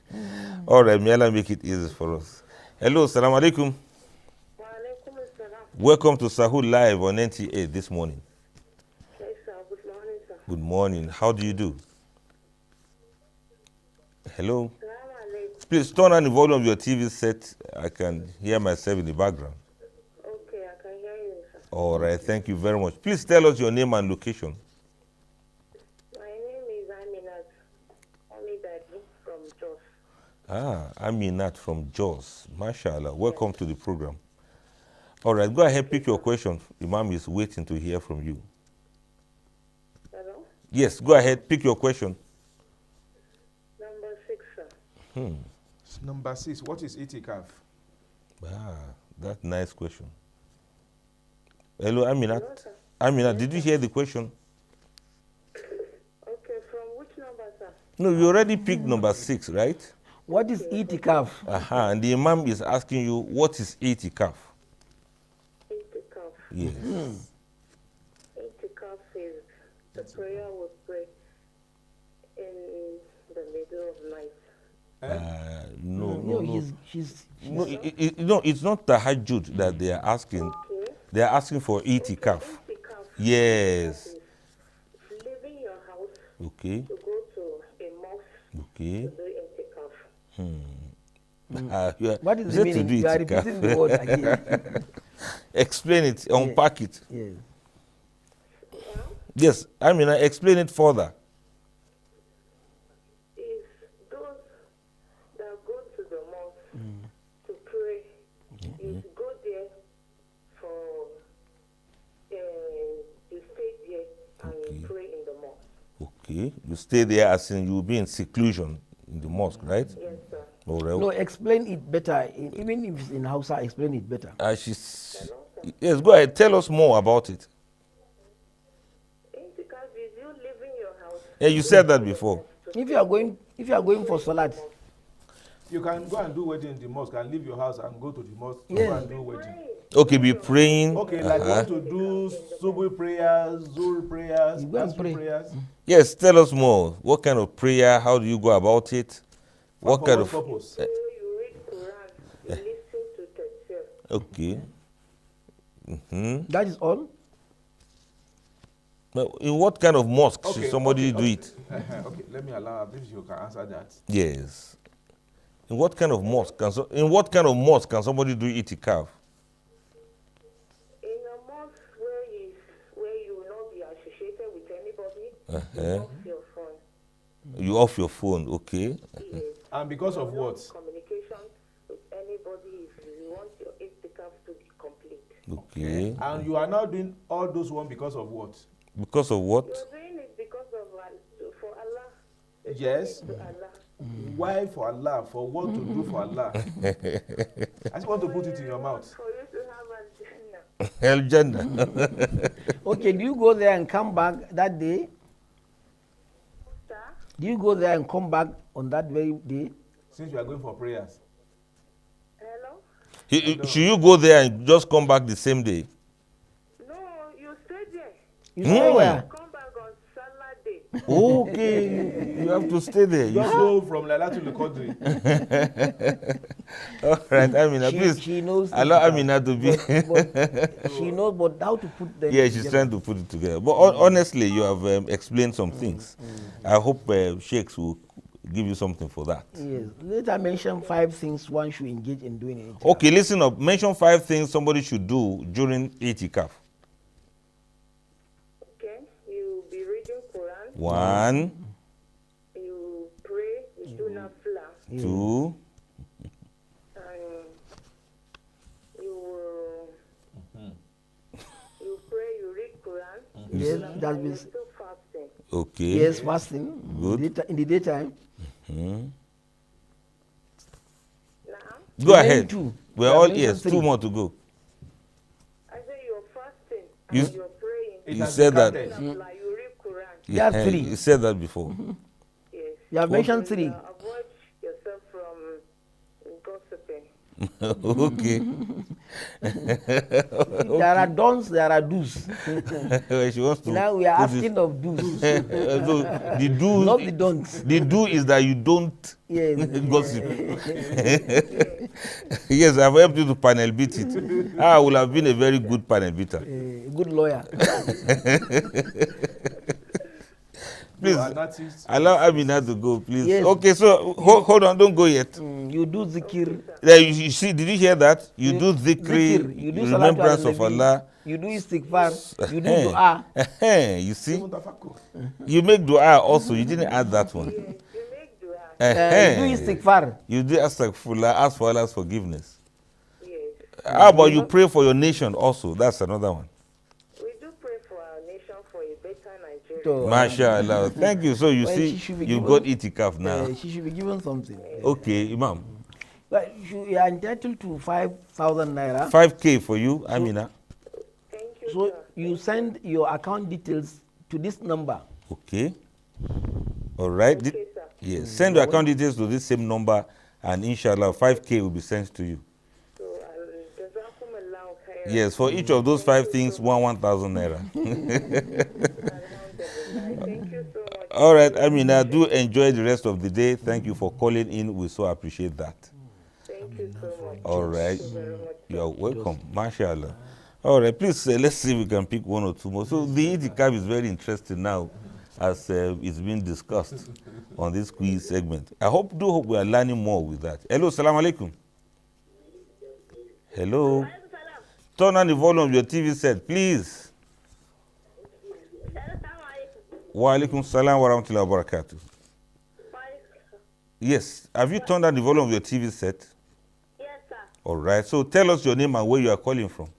All right, may Allah make it easy for us. Hello, salam alaikum. Welcome to Sahur Live on NTA this morning. Yes, sir. Good morning, sir. Good morning. How do you do? Hello? Please turn on the volume of your TV set. I can hear myself in the background. Okay, I can hear you, sir. All right, thank you very much. Please tell us your name and location. My name is Aminat Amidadi from Jos. Aminat from Jos. MashaAllah. Welcome to the program. All right, go ahead, pick your question. Imam is waiting to hear from you. Hello? Yes, go ahead, pick your question. Number 6, sir. Number 6, what is itikaf? That's a nice question. Hello, Aminat. Aminat, did you hear the question? Okay, from which number, sir? No, you already picked number 6, right? What is itikaf? And the Imam is asking you, what is itikaf? Itikaf. Yes. Itikaf is the prayer we pray in the middle of night. No, it's not tahajjud that they are asking. Okay. They are asking for itikaf. Yes. Leaving your house Okay. to go to a mosque Okay. to do itikaf. What is the meaning? You are repeating the word again. Explain it, unpack it. Yes. Yes, I mean, explain it further. Is those that go to the mosque to pray, you go there for Okay. You stay there as in you'll be in seclusion in the mosque, right? Yes, sir. All right. No, explain it better. Even if it's in Hausa, explain it better. Yes, go ahead. Tell us more about it. Because is you leaving your house? Yeah, you said that before. If you are going for salat, You can go and do wedding in the mosque and leave your house and go to the mosque to Yes. go and do wedding. Okay, be praying. Okay, like want to do Subuh prayers, Zuhr prayers, You go and Asr pray. prayers. Yes, tell us more. What kind of prayer? How do you go about it? What For kind what of purpose? You read Quran, you listen to tafsir. Okay. that is all. Now, in what kind of mosque should Okay, somebody okay, do okay. it? Okay, let me allow this. You can answer that. Yes. In what kind of mosque can somebody do itikaf? In a mosque where you will not be associated with anybody, Uh-huh. off your phone. You off your phone, okay? And because of what? Communication with anybody if you want your itikaf to be complete. Okay. And you are now doing all those one because of what? Because of what? You're doing it because of for Allah. You're Yes. doing it to Allah. Why for Allah? For what to do for Allah? I just want to put it in your mouth. For you to have a Jannah. El Jannah. Okay, do you go there and come back that day? Do you go there and come back on that very day? Since you are going for prayers. Hello? Should you go there and just come back the same day? No, you stay there. You stay where? Come back on Salah day. Okay, you have to stay there. You Just go from Lala to the country. All right, Amina, please. She knows. Allow Amina to be. But she knows, but how to put them. Yeah, she's together. trying to put it together. But honestly, you have explained some things. I hope Sheikhs will give you something for that. Yes. Later mention 5 things one should engage in doing it. Okay, listen up. Mention 5 things somebody should do during itikaf. Okay, you be reading Quran. 1, You pray, you do nafla. 2, And you pray, you read Quran. You Yes, do nafla, that you're means. still fasting. okay. Yes, fasting. Good. In the daytime. Go Remain ahead. 2. We're all ears. 2 more to go. I say you're fasting You- and you're praying. It You has said been that. counted. Nafla, you read Quran. Yeah, That's 3. you said that before. Yes. You have mentioned 3. Avoid yourself from gossiping. Okay. There are don'ts, there are do's. Well, she wants to Now we are put it- asking of do's. So the do, Not the don'ts. The do is that you don't Yes. gossip. Yes, I've helped you to panel beat it. I would have been a very good panel beater. A good lawyer. Please, are not used. allow Amina to go, please. Yes. Okay, so hold on, don't go yet. You do zikir. You see, did you hear that? You do zikri, You do remembrance salatu of ala nabi, Allah. You do istighfar. You do dua. You see, you make dua also. You didn't add that one. You do istighfar. You do astaghfirullah, ask for Allah's forgiveness. How about you pray for your nation also? That's another one. We do pray for our nation for a better Nigeria. So, MashaAllah. Thank you. So you well, see, she should be you've given- got itikaf now. She should be given something. Okay, Imam. But you are entitled to 5,000 naira. 5K for you, Amina. So you send your account details to this number. Okay. All right. Yes. Send your account details to this same number, and inshallah, 5K will be sent to you. Yes, for each of those 5 things, 1,000 naira. All right, Amina, do enjoy the rest of the day. Thank you for calling in. We so appreciate that. Thank you so much. All right. You are welcome. MashaAllah. All right, please, let's see if we can pick 1 or 2 more. So the itikaf is very interesting now as it's being discussed on this quiz segment. I hope we are learning more with that. Hello, salam alaikum. Hello. Turn on the volume of your TV set, please. Wa alaikum salam wa rahmatullahi wa barakatuh. Yes. Have you turned on the volume of your TV set? Yes, sir. All right. So tell us your name and where you are calling from.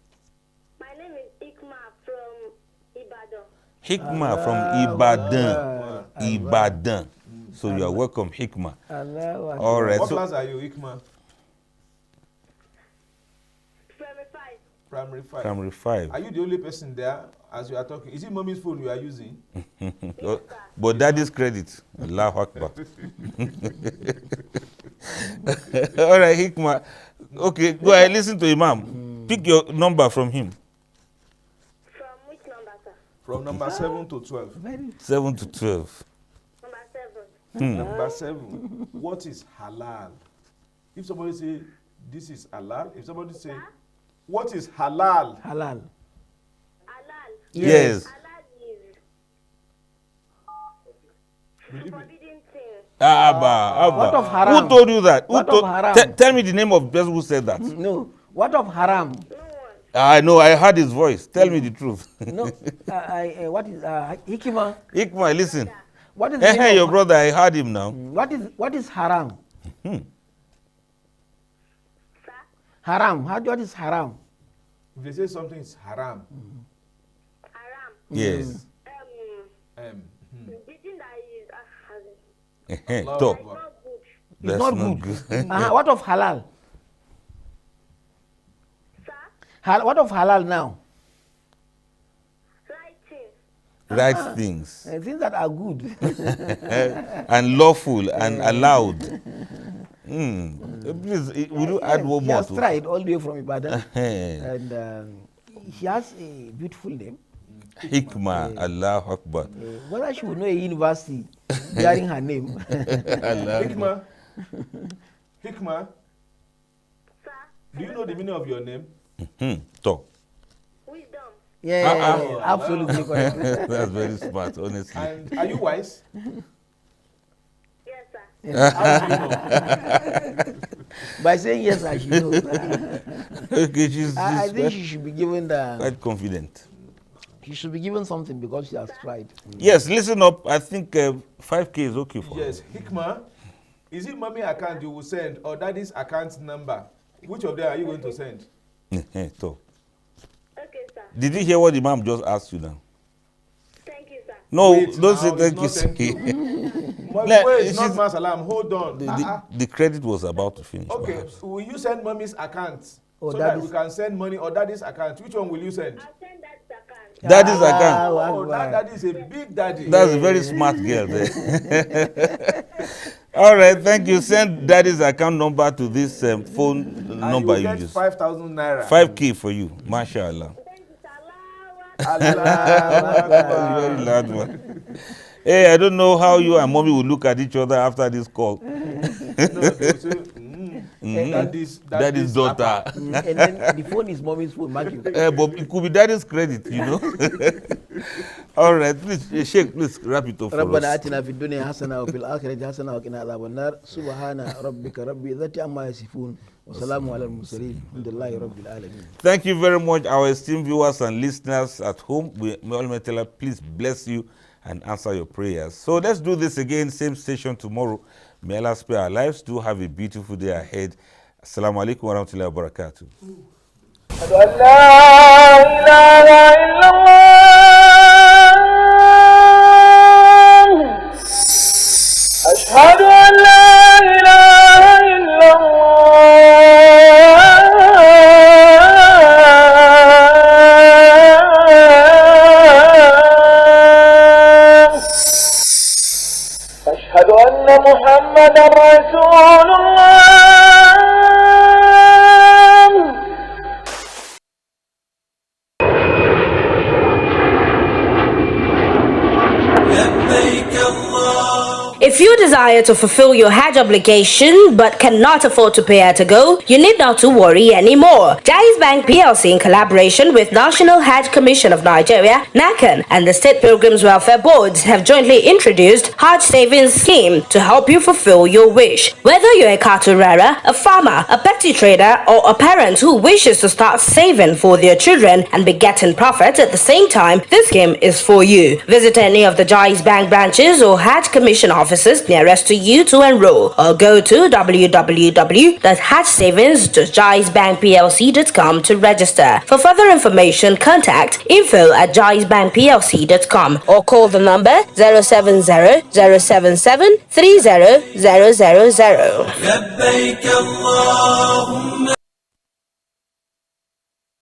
My name is Ikma from Ibadan. Hikma from Ibadan. Ibadan. So you are welcome, Hikma. All right. What So class are you, Hikma? Primary 5. Primary 5. Are you the only person there as you are talking? Is it mommy's phone you are using? But daddy's credit. Allahu Akbar. All right, Hikma. Okay, go ahead, listen to Imam. Pick your number from him. From which number, sir? From number 7 to 12. 7 to 12. Number 7. Number 7. What is halal? If somebody say this is halal, if somebody say what is halal? Halal. Yes. Halal is forbidden thing. Abba. What of haram? Who told you that? What Who of haram? Tell me the name of the person who said that. No. What of haram? I know, I heard his voice. Tell me the truth. No. What is Hikima? Hikma, listen. What is Hey, your brother, I heard him now. What is haram? Haram. What is haram? If they say something is haram. Yes. The thing that is Top. It's not good. What of halal? What of halal now? Right things. Things that are good. And lawful and allowed. Please, will you add one He more? has tried all the way from Ibadan. And she has a beautiful name. Hikma, Allahu Akbar. Whether she would know a university bearing her name. Hikma. Hikma. Do you know the meaning of your name? Talk. Yeah, absolutely correct. That's very smart, honestly. And are you wise? Yes, sir. By saying yes, I should know. Okay, she's I think she should be given quite confident. She should be given something because she has tried. Yes, listen up. I think 5K is okay for Yes, Hikma. Is it mommy account you will send or daddy's account number? Which of them are you going to send? Talk. Okay, sir. Did you hear what the mom just asked you now? Thank you, sir. No, Wait, don't now, say it's thank not you. thank you. Like, Wait, it's not Masalam. Hold on. The credit was about to finish. Okay, perhaps. will you send mommy's account or so that we can send money or daddy's account? Which one will you send? I'll send daddy's account. Daddy's account. Oh, that daddy is a big daddy. That's a very smart girl there. All right, thank you. Send daddy's account number to this phone number you use. 5,000 naira. 5K for you, mashallah. Very loud one. Hey, I don't know how you and mommy will look at each other after this call. Daddy's daughter. And then the phone is mommy's phone, mark you. But it could be daddy's credit, you know. All right, please, Sheikh, please wrap it up for ربنا us. آتنا في الدنيا حسنة وفي الآخرة حسنة وقنا عذاب النار سبحان ربك رب العزة عما يصفون وسلام على المرسلين الحمد لله رب العالمين. Thank you very much, our esteemed viewers and listeners at home. May Almighty Allah please bless you and answer your prayers. So let's do this again, same station tomorrow. May Allah spare our lives. Do have a beautiful day ahead. Assalamu alaikum wa rahmatullahi wa barakatuh. أشهد أن لا إله إلا الله أشهد أن محمدا رسول الله If you desire to fulfill your Hajj obligation but cannot afford to pay at a go, you need not to worry anymore. Jaiz Bank PLC, in collaboration with National Hajj Commission of Nigeria, NACAN, and the State Pilgrims Welfare Boards have jointly introduced Hajj Savings Scheme to help you fulfill your wish. Whether you're a cattle rearer, a farmer, a petty trader, or a parent who wishes to start saving for their children and be getting profit at the same time, this scheme is for you. Visit any of the Jaiz Bank branches or Hajj Commission offices near nearest to you to enroll, or go to www.hajsavings.jaisbankplc.com to register. For further information, contact info@jaisbankplc.com or call the number 070-077-30000.